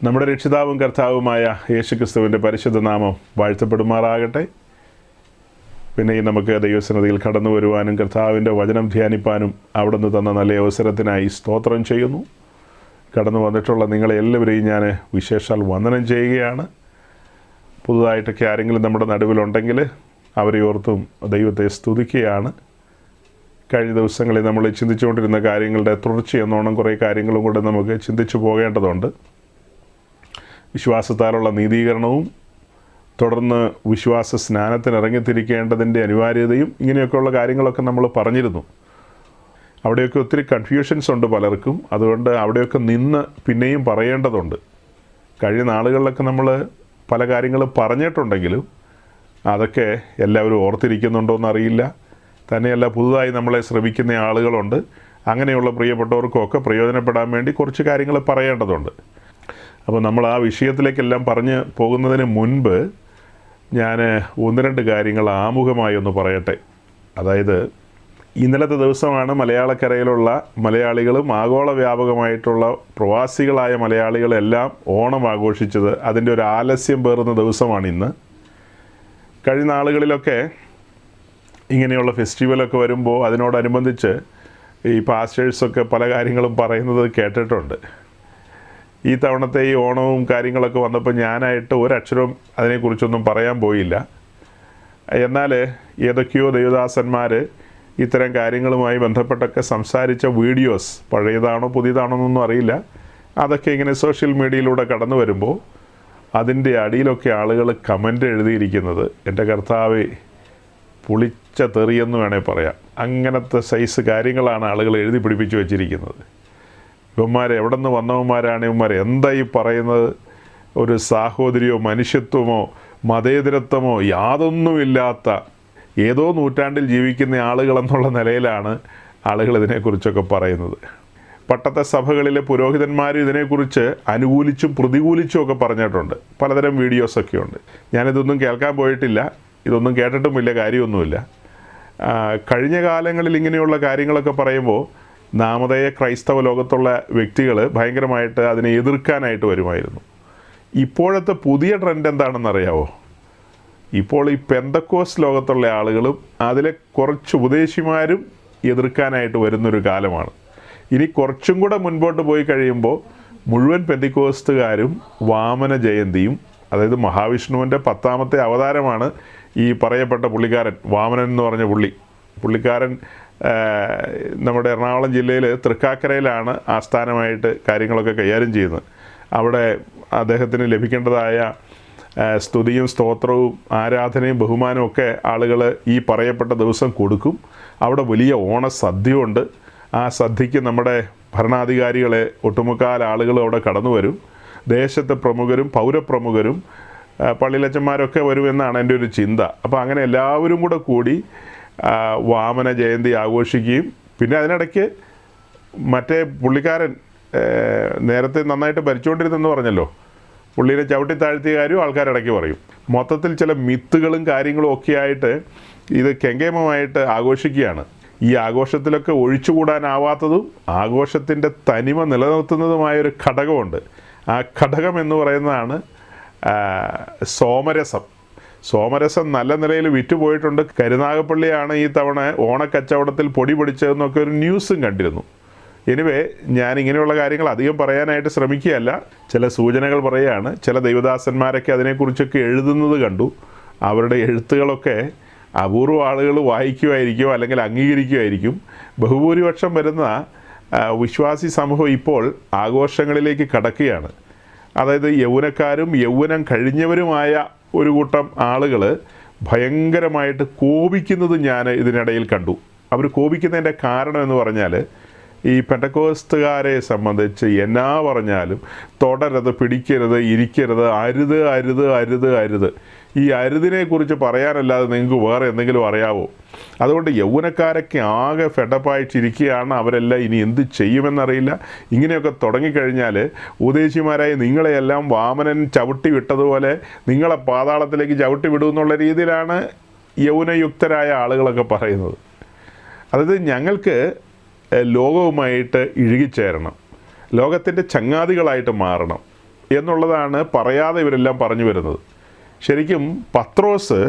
നമ്മുടെ രക്ഷിതാവും കർത്താവുമായ യേശുക്രിസ്തുവിൻ്റെ പരിശുദ്ധ നാമം വാഴ്ത്തപ്പെടുമാറാകട്ടെ. പിന്നെയും നമുക്ക് ദൈവസന്നിധിയിൽ കടന്നു വരുവാനും കർത്താവിൻ്റെ വചനം ധ്യാനിപ്പാനും അവിടുന്ന് തന്ന നല്ല അവസരത്തിനായി സ്തോത്രം ചെയ്യുന്നു. കടന്നു വന്നിട്ടുള്ള നിങ്ങളെ എല്ലാവരെയും ഞാൻ വിശേഷാൽ വന്ദനം ചെയ്യുകയാണ്. പുതുതായിട്ടൊക്കെ ആരെങ്കിലും നമ്മുടെ നടുവിലുണ്ടെങ്കിൽ അവരെ ഓർത്തും ദൈവത്തെ സ്തുതിക്കുകയാണ്. കഴിഞ്ഞ ദിവസങ്ങളിൽ നമ്മൾ ചിന്തിച്ചുകൊണ്ടിരുന്ന കാര്യങ്ങളുടെ തുടർച്ചയെന്നോണം കുറേ കാര്യങ്ങളും കൂടെ നമുക്ക് ചിന്തിച്ചു പോകേണ്ടതുണ്ട്. വിശ്വാസത്താലുള്ള നീതീകരണവും തുടർന്ന് വിശ്വാസ സ്നാനത്തിന് ഇറങ്ങിത്തിരിക്കേണ്ടതിൻ്റെ അനിവാര്യതയും ഇങ്ങനെയൊക്കെയുള്ള കാര്യങ്ങളൊക്കെ നമ്മൾ പറഞ്ഞിരുന്നു. അവിടെയൊക്കെ ഒത്തിരി കൺഫ്യൂഷൻസ് ഉണ്ട് പലർക്കും. അതുകൊണ്ട് അവിടെയൊക്കെ നിന്ന് പിന്നെയും പറയേണ്ടതുണ്ട്. കഴിഞ്ഞ നാളുകളിലൊക്കെ നമ്മൾ പല കാര്യങ്ങളും പറഞ്ഞിട്ടുണ്ടെങ്കിലും അതൊക്കെ എല്ലാവരും ഓർത്തിരിക്കുന്നുണ്ടോയെന്ന് അറിയില്ല. തന്നെയല്ല, പുതുതായി നമ്മളെ ശ്രമിക്കുന്ന ആളുകളുണ്ട്. അങ്ങനെയുള്ള പ്രിയപ്പെട്ടവർക്കൊക്കെ പ്രയോജനപ്പെടാൻ വേണ്ടി കുറച്ച് കാര്യങ്ങൾ പറയേണ്ടതുണ്ട്. അപ്പോൾ നമ്മൾ ആ വിഷയത്തിലേക്കെല്ലാം പറഞ്ഞ് പോകുന്നതിന് മുൻപ് ഞാൻ ഒന്ന് രണ്ട് കാര്യങ്ങൾ ആമുഖമായി ഒന്ന് പറയട്ടെ. അതായത്, ഇന്നലത്തെ ദിവസമാണ് മലയാളക്കരയിലുള്ള മലയാളികളും ആഗോള വ്യാപകമായിട്ടുള്ള പ്രവാസികളായ മലയാളികളെല്ലാം ഓണം ആഘോഷിച്ചത്. അതിൻ്റെ ഒരു ആലസ്യം പേറുന്ന ദിവസമാണ് ഇന്ന്. കഴിഞ്ഞ നാളുകളിലൊക്കെ ഇങ്ങനെയുള്ള ഫെസ്റ്റിവലൊക്കെ വരുമ്പോൾ അതിനോടനുബന്ധിച്ച് ഈ പാസ്റ്റേഴ്സൊക്കെ പല കാര്യങ്ങളും പറയുന്നത് കേട്ടിട്ടുണ്ട്. ഈ തവണത്തെ ഈ ഓണവും കാര്യങ്ങളൊക്കെ വന്നപ്പോൾ ഞാനായിട്ട് ഒരക്ഷരവും അതിനെക്കുറിച്ചൊന്നും പറയാൻ പോയില്ല. എന്നാൽ ഏതൊക്കെയോ ദൈവദാസന്മാർ ഇത്തരം കാര്യങ്ങളുമായി ബന്ധപ്പെട്ടൊക്കെ സംസാരിച്ച വീഡിയോസ്, പഴയതാണോ പുതിയതാണോ എന്നൊന്നും അറിയില്ല, അതൊക്കെ ഇങ്ങനെ സോഷ്യൽ മീഡിയയിലൂടെ കടന്നു വരുമ്പോൾ അതിൻ്റെ അടിയിലൊക്കെ ആളുകൾ കമൻ്റ് എഴുതിയിരിക്കുന്നത്, എൻ്റെ കർത്താവേ, പുളിച്ച തെറിയെന്ന് വേണേൽ പറയാം. അങ്ങനത്തെ സൈസ് കാര്യങ്ങളാണ് ആളുകൾ എഴുതി പിടിപ്പിച്ച് വെച്ചിരിക്കുന്നത്. ഇവന്മാർ എവിടെ നിന്ന് വന്നവന്മാരാണ് ഇവന്മാർ എന്തായി പറയുന്നത്? ഒരു സാഹോദര്യമോ മനുഷ്യത്വമോ മതേതരത്വമോ യാതൊന്നുമില്ലാത്ത ഏതോ നൂറ്റാണ്ടിൽ ജീവിക്കുന്ന ആളുകളെന്നുള്ള നിലയിലാണ് ആളുകൾ ഇതിനെക്കുറിച്ചൊക്കെ പറയുന്നത്. പട്ടത്തെ സഭകളിലെ പുരോഹിതന്മാർ ഇതിനെക്കുറിച്ച് അനുകൂലിച്ചും പ്രതികൂലിച്ചും ഒക്കെ പറഞ്ഞിട്ടുണ്ട്. പലതരം വീഡിയോസൊക്കെ ഉണ്ട്. ഞാനിതൊന്നും കേൾക്കാൻ പോയിട്ടില്ല, ഇതൊന്നും കേട്ടിട്ടും വലിയ കാര്യമൊന്നുമില്ല. കഴിഞ്ഞ കാലങ്ങളിൽ ഇങ്ങനെയുള്ള കാര്യങ്ങളൊക്കെ പറയുമ്പോൾ നാമധേയ ക്രൈസ്തവ ലോകത്തുള്ള വ്യക്തികൾ ഭയങ്കരമായിട്ട് അതിനെ എതിർക്കാനായിട്ട് വരുമായിരുന്നു. ഇപ്പോഴത്തെ പുതിയ ട്രെൻഡ് എന്താണെന്നറിയാവോ? ഇപ്പോൾ ഈ പെന്തക്കോസ് ലോകത്തുള്ള ആളുകളും അതിലെ കുറച്ച് ഉപദേശിമാരും എതിർക്കാനായിട്ട് വരുന്നൊരു കാലമാണ്. ഇനി കുറച്ചും കൂടെ മുൻപോട്ട് പോയി കഴിയുമ്പോൾ മുഴുവൻ പെന്തക്കോസ്തുകാരും വാമന ജയന്തിയും, അതായത് മഹാവിഷ്ണുവിൻ്റെ 10ാമത്തെ അവതാരമാണ് ഈ പറയപ്പെട്ട പുള്ളിക്കാരൻ, വാമനൻ എന്ന് പറഞ്ഞ പുള്ളിക്കാരൻ നമ്മുടെ എറണാകുളം ജില്ലയിൽ തൃക്കാക്കരയിലാണ് ആസ്ഥാനമായിട്ട് കാര്യങ്ങളൊക്കെ കൈകാര്യം ചെയ്യുന്നത്. അവിടെ അദ്ദേഹത്തിന് ലഭിക്കേണ്ടതായ സ്തുതിയും സ്തോത്രവും ആരാധനയും ബഹുമാനവും ഒക്കെ ആളുകൾ ഈ പറയപ്പെട്ട ദിവസം കൊടുക്കും. അവിടെ വലിയ ഓണസദ്യയുണ്ട്. ആ സദ്യക്ക് നമ്മുടെ ഭരണാധികാരികളെ ഒട്ടുമുക്കാൽ ആളുകളും അവിടെ കടന്നു വരും. ദേശത്തെ പ്രമുഖരും പൗരപ്രമുഖരും പള്ളിയിലച്ചന്മാരൊക്കെ വരുമെന്നാണ് എൻ്റെ ഒരു ചിന്ത. അപ്പോൾ അങ്ങനെ എല്ലാവരും കൂടെ കൂടി വാമന ജയന്തി ആഘോഷിക്കുകയും, പിന്നെ അതിനിടയ്ക്ക് മറ്റേ പുള്ളിക്കാരൻ നേരത്തെ നന്നായിട്ട് ഭരിച്ചുകൊണ്ടിരുന്നെന്ന് പറഞ്ഞല്ലോ, പുള്ളീനെ ചവിട്ടി താഴ്ത്തിയ കാര്യം ആൾക്കാരിടയ്ക്ക് പറയും. മൊത്തത്തിൽ ചില മിത്തുകളും കാര്യങ്ങളും ഒക്കെ ആയിട്ട് ഇത് കെങ്കേമമായിട്ട് ആഘോഷിക്കുകയാണ്. ഈ ആഘോഷത്തിലൊക്കെ ഒഴിച്ചുകൂടാനാവാത്തതും ആഘോഷത്തിൻ്റെ തനിമ നിലനിർത്തുന്നതുമായൊരു ഘടകമുണ്ട്. ആ ഘടകം എന്ന് പറയുന്നതാണ് സോമരസം. സോമരസം നല്ല നിലയിൽ വിറ്റുപോയിട്ടുണ്ട്. കരുനാഗപ്പള്ളിയാണ് ഈ തവണ ഓണക്കച്ചവടത്തിൽ പൊടി പൊടിച്ചതെന്നൊക്കെ ഒരു ന്യൂസും കണ്ടിരുന്നു. എനിവേ, ഞാൻ ഇങ്ങനെയുള്ള കാര്യങ്ങൾ അധികം പറയാനായിട്ട് ശ്രമിക്കുകയല്ല. ചില സൂചനകൾ പറയുകയാണ്. ചില ദൈവദാസന്മാരൊക്കെ അതിനെക്കുറിച്ചൊക്കെ എഴുതുന്നത് കണ്ടു. അവരുടെ എഴുത്തുകളൊക്കെ അപൂർവ ആളുകൾ വായിക്കുമായിരിക്കും, അല്ലെങ്കിൽ അംഗീകരിക്കുമായിരിക്കും. ബഹുഭൂരിപക്ഷം വരുന്ന വിശ്വാസി സമൂഹം ഇപ്പോൾ ആഘോഷങ്ങളിലേക്ക് കടക്കുകയാണ്. അതായത് യൗവനക്കാരും യൗവനം കഴിഞ്ഞവരുമായ ഒരു കൂട്ടം ആളുകൾ ഭയങ്കരമായിട്ട് കോപിക്കുന്നത് ഞാൻ ഇതിനിടയിൽ കണ്ടു. അവർ കോപിക്കുന്നതിൻ്റെ കാരണം എന്ന് പറഞ്ഞാൽ, ഈ പെന്തക്കോസ്തുകാരെ സംബന്ധിച്ച് എന്നാ പറഞ്ഞാലും തൊടരുത്, പിടിക്കരുത്, ഇരിക്കരുത്, അരുത് അരുത് അരുത് അരുത്. ഈ അരുതിനെക്കുറിച്ച് പറയാനല്ലാതെ നിങ്ങൾക്ക് വേറെ എന്തെങ്കിലും അറിയാവോ? അതുകൊണ്ട് യൗവനക്കാരൊക്കെ ആകെ ഫെഡപ്പായിട്ടിരിക്കുകയാണ്. അവരെല്ലാം ഇനി എന്ത് ചെയ്യുമെന്നറിയില്ല. ഇങ്ങനെയൊക്കെ തുടങ്ങിക്കഴിഞ്ഞാൽ ഉപദേശിമാരായി നിങ്ങളെയെല്ലാം വാമനൻ ചവിട്ടി വിട്ടതുപോലെ നിങ്ങളെ പാതാളത്തിലേക്ക് ചവിട്ടി വിടുമെന്നുള്ള രീതിയിലാണ് യൗവനയുക്തരായ ആളുകളൊക്കെ പറയുന്നത്. അതായത് ഞങ്ങൾക്ക് ലോകവുമായിട്ട് ഇഴുകിച്ചേരണം, ലോകത്തിൻ്റെ ചങ്ങാതികളായിട്ട് മാറണം എന്നുള്ളതാണ് പറയാതെ ഇവരെല്ലാം പറഞ്ഞു വരുന്നത്. ശരിക്കും പത്രോസ്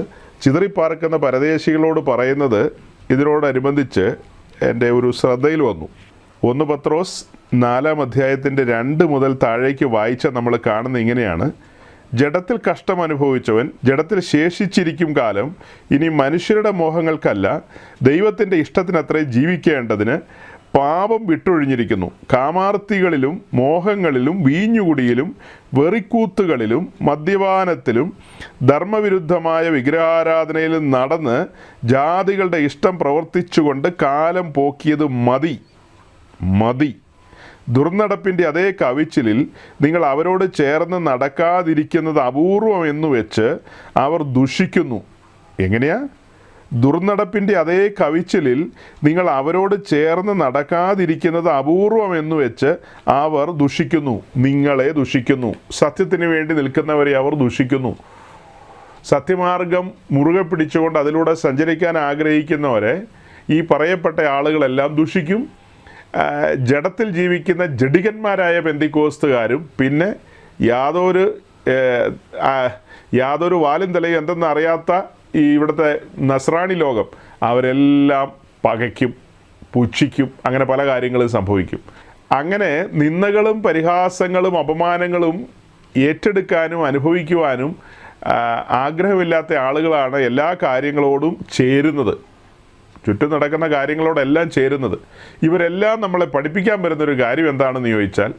ചിതറിപ്പാർക്കുന്ന പരദേശികളോട് പറയുന്നത് ഇതിനോടനുബന്ധിച്ച് എൻ്റെ ഒരു ശ്രദ്ധയിൽ വന്നു. 1 പത്രോസ് 4-ാം അധ്യായത്തിൻ്റെ 2 മുതൽ താഴേക്ക് വായിച്ച നമ്മൾ കാണുന്ന ഇങ്ങനെയാണ്: ജഡത്തിൽ കഷ്ടം അനുഭവിച്ചവൻ ജഡത്തിൽ ശേഷിച്ചിരിക്കും കാലം ഇനി മനുഷ്യരുടെ മോഹങ്ങൾക്കല്ല ദൈവത്തിൻ്റെ ഇഷ്ടത്തിനത്രേ ജീവിക്കേണ്ടതിന് പാപം വിട്ടൊഴിഞ്ഞിരിക്കുന്നു. കാമാർത്തികളിലും മോഹങ്ങളിലും വീഞ്ഞുകുടിയിലും വെറിക്കൂത്തുകളിലും മദ്യപാനത്തിലും ധർമ്മവിരുദ്ധമായ വിഗ്രഹാരാധനയിലും നടന്ന് ജാതികളുടെ ഇഷ്ടം പ്രവർത്തിച്ചുകൊണ്ട് കാലം പോക്കിയത് മതി. ദുർനടപ്പിൻ്റെ അതേ കവിച്ചിലിൽ നിങ്ങൾ അവരോട് ചേർന്ന് നടക്കാതിരിക്കുന്നത് അപൂർവമെന്നു വെച്ച് അവർ ദുഷിക്കുന്നു. എങ്ങനെയാ? ദുർനടപ്പിൻ്റെ അതേ കവിച്ചിലിൽ നിങ്ങൾ അവരോട് ചേർന്ന് നടക്കാതിരിക്കുന്നത് അപൂർവമെന്നു വെച്ച് അവർ ദുഷിക്കുന്നു. നിങ്ങളെ ദുഷിക്കുന്നു. സത്യത്തിന് വേണ്ടി നിൽക്കുന്നവരെ അവർ ദുഷിക്കുന്നു. സത്യമാർഗം മുറുകെ പിടിച്ചുകൊണ്ട് അതിലൂടെ സഞ്ചരിക്കാൻ ആഗ്രഹിക്കുന്നവരെ ഈ പറയപ്പെട്ട ആളുകളെല്ലാം ദുഷിക്കും. ജഡത്തിൽ ജീവിക്കുന്ന ജഡികന്മാരായ പെന്തിക്കോസ്തുകാരും പിന്നെ യാതൊരു വാലും തലയും എന്തെന്ന് അറിയാത്ത ഈ ഇവിടുത്തെ നസ്രാണി ലോകം അവരെല്ലാം പകയ്ക്കും, പുച്ഛിക്കും. അങ്ങനെ പല കാര്യങ്ങളും സംഭവിക്കും. അങ്ങനെ നിന്ദകളും പരിഹാസങ്ങളും അപമാനങ്ങളും ഏറ്റെടുക്കാനും അനുഭവിക്കുവാനും ആഗ്രഹമില്ലാത്ത ആളുകളാണ് എല്ലാ കാര്യങ്ങളോടും ചേരുന്നത്, ചുറ്റും നടക്കുന്ന കാര്യങ്ങളോടെല്ലാം ചേരുന്നത്. ഇവരെല്ലാം നമ്മളെ പഠിപ്പിക്കാൻ വരുന്നൊരു കാര്യം എന്താണെന്ന് ചോദിച്ചാൽ,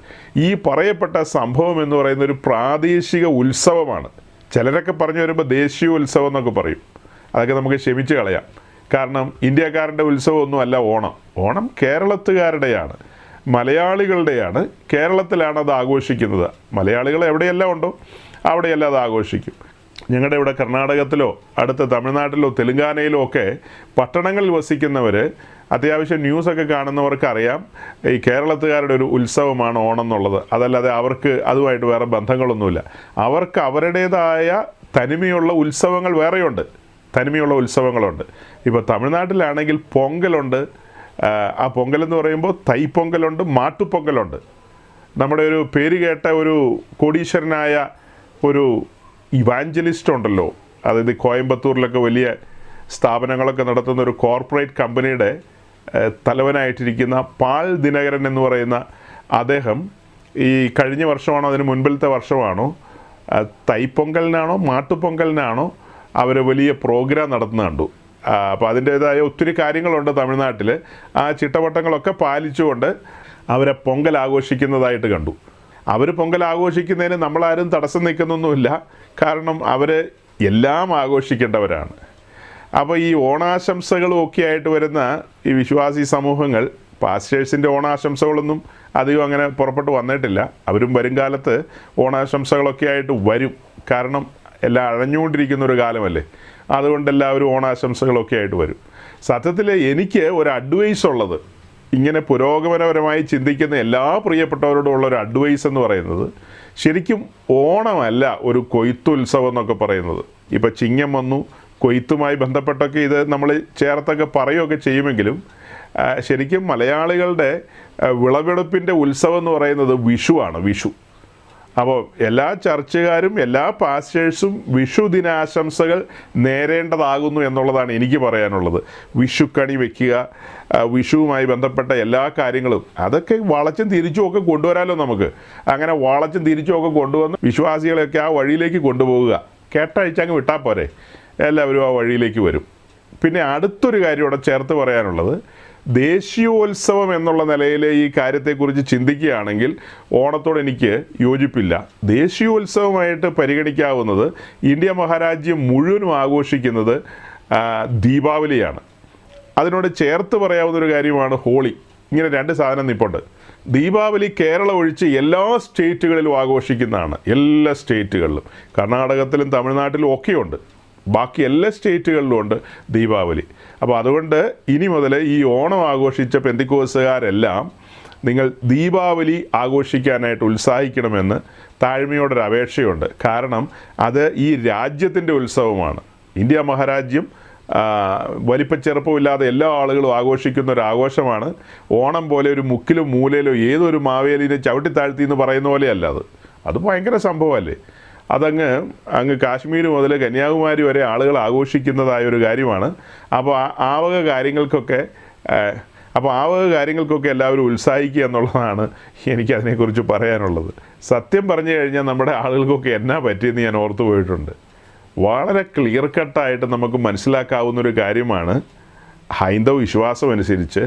ഈ പറയപ്പെട്ട സംഭവം എന്ന് പറയുന്ന ഒരു പ്രാദേശിക ഉത്സവമാണ്. ചിലരൊക്കെ പറഞ്ഞു വരുമ്പോൾ ദേശീയ ഉത്സവം എന്നൊക്കെ പറയും. അതൊക്കെ നമുക്ക് ക്ഷമിച്ച് കളയാം. കാരണം ഇന്ത്യക്കാരൻ്റെ ഉത്സവമൊന്നും അല്ല ഓണം. ഓണം കേരളത്തുകാരുടെയാണ്, മലയാളികളുടെയാണ്. കേരളത്തിലാണ് അത് ആഘോഷിക്കുന്നത്. മലയാളികൾ എവിടെയെല്ലാം ഉണ്ടോ അവിടെയെല്ലാം അത് ആഘോഷിക്കും. ഞങ്ങളുടെ ഇവിടെ കർണാടകത്തിലോ അടുത്ത തമിഴ്നാട്ടിലോ തെലുങ്കാനയിലോ ഒക്കെ പട്ടണങ്ങളിൽ വസിക്കുന്നവർ അത്യാവശ്യം ന്യൂസൊക്കെ കാണുന്നവർക്ക് അറിയാം ഈ കേരളത്തുകാരുടെ ഒരു ഉത്സവമാണ് ഓണം എന്നുള്ളത്. അതല്ലാതെ അവർക്ക് അതുമായിട്ട് വേറെ ബന്ധങ്ങളൊന്നുമില്ല. അവർക്ക് അവരുടേതായ തനിമയുള്ള ഉത്സവങ്ങൾ വേറെയുണ്ട്, തനിമയുള്ള ഉത്സവങ്ങളുണ്ട്. ഇപ്പോൾ തമിഴ്നാട്ടിലാണെങ്കിൽ പൊങ്കലുണ്ട്. ആ പൊങ്കലെന്ന് പറയുമ്പോൾ തൈപ്പൊങ്കലുണ്ട്, മാട്ടുപ്പൊങ്കലുണ്ട്. നമ്മുടെ ഒരു പേര് കേട്ട ഒരു കോടീശ്വരനായ ഒരു ഇവാഞ്ചലിസ്റ്റ് ഉണ്ടല്ലോ, അതായത് കോയമ്പത്തൂരിലൊക്കെ വലിയ സ്ഥാപനങ്ങളൊക്കെ നടത്തുന്ന ഒരു കോർപ്പറേറ്റ് കമ്പനിയുടെ തലവനായിട്ടിരിക്കുന്ന പാൽ ദിനകരൻ എന്ന് പറയുന്ന അദ്ദേഹം ഈ കഴിഞ്ഞ വർഷമാണോ അതിന് മുൻപിലത്തെ വർഷമാണോ തൈപ്പൊങ്കലിനാണോ മാട്ടുപ്പൊങ്കലിനാണോ അവർ വലിയ പ്രോഗ്രാം നടത്തുന്ന കണ്ടു. അപ്പോൾ അതിൻ്റേതായ ഒത്തിരി കാര്യങ്ങളുണ്ട് തമിഴ്നാട്ടിൽ. ആ ചിട്ടവട്ടങ്ങളൊക്കെ പാലിച്ചുകൊണ്ട് അവരെ പൊങ്കൽ ആഘോഷിക്കുന്നതായിട്ട് കണ്ടു. അവർ പൊങ്കൽ ആഘോഷിക്കുന്നതിന് നമ്മളാരും തടസ്സം നിൽക്കുന്നൊന്നുമില്ല. കാരണം അവർ എല്ലാം ആഘോഷിക്കേണ്ടവരാണ്. അപ്പോൾ ഈ ഓണാശംസകളും ഒക്കെ ആയിട്ട് വരുന്ന ഈ വിശ്വാസി സമൂഹങ്ങൾ പാസ്റ്റേഴ്സിൻ്റെ ഓണാശംസകളൊന്നും അധികം അങ്ങനെ പുറപ്പെട്ട് വന്നിട്ടില്ല. അവരും വരും കാലത്ത് ഓണാശംസകളൊക്കെ ആയിട്ട് വരും. കാരണം എല്ലാം അഴഞ്ഞുകൊണ്ടിരിക്കുന്ന ഒരു കാലമല്ലേ, അതുകൊണ്ട് എല്ലാവരും ഓണാശംസകളൊക്കെ ആയിട്ട് വരും. സത്യത്തിൽ എനിക്ക് ഒരു അഡ്വൈസ് ഉള്ളത്, ഇങ്ങനെ പുരോഗമനപരമായി ചിന്തിക്കുന്ന എല്ലാ പ്രിയപ്പെട്ടവരോടുമുള്ള ഒരു അഡ്വൈസ് എന്ന് പറയുന്നത്, ശരിക്കും ഓണമല്ല ഒരു കൊയ്ത്തുത്സവം എന്നൊക്കെ പറയുന്നത്. ഇപ്പോൾ ചിങ്ങം വന്നു, കൊയ്ത്തുമായി ബന്ധപ്പെട്ടൊക്കെ ഇത് നമ്മൾ ചേർത്തൊക്കെ പറയുകയൊക്കെ ചെയ്യുമെങ്കിലും ശരിക്കും മലയാളികളുടെ വിളവെടുപ്പിൻ്റെ ഉത്സവം എന്ന് പറയുന്നത് വിഷുവാണ്. വിഷു. അപ്പോൾ എല്ലാ ചർച്ചുകാരും എല്ലാ പാസ്റ്റേഴ്സും വിഷു ദിനാശംസകൾ നേരേണ്ടതാകുന്നു എന്നുള്ളതാണ് എനിക്ക് പറയാനുള്ളത്. വിഷുക്കണി വയ്ക്കുക, വിഷുവുമായി ബന്ധപ്പെട്ട എല്ലാ കാര്യങ്ങളും അതൊക്കെ വളച്ചും തിരിച്ചുമൊക്കെ കൊണ്ടുവരാമല്ലോ നമുക്ക്. അങ്ങനെ വളച്ചും തിരിച്ചുമൊക്കെ കൊണ്ടുവന്ന് വിശ്വാസികളെയൊക്കെ ആ വഴിയിലേക്ക് കൊണ്ടുപോവുക. കേട്ടഴിച്ചങ്ങ് വിട്ടാൽ പോരെ, എല്ലാവരും ആ വഴിയിലേക്ക് വരും. പിന്നെ അടുത്തൊരു കാര്യം ഇവിടെ ചേർത്ത് പറയാനുള്ളത്, ദേശീയോത്സവം എന്നുള്ള നിലയിൽ ഈ കാര്യത്തെക്കുറിച്ച് ചിന്തിക്കുകയാണെങ്കിൽ ഓണത്തോട് എനിക്ക് യോജിപ്പില്ല. ദേശീയോത്സവമായിട്ട് പരിഗണിക്കാവുന്നത് ഇന്ത്യ മഹാരാജ്യം മുഴുവനും ആഘോഷിക്കുന്നത് ദീപാവലിയാണ്. അതിനോട് ചേർത്ത് പറയാവുന്നൊരു കാര്യമാണ് ഹോളി. ഇങ്ങനെ രണ്ട് സാധനം നിൽപ്പുണ്ട്. ദീപാവലി കേരളം ഒഴിച്ച് എല്ലാ സ്റ്റേറ്റുകളിലും ആഘോഷിക്കുന്നതാണ്. എല്ലാ സ്റ്റേറ്റുകളിലും, കർണാടകത്തിലും തമിഴ്നാട്ടിലും ഒക്കെയുണ്ട്. ബാക്കി എല്ലാ സ്റ്റേറ്റുകളിലും ഉണ്ട് ദീപാവലി. അപ്പോൾ അതുകൊണ്ട് ഇനി മുതൽ ഈ ഓണം ആഘോഷിച്ച പെന്തിക്കോസുകാരെല്ലാം നിങ്ങൾ ദീപാവലി ആഘോഷിക്കാനായിട്ട് ഉത്സാഹിക്കണമെന്ന് താഴ്മയോടൊരു അപേക്ഷയുണ്ട്. കാരണം അത് ഈ രാജ്യത്തിൻ്റെ ഉത്സവമാണ്. ഇന്ത്യ മഹാരാജ്യം വലിപ്പച്ചെറുപ്പമില്ലാതെ എല്ലാ ആളുകളും ആഘോഷിക്കുന്ന ഒരു ആഘോഷമാണ്. ഓണം പോലെ ഒരു മുക്കിലും മൂലയിലോ ഏതൊരു മാവേലിനെ ചവിട്ടിത്താഴ്ത്തി എന്ന് പറയുന്ന പോലെയല്ല അത്. അത് ഭയങ്കര സംഭവമല്ലേ. അങ്ങ് കാശ്മീർ മുതൽ കന്യാകുമാരി വരെ ആളുകൾ ആഘോഷിക്കുന്നതായ ഒരു കാര്യമാണ്. അപ്പോൾ ആ വക കാര്യങ്ങൾക്കൊക്കെ എല്ലാവരും ഉത്സാഹിക്കുക എന്നുള്ളതാണ് എനിക്കതിനെക്കുറിച്ച് പറയാനുള്ളത്. സത്യം പറഞ്ഞു കഴിഞ്ഞാൽ നമ്മുടെ ആളുകൾക്കൊക്കെ എന്നാ പറ്റിയെന്ന് ഞാൻ ഓർത്തു പോയിട്ടുണ്ട്. വളരെ ക്ലിയർ കട്ടായിട്ട് നമുക്ക് മനസ്സിലാക്കാവുന്നൊരു കാര്യമാണ്, ഹൈന്ദവ വിശ്വാസം അനുസരിച്ച്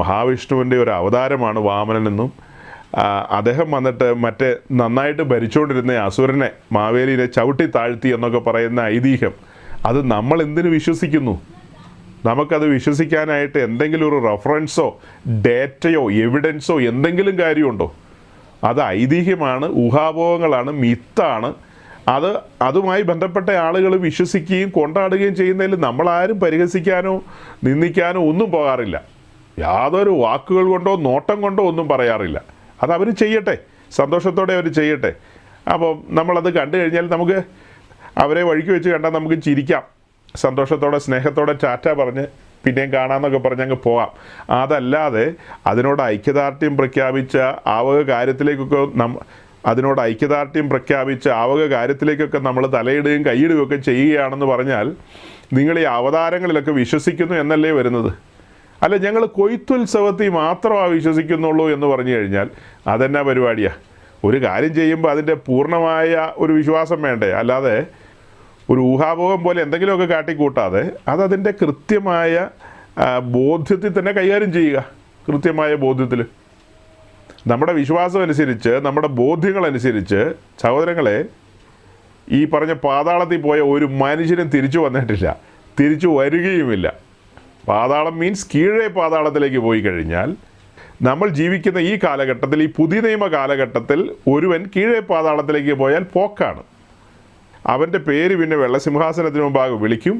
മഹാവിഷ്ണുവിൻ്റെ ഒരു അവതാരമാണ് വാമനനെന്നും അദ്ദേഹം വന്നിട്ട് നന്നായിട്ട് ഭരിച്ചുകൊണ്ടിരുന്ന അസുരനെ മാവേലിനെ ചവിട്ടി താഴ്ത്തി എന്നൊക്കെ പറയുന്ന ഐതിഹ്യം, അത് നമ്മൾ എന്തിനു വിശ്വസിക്കുന്നു? നമുക്കത് വിശ്വസിക്കാനായിട്ട് എന്തെങ്കിലും ഒരു റെഫറൻസോ ഡേറ്റയോ എവിഡൻസോ എന്തെങ്കിലും കാര്യമുണ്ടോ? അത് ഐതിഹ്യമാണ്, ഊഹാപോഹങ്ങളാണ്, മിത്താണ്. അതുമായി ബന്ധപ്പെട്ട ആളുകൾ വിശ്വസിക്കുകയും കൊണ്ടാടുകയും ചെയ്യുന്നതിൽ നമ്മളാരും പരിഹസിക്കാനോ നിന്ദിക്കാനോ ഒന്നും പോകാറില്ല. യാതൊരു വാക്കുകൾ കൊണ്ടോ നോട്ടം കൊണ്ടോ ഒന്നും പറയാറില്ല. അത് അവർ ചെയ്യട്ടെ, സന്തോഷത്തോടെ അവർ ചെയ്യട്ടെ. അപ്പോൾ നമ്മളത് കണ്ടു കഴിഞ്ഞാൽ നമുക്ക് അവരെ വഴിക്ക് വെച്ച് കണ്ടാൽ നമുക്ക് ചിരിക്കാം, സന്തോഷത്തോടെ സ്നേഹത്തോടെ ടാറ്റ പറഞ്ഞ് പിന്നെയും കാണാമെന്നൊക്കെ പറഞ്ഞ് അങ്ങ് പോവാം. അതല്ലാതെ അതിനോട് ഐക്യദാർഢ്യം പ്രഖ്യാപിച്ച കാര്യത്തിലേക്കൊക്കെ നമ്മൾ തലയിടുകയും കൈയിടുകയൊക്കെ ചെയ്യുകയാണെന്ന് പറഞ്ഞാൽ നിങ്ങൾ ഈ അവതാരങ്ങളിലൊക്കെ വിശ്വസിക്കുന്നു എന്നല്ലേ വരുന്നത്? അല്ല, ഞങ്ങൾ കൊയ്ത്തുത്സവത്തിൽ മാത്രമാണ് വിശ്വസിക്കുന്നുള്ളൂ എന്ന് പറഞ്ഞു കഴിഞ്ഞാൽ അതെന്നാ പരിപാടിയാണ്? ഒരു കാര്യം ചെയ്യുമ്പോൾ അതിൻ്റെ പൂർണ്ണമായ ഒരു വിശ്വാസം വേണ്ടേ? അല്ലാതെ ഒരു ഊഹാപോഹം പോലെ എന്തെങ്കിലുമൊക്കെ കാട്ടിക്കൂട്ടാതെ അതതിൻ്റെ കൃത്യമായ ബോധ്യത്തിൽ തന്നെ കൈകാര്യം ചെയ്യുക. കൃത്യമായ ബോധ്യത്തിൽ നമ്മുടെ വിശ്വാസം അനുസരിച്ച്, നമ്മുടെ ബോധ്യങ്ങളനുസരിച്ച് സഹോദരങ്ങളെ, ഈ പറഞ്ഞ പാതാളത്തിൽ പോയ ഒരു മനുഷ്യനും തിരിച്ചു വന്നിട്ടില്ല, തിരിച്ചു വരികയുമില്ല. പാതാളം മീൻസ് കീഴേ പാതാളത്തിലേക്ക് പോയി കഴിഞ്ഞാൽ നമ്മൾ ജീവിക്കുന്ന ഈ കാലഘട്ടത്തിൽ, ഈ പുതിയ നിയമ കാലഘട്ടത്തിൽ ഒരുവൻ കീഴേ പാതാളത്തിലേക്ക് പോയാൽ പോക്കാണ്. അവൻ്റെ പേര് പിന്നെ വെള്ളസിംഹാസനത്തിന് മുമ്പാകെ വിളിക്കും.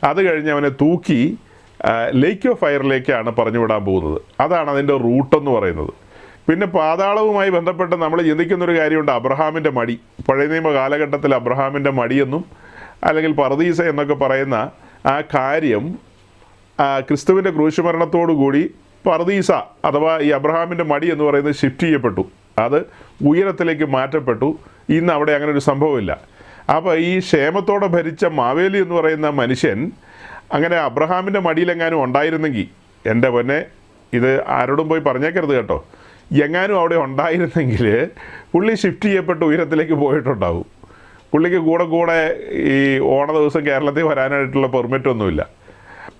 അത് കഴിഞ്ഞ് അവനെ തൂക്കി ലേക്ക് ഓഫ് ഫയറിലേക്കാണ് പറഞ്ഞു വിടാൻ പോകുന്നത്. അതാണ് അതിൻ്റെ റൂട്ടെന്ന് പറയുന്നത്. പിന്നെ പാതാളവുമായി ബന്ധപ്പെട്ട് നമ്മൾ ചിന്തിക്കുന്നൊരു കാര്യമുണ്ട്, അബ്രഹാമിൻ്റെ മടി. പഴയ നിയമ കാലഘട്ടത്തിൽ അബ്രഹാമിൻ്റെ മടിയെന്നും അല്ലെങ്കിൽ പർദീസ എന്നൊക്കെ പറയുന്ന ആ കാര്യം ക്രിസ്തുവിൻ്റെ ക്രൂശുമരണത്തോടുകൂടി പർദീസ അഥവാ ഈ അബ്രഹാമിൻ്റെ മടി എന്ന് പറയുന്നത് ഷിഫ്റ്റ് ചെയ്യപ്പെട്ടു. അത് ഉയരത്തിലേക്ക് മാറ്റപ്പെട്ടു. ഇന്ന് അവിടെ അങ്ങനെ ഒരു സംഭവമില്ല. അപ്പോൾ ഈ ക്ഷേമത്തോടെ ഭരിച്ച മാവേലി എന്ന് പറയുന്ന മനുഷ്യൻ അങ്ങനെ അബ്രഹാമിൻ്റെ മടിയിലെങ്ങാനും ഉണ്ടായിരുന്നെങ്കിൽ, എൻ്റെ പൊന്നെ, ഇത് ആരോടും പോയി പറഞ്ഞേക്കരുത് കേട്ടോ, എങ്ങാനും അവിടെ ഉണ്ടായിരുന്നെങ്കിൽ പുള്ളി ഷിഫ്റ്റ് ചെയ്യപ്പെട്ട് ഉയരത്തിലേക്ക് പോയിട്ടുണ്ടാവും. പുള്ളിക്ക് കൂടെ ഈ ഓണ ദിവസം കേരളത്തിൽ വരാനായിട്ടുള്ള പെർമിറ്റൊന്നുമില്ല.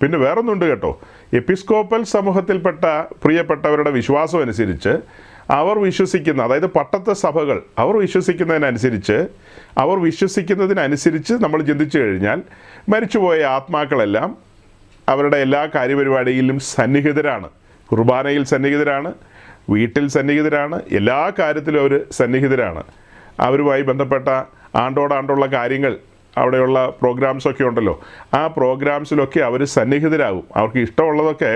പിന്നെ വേറൊന്നുണ്ട് കേട്ടോ, എപ്പിസ്കോപ്പൽ സമൂഹത്തിൽപ്പെട്ട പ്രിയപ്പെട്ടവരുടെ വിശ്വാസം അനുസരിച്ച് അവർ വിശ്വസിക്കുന്ന, അതായത് പട്ടത്തെ സഭകൾ അവർ വിശ്വസിക്കുന്നതിനനുസരിച്ച് നമ്മൾ ചിന്തിച്ചു കഴിഞ്ഞാൽ മരിച്ചുപോയ ആത്മാക്കളെല്ലാം അവരുടെ എല്ലാ കാര്യപരിപാടിയിലും സന്നിഹിതരാണ്. കുർബാനയിൽ സന്നിഹിതരാണ്, വീട്ടിൽ സന്നിഹിതരാണ്, എല്ലാ കാര്യത്തിലും അവർ സന്നിഹിതരാണ്. അവരുമായി ബന്ധപ്പെട്ട ആണ്ടോടാണ്ടുള്ള കാര്യങ്ങൾ, അവിടെയുള്ള പ്രോഗ്രാംസൊക്കെ ഉണ്ടല്ലോ, ആ പ്രോഗ്രാംസിലൊക്കെ അവർ സന്നിഹിതരാകും. അവർക്ക് ഇഷ്ടമുള്ളതൊക്കെ,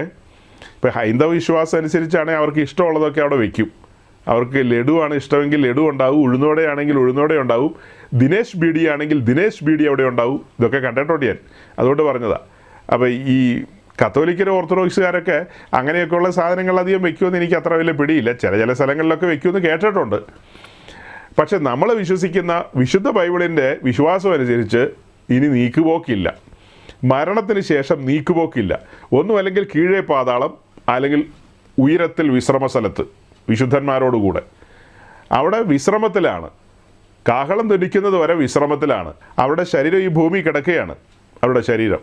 ഇപ്പോൾ ഹൈന്ദവ വിശ്വാസം അനുസരിച്ചാണെങ്കിൽ അവർക്ക് ഇഷ്ടമുള്ളതൊക്കെ അവിടെ വയ്ക്കും. അവർക്ക് ലഡുവാണ് ഇഷ്ടമെങ്കിൽ ലഡു ഉണ്ടാവും, ഉഴുന്നോടെയാണെങ്കിൽ ഉഴുന്നോടെ ഉണ്ടാവും, ദിനേശ് ബീഡി ആണെങ്കിൽ ദിനേശ് ബീഡി അവിടെ ഉണ്ടാവും. ഇതൊക്കെ കണ്ടിട്ടുണ്ട് ഞാൻ, അതുകൊണ്ട് പറഞ്ഞതാണ്. അപ്പോൾ ഈ കത്തോലിക്കരോ ഓർത്തഡോക്സുകാരൊക്കെ അങ്ങനെയൊക്കെയുള്ള സാധനങ്ങൾ അധികം വയ്ക്കുമെന്ന് എനിക്ക് അത്ര വലിയ പിടിയില്ല. ചില സ്ഥലങ്ങളിലൊക്കെ വയ്ക്കുമെന്ന് കേട്ടിട്ടുണ്ട്. പക്ഷെ നമ്മൾ വിശ്വസിക്കുന്ന വിശുദ്ധ ബൈബിളിൻ്റെ വിശ്വാസം അനുസരിച്ച് ഇനി നീക്കുപോക്കില്ല, മരണത്തിന് ശേഷം നീക്കുപോക്കില്ല. ഒന്നും അല്ലെങ്കിൽ കീഴേ പാതാളം, അല്ലെങ്കിൽ ഉയരത്തിൽ വിശ്രമസ്ഥലത്ത് വിശുദ്ധന്മാരോടുകൂടെ അവിടെ വിശ്രമത്തിലാണ്. കാഹളം ധനിക്കുന്നത് വരെ വിശ്രമത്തിലാണ്. അവരുടെ ശരീരം ഈ ഭൂമി കിടക്കുകയാണ്. അവരുടെ ശരീരം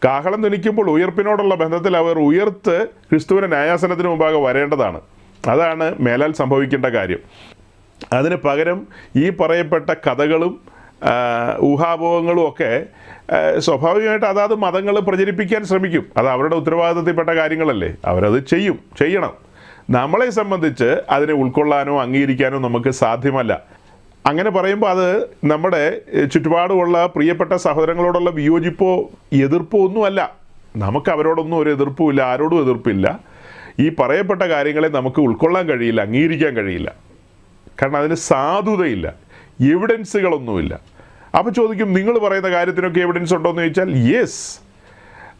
കാഹളം ധനിക്കുമ്പോൾ ഉയർപ്പിനോടുള്ള ബന്ധത്തിൽ അവർ ഉയർത്ത് ക്രിസ്തുവിൻ്റെ ന്യായാസനത്തിന് മുമ്പാകെ വരേണ്ടതാണ്. അതാണ് മേലാൽ സംഭവിക്കേണ്ട കാര്യം. അതിന് പകരം ഈ പറയപ്പെട്ട കഥകളും ഊഹാപോഹങ്ങളും ഒക്കെ സ്വാഭാവികമായിട്ട് അതാത് മതങ്ങൾ പ്രചരിപ്പിക്കാൻ ശ്രമിക്കും. അത് അവരുടെ ഉത്തരവാദിത്തത്തിൽപ്പെട്ട കാര്യങ്ങളല്ലേ, അവരത് ചെയ്യണം. നമ്മളെ സംബന്ധിച്ച് അതിനെ ഉൾക്കൊള്ളാനോ അംഗീകരിക്കാനോ നമുക്ക് സാധ്യമല്ല. അങ്ങനെ പറയുമ്പോൾ അത് നമ്മുടെ ചുറ്റുപാടുമുള്ള പ്രിയപ്പെട്ട സഹോദരങ്ങളോടുള്ള വിയോജിപ്പോ എതിർപ്പോ ഒന്നുമല്ല. നമുക്ക് അവരോടൊന്നും ഒരു എതിർപ്പുമില്ല, ആരോടും എതിർപ്പില്ല. ഈ പറയപ്പെട്ട കാര്യങ്ങളെ നമുക്ക് ഉൾക്കൊള്ളാൻ കഴിയില്ല, അംഗീകരിക്കാൻ കഴിയില്ല. കാരണം അതിന് സാധുതയില്ല, എവിഡൻസുകളൊന്നുമില്ല. അപ്പോൾ ചോദിക്കും, നിങ്ങൾ പറയുന്ന കാര്യത്തിനൊക്കെ എവിഡൻസ് ഉണ്ടോ എന്ന് ചോദിച്ചാൽ യെസ്,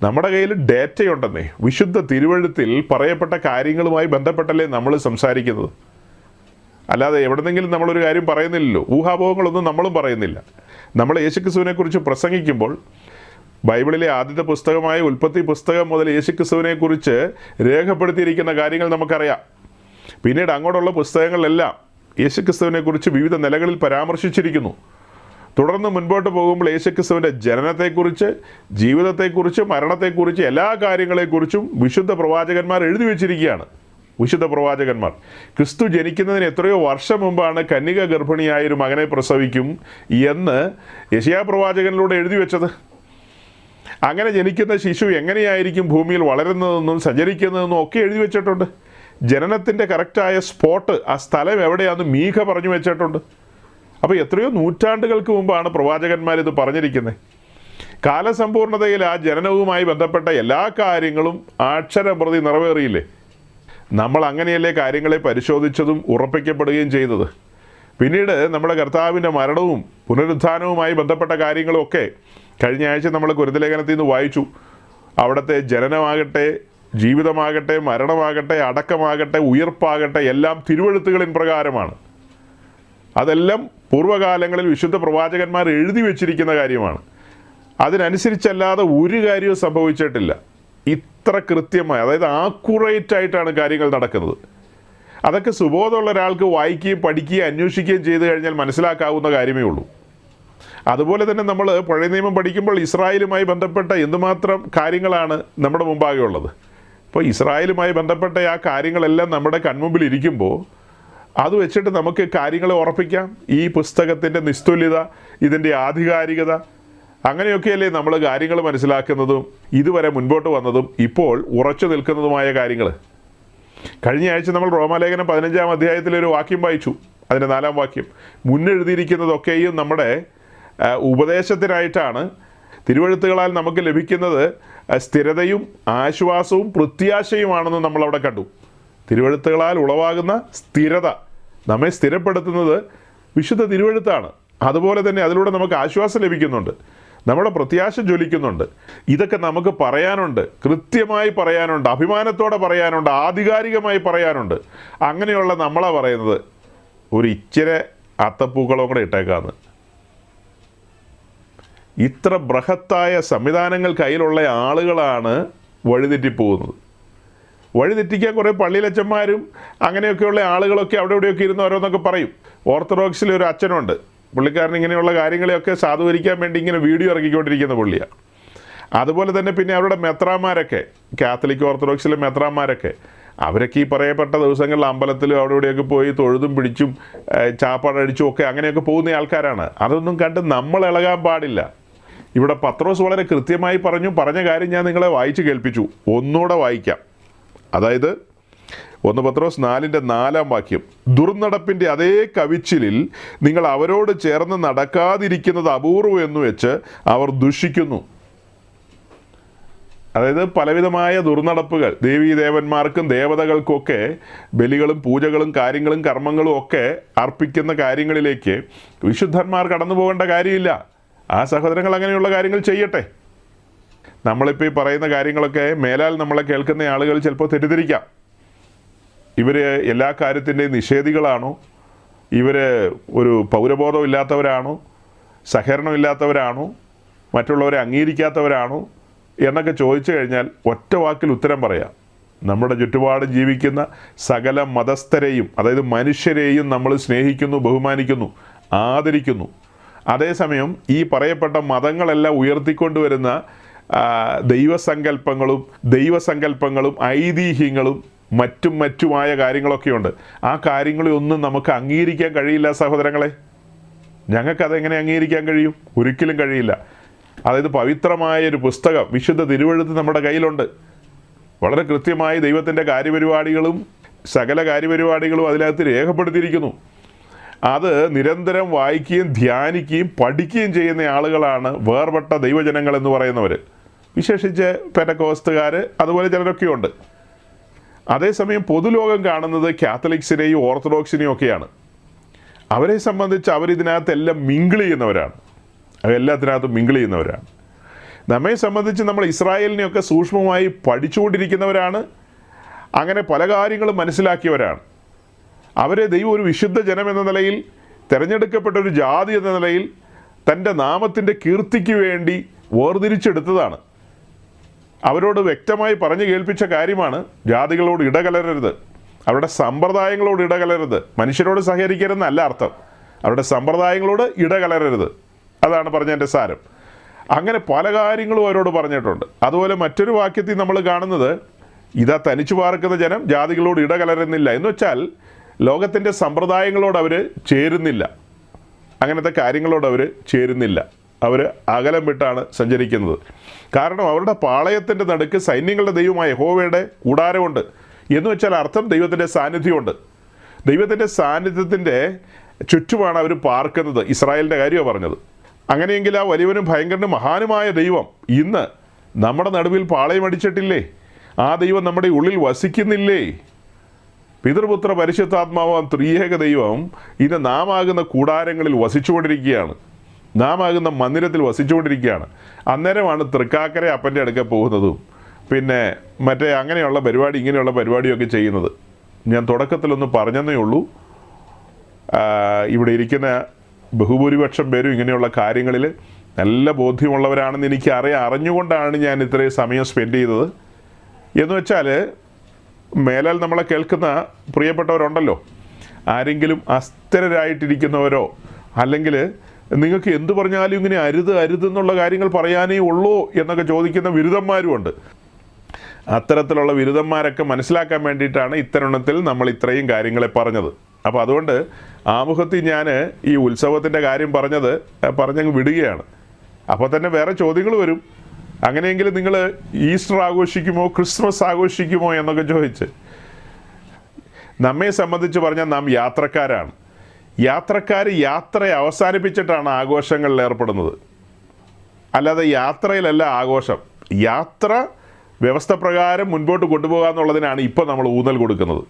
നമ്മുടെ കയ്യിൽ ഡേറ്റയുണ്ടെന്നേ. വിശുദ്ധ തിരുവെഴുത്തിൽ പറയപ്പെട്ട കാര്യങ്ങളുമായി ബന്ധപ്പെട്ടല്ലേ നമ്മൾ സംസാരിക്കുന്നത്. അല്ലാതെ എവിടെന്നെങ്കിലും നമ്മളൊരു കാര്യം പറയുന്നില്ലല്ലോ. ഊഹാപോഹങ്ങളൊന്നും നമ്മളും പറയുന്നില്ല. നമ്മൾ യേശുക്രിസ്തുവിനെക്കുറിച്ച് പ്രസംഗിക്കുമ്പോൾ ബൈബിളിലെ ആദ്യത്തെ പുസ്തകമായ ഉൽപ്പത്തി പുസ്തകം മുതൽ യേശുക്രിസ്തുവിനെക്കുറിച്ച് രേഖപ്പെടുത്തിയിരിക്കുന്ന കാര്യങ്ങൾ നമുക്കറിയാം. പിന്നീട് അങ്ങോട്ടുള്ള പുസ്തകങ്ങളിലെല്ലാം യേശുക്രിസ്തുവിനെക്കുറിച്ച് വിവിധ നിലകളിൽ പരാമർശിച്ചിരിക്കുന്നു. തുടർന്ന് മുൻപോട്ട് പോകുമ്പോൾ യേശുക്രിസ്തുവിൻ്റെ ജനനത്തെക്കുറിച്ച്, ജീവിതത്തെക്കുറിച്ച്, മരണത്തെക്കുറിച്ച്, എല്ലാ കാര്യങ്ങളെക്കുറിച്ചും വിശുദ്ധ പ്രവാചകന്മാർ എഴുതി വച്ചിരിക്കുകയാണ്. വിശുദ്ധ പ്രവാചകന്മാർ ക്രിസ്തു ജനിക്കുന്നതിന് എത്രയോ വർഷം മുമ്പാണ് കന്യക ഗർഭിണിയായൊരു മകനെ പ്രസവിക്കും എന്ന് യെശയ്യാ പ്രവാചകനിലൂടെ എഴുതി വെച്ചത്. അങ്ങനെ ജനിക്കുന്ന ശിശു എങ്ങനെയായിരിക്കും ഭൂമിയിൽ വളരുന്നതെന്നും സഞ്ചരിക്കുന്നതെന്നും ഒക്കെ എഴുതി വെച്ചിട്ടുണ്ട്. ജനനത്തിൻ്റെ കറക്റ്റായ സ്പോട്ട്, ആ സ്ഥലം എവിടെയാണെന്ന് മീഖ പറഞ്ഞു വെച്ചിട്ടുണ്ട്. അപ്പോൾ എത്രയോ നൂറ്റാണ്ടുകൾക്ക് മുമ്പാണ് പ്രവാചകന്മാർ ഇത് പറഞ്ഞിരിക്കുന്നത്. കാലസമ്പൂർണതയിൽ ആ ജനനവുമായി ബന്ധപ്പെട്ട എല്ലാ കാര്യങ്ങളും അക്ഷരം പ്രതി നിറവേറിയില്ലേ? നമ്മൾ അങ്ങനെയല്ലേ കാര്യങ്ങളെ പരിശോധിച്ചതും ഉറപ്പിക്കപ്പെടുകയും ചെയ്തത്. പിന്നീട് നമ്മുടെ കർത്താവിൻ്റെ മരണവും പുനരുത്ഥാനവുമായി ബന്ധപ്പെട്ട കാര്യങ്ങളുമൊക്കെ കഴിഞ്ഞ ആഴ്ച നമ്മൾ കൊരിന്ത്യലേഖനത്തിൽ നിന്ന് വായിച്ചു. അവിടുത്തെ ജനനമാകട്ടെ, ജീവിതമാകട്ടെ, മരണമാകട്ടെ, അടക്കമാകട്ടെ, ഉയർപ്പാകട്ടെ എല്ലാം തിരുവെഴുത്തുകളിൻ പ്രകാരമാണ്. അതെല്ലാം പൂർവ്വകാലങ്ങളിൽ വിശുദ്ധ പ്രവാചകന്മാർ എഴുതി വച്ചിരിക്കുന്ന കാര്യമാണ്. അതിനനുസരിച്ചല്ലാതെ ഒരു കാര്യവും സംഭവിച്ചിട്ടില്ല. ഇത്ര കൃത്യമായി, അതായത് ആക്യുറേറ്റ് ആയിട്ടാണ് കാര്യങ്ങൾ നടക്കുന്നത്. അതൊക്കെ സുബോധമുള്ള ഒരാൾക്ക് വായിക്കുകയും പഠിക്കുകയും അന്വേഷിക്കുകയും ചെയ്തു കഴിഞ്ഞാൽ മനസ്സിലാക്കാവുന്ന കാര്യമേ ഉള്ളൂ. അതുപോലെ തന്നെ നമ്മൾ പഴയ നിയമം പഠിക്കുമ്പോൾ ഇസ്രായേലുമായി ബന്ധപ്പെട്ട എന്തുമാത്രം കാര്യങ്ങളാണ് നമ്മുടെ മുമ്പാകെ ഉള്ളത്. അപ്പോൾ ഇസ്രായേലുമായി ബന്ധപ്പെട്ട ആ കാര്യങ്ങളെല്ലാം നമ്മുടെ കൺമുമ്പിൽ ഇരിക്കുമ്പോൾ അത് വെച്ചിട്ട് നമുക്ക് കാര്യങ്ങളെ ഉറപ്പിക്കാം. ഈ പുസ്തകത്തിൻ്റെ നിസ്തുല്യത, ഇതിൻ്റെ ആധികാരികത, അങ്ങനെയൊക്കെയല്ലേ നമ്മൾ കാര്യങ്ങൾ മനസ്സിലാക്കുന്നതും ഇതുവരെ മുൻപോട്ട് വന്നതും ഇപ്പോൾ ഉറച്ചു നിൽക്കുന്നതുമായ കാര്യങ്ങൾ. കഴിഞ്ഞ ആഴ്ച നമ്മൾ റോമാലേഖനം 15-ാം അധ്യായത്തിലൊരു വാക്യം വായിച്ചു. അതിൻ്റെ 4-ാം വാക്യം, മുന്നെഴുതിയിരിക്കുന്നതൊക്കെയും നമ്മുടെ ഉപദേശത്തിനായിട്ടാണ്. തിരുവെഴുത്തുകളാൽ നമുക്ക് ലഭിക്കുന്നത് സ്ഥിരതയും ആശ്വാസവും പ്രത്യാശയുമാണെന്ന് നമ്മളവിടെ കണ്ടു. തിരുവെഴുത്തുകളാൽ ഉളവാകുന്ന സ്ഥിരത, നമ്മെ സ്ഥിരപ്പെടുത്തുന്നത് വിശുദ്ധ തിരുവെഴുത്താണ്. അതുപോലെ തന്നെ അതിലൂടെ നമുക്ക് ആശ്വാസം ലഭിക്കുന്നുണ്ട്, നമ്മുടെ പ്രത്യാശ ജ്വലിക്കുന്നുണ്ട്. ഇതൊക്കെ നമുക്ക് പറയാനുണ്ട്, കൃത്യമായി പറയാനുണ്ട്, അഭിമാനത്തോടെ പറയാനുണ്ട്, ആധികാരികമായി പറയാനുണ്ട്. അങ്ങനെയുള്ള നമ്മളാ പറയുന്നത് ഒരു ഇച്ചിരി അത്തപ്പൂക്കളവും കൂടെ ഇട്ടേക്കാന്ന്. ഇത്ര ബൃഹത്തായ സംവിധാനങ്ങൾ കയ്യിലുള്ള ആളുകളാണ് വഴിതെറ്റിപ്പോകുന്നത്. വഴിതെറ്റിക്കാൻ കുറേ പള്ളിയിലച്ചന്മാരും അങ്ങനെയൊക്കെയുള്ള ആളുകളൊക്കെ അവിടെ ഇവിടെയൊക്കെ ഇരുന്ന് ഓരോന്നൊക്കെ പറയും. ഓർത്തഡോക്സിലൊരു അച്ഛനുണ്ട്, പുള്ളിക്കാരൻ ഇങ്ങനെയുള്ള കാര്യങ്ങളെയൊക്കെ സാധൂകരിക്കാൻ വേണ്ടി ഇങ്ങനെ വീഡിയോ ഇറക്കിക്കൊണ്ടിരിക്കുന്ന പുള്ളിയാണ്. അതുപോലെ തന്നെ പിന്നെ അവരുടെ മെത്രാന്മാരൊക്കെ, കാത്തലിക് ഓർത്തഡോക്സിലെ മെത്രാന്മാരൊക്കെ, അവരൊക്കെ ഈ പറയപ്പെട്ട ദിവസങ്ങളിൽ അമ്പലത്തിലും അവിടെ ഇവിടെയൊക്കെ പോയി തൊഴുതും പിടിച്ചും ചാപ്പാടടിച്ചും ഒക്കെ അങ്ങനെയൊക്കെ പോകുന്ന ആൾക്കാരാണ്. അതൊന്നും കണ്ട് നമ്മൾ ഇളകാൻ പാടില്ല. ഇവിടെ പത്രോസ് വളരെ കൃത്യമായി പറഞ്ഞ കാര്യം ഞാൻ നിങ്ങളെ വായിച്ച് കേൾപ്പിച്ചു. ഒന്നുകൂടെ വായിക്കാം. അതായത് 1 പത്രോസ് 4-ാം വാക്യം, ദുർനടപ്പിൻ്റെ അതേ കവിച്ചിലിൽ നിങ്ങൾ അവരോട് ചേർന്ന് നടക്കാതിരിക്കുന്നത് അപൂർവം എന്ന് വെച്ച് അവർ ദുഷിക്കുന്നു. അതായത് പലവിധമായ ദുർനടപ്പുകൾ, ദേവീദേവന്മാർക്കും ദേവതകൾക്കൊക്കെ ബലികളും പൂജകളും കാര്യങ്ങളും കർമ്മങ്ങളും ഒക്കെ അർപ്പിക്കുന്ന കാര്യങ്ങളിലേക്ക് വിശുദ്ധന്മാർ കടന്നു പോകേണ്ട കാര്യമില്ല. ആ സഹോദരങ്ങൾ അങ്ങനെയുള്ള കാര്യങ്ങൾ ചെയ്യട്ടെ. നമ്മളിപ്പോൾ ഈ പറയുന്ന കാര്യങ്ങളൊക്കെ മേലാൽ നമ്മളെ കേൾക്കുന്ന ആളുകൾ ചിലപ്പോൾ തെറ്റിദ്ധരിക്കാം. ഇവർ എല്ലാ കാര്യത്തിൻ്റെയും നിഷേധികളാണോ? ഇവർ ഒരു പൗരബോധം ഇല്ലാത്തവരാണോ? സഹകരണമില്ലാത്തവരാണോ? മറ്റുള്ളവരെ അംഗീകരിക്കാത്തവരാണോ എന്നൊക്കെ ചോദിച്ചു കഴിഞ്ഞാൽ ഒറ്റ വാക്കിൽ ഉത്തരം പറയാം. നമ്മുടെ ചുറ്റുപാടും ജീവിക്കുന്ന സകല മതസ്ഥരെയും, അതായത് മനുഷ്യരെയും നമ്മൾ സ്നേഹിക്കുന്നു, ബഹുമാനിക്കുന്നു, ആദരിക്കുന്നു. അതേസമയം ഈ പറയപ്പെട്ട മതങ്ങളെല്ലാം ഉയർത്തിക്കൊണ്ടുവരുന്ന ദൈവസങ്കല്പങ്ങളും ഐതിഹ്യങ്ങളും മറ്റുമായ കാര്യങ്ങളൊക്കെയുണ്ട്. ആ കാര്യങ്ങളെ ഒന്നും നമുക്ക് അംഗീകരിക്കാൻ കഴിയില്ല സഹോദരങ്ങളെ. ഞങ്ങൾക്കതെങ്ങനെ അംഗീകരിക്കാൻ കഴിയും? ഒരിക്കലും കഴിയില്ല. അതായത് പവിത്രമായൊരു പുസ്തകം, വിശുദ്ധ തിരുവെഴുത്ത് നമ്മുടെ കയ്യിലുണ്ട്. വളരെ കൃത്യമായി ദൈവത്തിൻ്റെ കാര്യപരിപാടികളും സകല കാര്യപരിപാടികളും അതിനകത്ത് രേഖപ്പെടുത്തിയിരിക്കുന്നു. അത് നിരന്തരം വായിക്കുകയും ധ്യാനിക്കുകയും പഠിക്കുകയും ചെയ്യുന്ന ആളുകളാണ് വേർപെട്ട ദൈവജനങ്ങൾ എന്ന് പറയുന്നവർ. വിശേഷിച്ച് പെന്തക്കോസ്തുകാർ, അതുപോലെ ചിലരൊക്കെയുണ്ട്. അതേസമയം പൊതുലോകം കാണുന്നത് കാത്തലിക്സിനെയും ഓർത്തഡോക്സിനെയും ഒക്കെയാണ്. അവരെ സംബന്ധിച്ച് അവരിതിനകത്തെല്ലാം മിങ്കിൾ ചെയ്യുന്നവരാണ്. അവരെല്ലാത്തിനകത്തും മിങ്കിൾ ചെയ്യുന്നവരാണ്. നമ്മെ സംബന്ധിച്ച് നമ്മൾ ഇസ്രായേലിനെയൊക്കെ സൂക്ഷ്മമായി പഠിച്ചുകൊണ്ടിരിക്കുന്നവരാണ്. അങ്ങനെ പല കാര്യങ്ങളും മനസ്സിലാക്കിയവരാണ്. അവരെ ദൈവം ഒരു വിശുദ്ധ ജനം എന്ന നിലയിൽ, തിരഞ്ഞെടുക്കപ്പെട്ട ഒരു ജാതി എന്ന നിലയിൽ തൻ്റെ നാമത്തിൻ്റെ കീർത്തിക്ക് വേണ്ടി വേർതിരിച്ചെടുത്തതാണ്. അവരോട് വ്യക്തമായി പറഞ്ഞു കേൾപ്പിച്ച കാര്യമാണ്, ജാതികളോട് ഇടകലരരുത്, അവരുടെ സമ്പ്രദായങ്ങളോട് ഇടകലരരുത്. മനുഷ്യരോട് സഹകരിക്കരുതെന്നല്ല അർത്ഥം, അവരുടെ സമ്പ്രദായങ്ങളോട് ഇടകലരരുത്. അതാണ് പറഞ്ഞതിൻ്റെ സാരം. അങ്ങനെ പല കാര്യങ്ങളും അവരോട് പറഞ്ഞിട്ടുണ്ട്. അതുപോലെ മറ്റൊരു വാക്യത്തിൽ നമ്മൾ കാണുന്നത്, ഇതാ തനിച്ചു പാർക്കുന്ന ജനം ജാതികളോട് ഇടകലരുന്നില്ല എന്ന് വെച്ചാൽ ലോകത്തിൻ്റെ സമ്പ്രദായങ്ങളോട് അവർ ചേരുന്നില്ല, അങ്ങനത്തെ കാര്യങ്ങളോട് അവർ ചേരുന്നില്ല. അവർ അകലം വിട്ടാണ് സഞ്ചരിക്കുന്നത്. കാരണം അവരുടെ പാളയത്തിൻ്റെ നടുക്ക് സൈന്യങ്ങളുടെ ദൈവമായ യഹോവയുടെ കൂടാരമുണ്ട് എന്ന് വെച്ചാൽ അർത്ഥം ദൈവത്തിൻ്റെ സാന്നിധ്യമുണ്ട്. ദൈവത്തിൻ്റെ സാന്നിധ്യത്തിൻ്റെ ചുറ്റുമാണ് അവർ പാർക്കുന്നത്. ഇസ്രായേലിൻ്റെ കാര്യമാണ് പറഞ്ഞത്. അങ്ങനെയെങ്കിൽ ആ വലിയവനും ഭയങ്കരനും മഹാനുമായ ദൈവം ഇന്ന് നമ്മുടെ നടുവിൽ പാളയമടിച്ചിട്ടില്ലേ? ആ ദൈവം നമ്മുടെ ഉള്ളിൽ വസിക്കുന്നില്ലേ? പിതൃപുത്ര പരിശുദ്ധാത്മാവാം ത്രിയേക ദൈവം ഇന്ന് നാം ആകുന്ന കൂടാരങ്ങളിൽ വസിച്ചുകൊണ്ടിരിക്കുകയാണ്, നാം ആകുന്ന മന്ദിരത്തിൽ വസിച്ചുകൊണ്ടിരിക്കുകയാണ്. അന്നേരമാണ് തൃക്കാക്കര അപ്പൻ്റെ അടുക്ക പോകുന്നതും പിന്നെ മറ്റേ അങ്ങനെയുള്ള പരിപാടി ഇങ്ങനെയുള്ള പരിപാടിയൊക്കെ ചെയ്യുന്നത്. ഞാൻ തുടക്കത്തിലൊന്ന് പറഞ്ഞതേ ഉള്ളൂ. ഇവിടെ ഇരിക്കുന്ന ബഹുഭൂരിപക്ഷം പേരും ഇങ്ങനെയുള്ള കാര്യങ്ങളിൽ നല്ല ബോധ്യമുള്ളവരാണെന്ന് എനിക്ക് അറിഞ്ഞുകൊണ്ടാണ് ഞാൻ ഇത്രയും സമയം സ്പെൻഡ് ചെയ്തത്. എന്ന് വെച്ചാൽ മേലാൽ നമ്മളെ കേൾക്കുന്ന പ്രിയപ്പെട്ടവരുണ്ടല്ലോ, ആരെങ്കിലും അസ്ഥിരരായിട്ടിരിക്കുന്നവരോ അല്ലെങ്കിൽ നിങ്ങൾക്ക് എന്ത് പറഞ്ഞാലും ഇങ്ങനെ അരുതെന്നുള്ള കാര്യങ്ങൾ പറയാനേ ഉള്ളൂ എന്നൊക്കെ ചോദിക്കുന്ന ബിരുദന്മാരുമുണ്ട്. അത്തരത്തിലുള്ള ബിരുദന്മാരൊക്കെ മനസ്സിലാക്കാൻ വേണ്ടിയിട്ടാണ് ഇത്തരുണത്തിൽ നമ്മൾ ഇത്രയും കാര്യങ്ങളെ പറഞ്ഞത്. അപ്പോൾ അതുകൊണ്ട് ആമുഖത്തിൽ ഞാൻ ഈ ഉത്സവത്തിൻ്റെ കാര്യം പറഞ്ഞങ്ങ് വിടുകയാണ്. അപ്പോൾ തന്നെ വേറെ ചോദ്യങ്ങൾ വരും. അങ്ങനെയെങ്കിൽ നിങ്ങൾ ഈസ്റ്റർ ആഘോഷിക്കുമോ, ക്രിസ്മസ് ആഘോഷിക്കുമോ എന്നൊക്കെ ചോദിച്ച്. നമ്മെ സംബന്ധിച്ച് പറഞ്ഞാൽ നാം യാത്രക്കാരാണ്. യാത്രയെ അവസാനിപ്പിച്ചിട്ടാണ് ആഘോഷങ്ങളിൽ ഏർപ്പെടുന്നത്. അല്ലാതെ യാത്രയിലല്ല ആഘോഷം. യാത്ര വ്യവസ്ഥ പ്രകാരം മുൻപോട്ട് കൊണ്ടുപോകുക എന്നുള്ളതിനാണ് ഇപ്പോൾ നമ്മൾ ഊന്നൽ കൊടുക്കുന്നത്.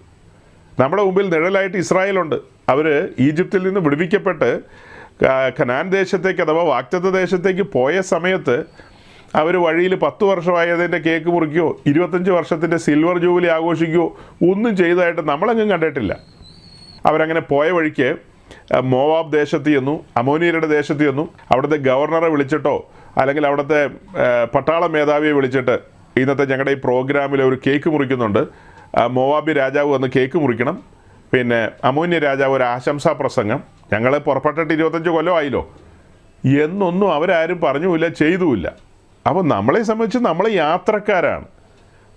നമ്മുടെ മുമ്പിൽ നിഴലായിട്ട് ഇസ്രായേലുണ്ട്. അവർ ഈജിപ്തിൽ നിന്ന് വിടുവിക്കപ്പെട്ട് കനാൻ ദേശത്തേക്ക് അഥവാ വാഗ്ദത്ത ദേശത്തേക്ക് പോയ സമയത്ത് അവർ വഴിയിൽ 10 വർഷമായതിൻ്റെ കേക്ക് മുറിക്കുകയോ 25 വർഷത്തിൻ്റെ സിൽവർ ജൂബിലി ആഘോഷിക്കുകയോ ഒന്നും ചെയ്തതായിട്ട് നമ്മളെങ്ങും കണ്ടിട്ടില്ല. അവരങ്ങനെ പോയ വഴിക്ക് മോവാബ് ദേശത്ത് ചെന്നു, അമോനിയരുടെ ദേശത്ത് ചെന്നു. അവിടുത്തെ ഗവർണറെ വിളിച്ചിട്ടോ അല്ലെങ്കിൽ അവിടുത്തെ പട്ടാള മേധാവിയെ വിളിച്ചിട്ട്, ഇന്നത്തെ ഞങ്ങളുടെ ഈ പ്രോഗ്രാമിൽ ഒരു കേക്ക് മുറിക്കുന്നുണ്ട്, മോവാബി രാജാവ് വന്ന് കേക്ക് മുറിക്കണം, പിന്നെ അമോന്യ രാജാവ് ഒരു ആശംസാ പ്രസംഗം, ഞങ്ങൾ പുറപ്പെട്ടിട്ട് 25 കൊല്ലമായല്ലോ എന്നൊന്നും അവരാരും പറഞ്ഞുമില്ല, ചെയ്തുമില്ല. അപ്പോൾ നമ്മളെ സംബന്ധിച്ച് നമ്മൾ യാത്രക്കാരാണ്.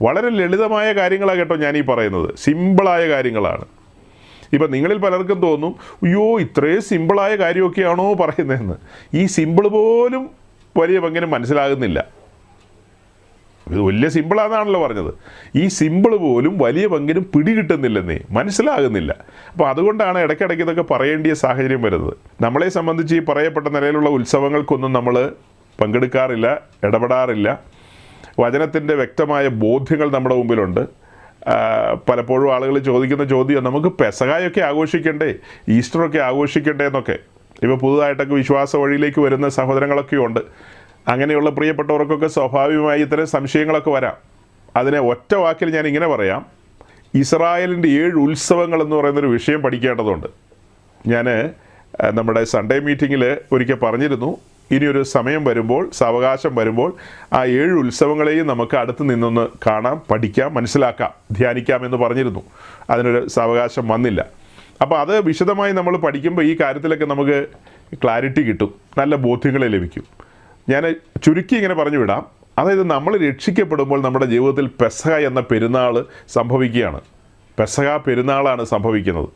വളരെ ലളിതമായ കാര്യങ്ങളാണ് കേട്ടോ ഞാനീ പറയുന്നത്, സിമ്പിളായ കാര്യങ്ങളാണ്. ഇപ്പം നിങ്ങളിൽ പലർക്കും തോന്നും, അയ്യോ ഇത്രയും സിമ്പിളായ കാര്യമൊക്കെയാണോ പറയുന്നതെന്ന്. ഈ സിമ്പിൾ പോലും വലിയ പങ്കിനും മനസ്സിലാകുന്നില്ല. ഇത് വലിയ സിമ്പിളാണെന്നാണല്ലോ പറഞ്ഞത്. ഈ സിമ്പിൾ പോലും വലിയ പങ്കിനും പിടികിട്ടുന്നില്ലെന്നേ, മനസ്സിലാകുന്നില്ല. അപ്പോൾ അതുകൊണ്ടാണ് ഇടയ്ക്കിടയ്ക്ക് ഇതൊക്കെ പറയേണ്ടിയ സാഹചര്യം വരുന്നത്. നമ്മളെ സംബന്ധിച്ച് ഈ പറയപ്പെട്ട നിലയിലുള്ള ഉത്സവങ്ങൾക്കൊന്നും നമ്മൾ പങ്കെടുക്കാറില്ല, ഇടപെടാറില്ല. വചനത്തിൻ്റെ വ്യക്തമായ ബോധ്യങ്ങൾ നമ്മുടെ മുമ്പിലുണ്ട്. പലപ്പോഴും ആളുകൾ ചോദിക്കുന്ന ചോദ്യം, നമുക്ക് പെസഹായൊക്കെ ആഘോഷിക്കണ്ടേ, ഈസ്റ്ററൊക്കെ ആഘോഷിക്കണ്ടേ എന്നൊക്കെ. ഇപ്പോൾ പുതുതായിട്ടൊക്കെ വിശ്വാസ വഴിയിലേക്ക് വരുന്ന സഹോദരങ്ങളൊക്കെ ഉണ്ട്. അങ്ങനെയുള്ള പ്രിയപ്പെട്ടവർക്കൊക്കെ സ്വാഭാവികമായി ഇത്തരം സംശയങ്ങളൊക്കെ വരാം. അതിനെ ഒറ്റ വാക്കിൽ ഞാൻ ഇങ്ങനെ പറയാം, ഇസ്രായേലിൻ്റെ 7 ഉത്സവങ്ങൾ എന്ന് പറയുന്നൊരു വിഷയം പഠിക്കേണ്ടതുണ്ട്. ഞാൻ നമ്മുടെ സൺഡേ മീറ്റിങ്ങിൽ ഒരിക്കൽ പറഞ്ഞിരുന്നു, ഇനിയൊരു സമയം വരുമ്പോൾ, സാവകാശം വരുമ്പോൾ ആ 7 ഉത്സവങ്ങളെയും നമുക്ക് അടുത്ത് നിന്നൊന്ന് കാണാം, പഠിക്കാം, മനസ്സിലാക്കാം, ധ്യാനിക്കാമെന്ന് പറഞ്ഞിരുന്നു. അതിനൊരു സാവകാശം വന്നില്ല. അപ്പോൾ അത് വിശദമായി നമ്മൾ പഠിക്കുമ്പോൾ ഈ കാര്യത്തിലൊക്കെ നമുക്ക് ക്ലാരിറ്റി കിട്ടും, നല്ല ബോധ്യങ്ങളെ ലഭിക്കും. ഞാൻ ചുരുക്കി ഇങ്ങനെ പറഞ്ഞു വിടാം. അതായത് നമ്മൾ രക്ഷിക്കപ്പെടുമ്പോൾ നമ്മുടെ ജീവിതത്തിൽ പെസഹ എന്ന പെരുന്നാൾ സംഭവിക്കുകയാണ്. പെസഹ പെരുന്നാളാണ് സംഭവിക്കുന്നത്.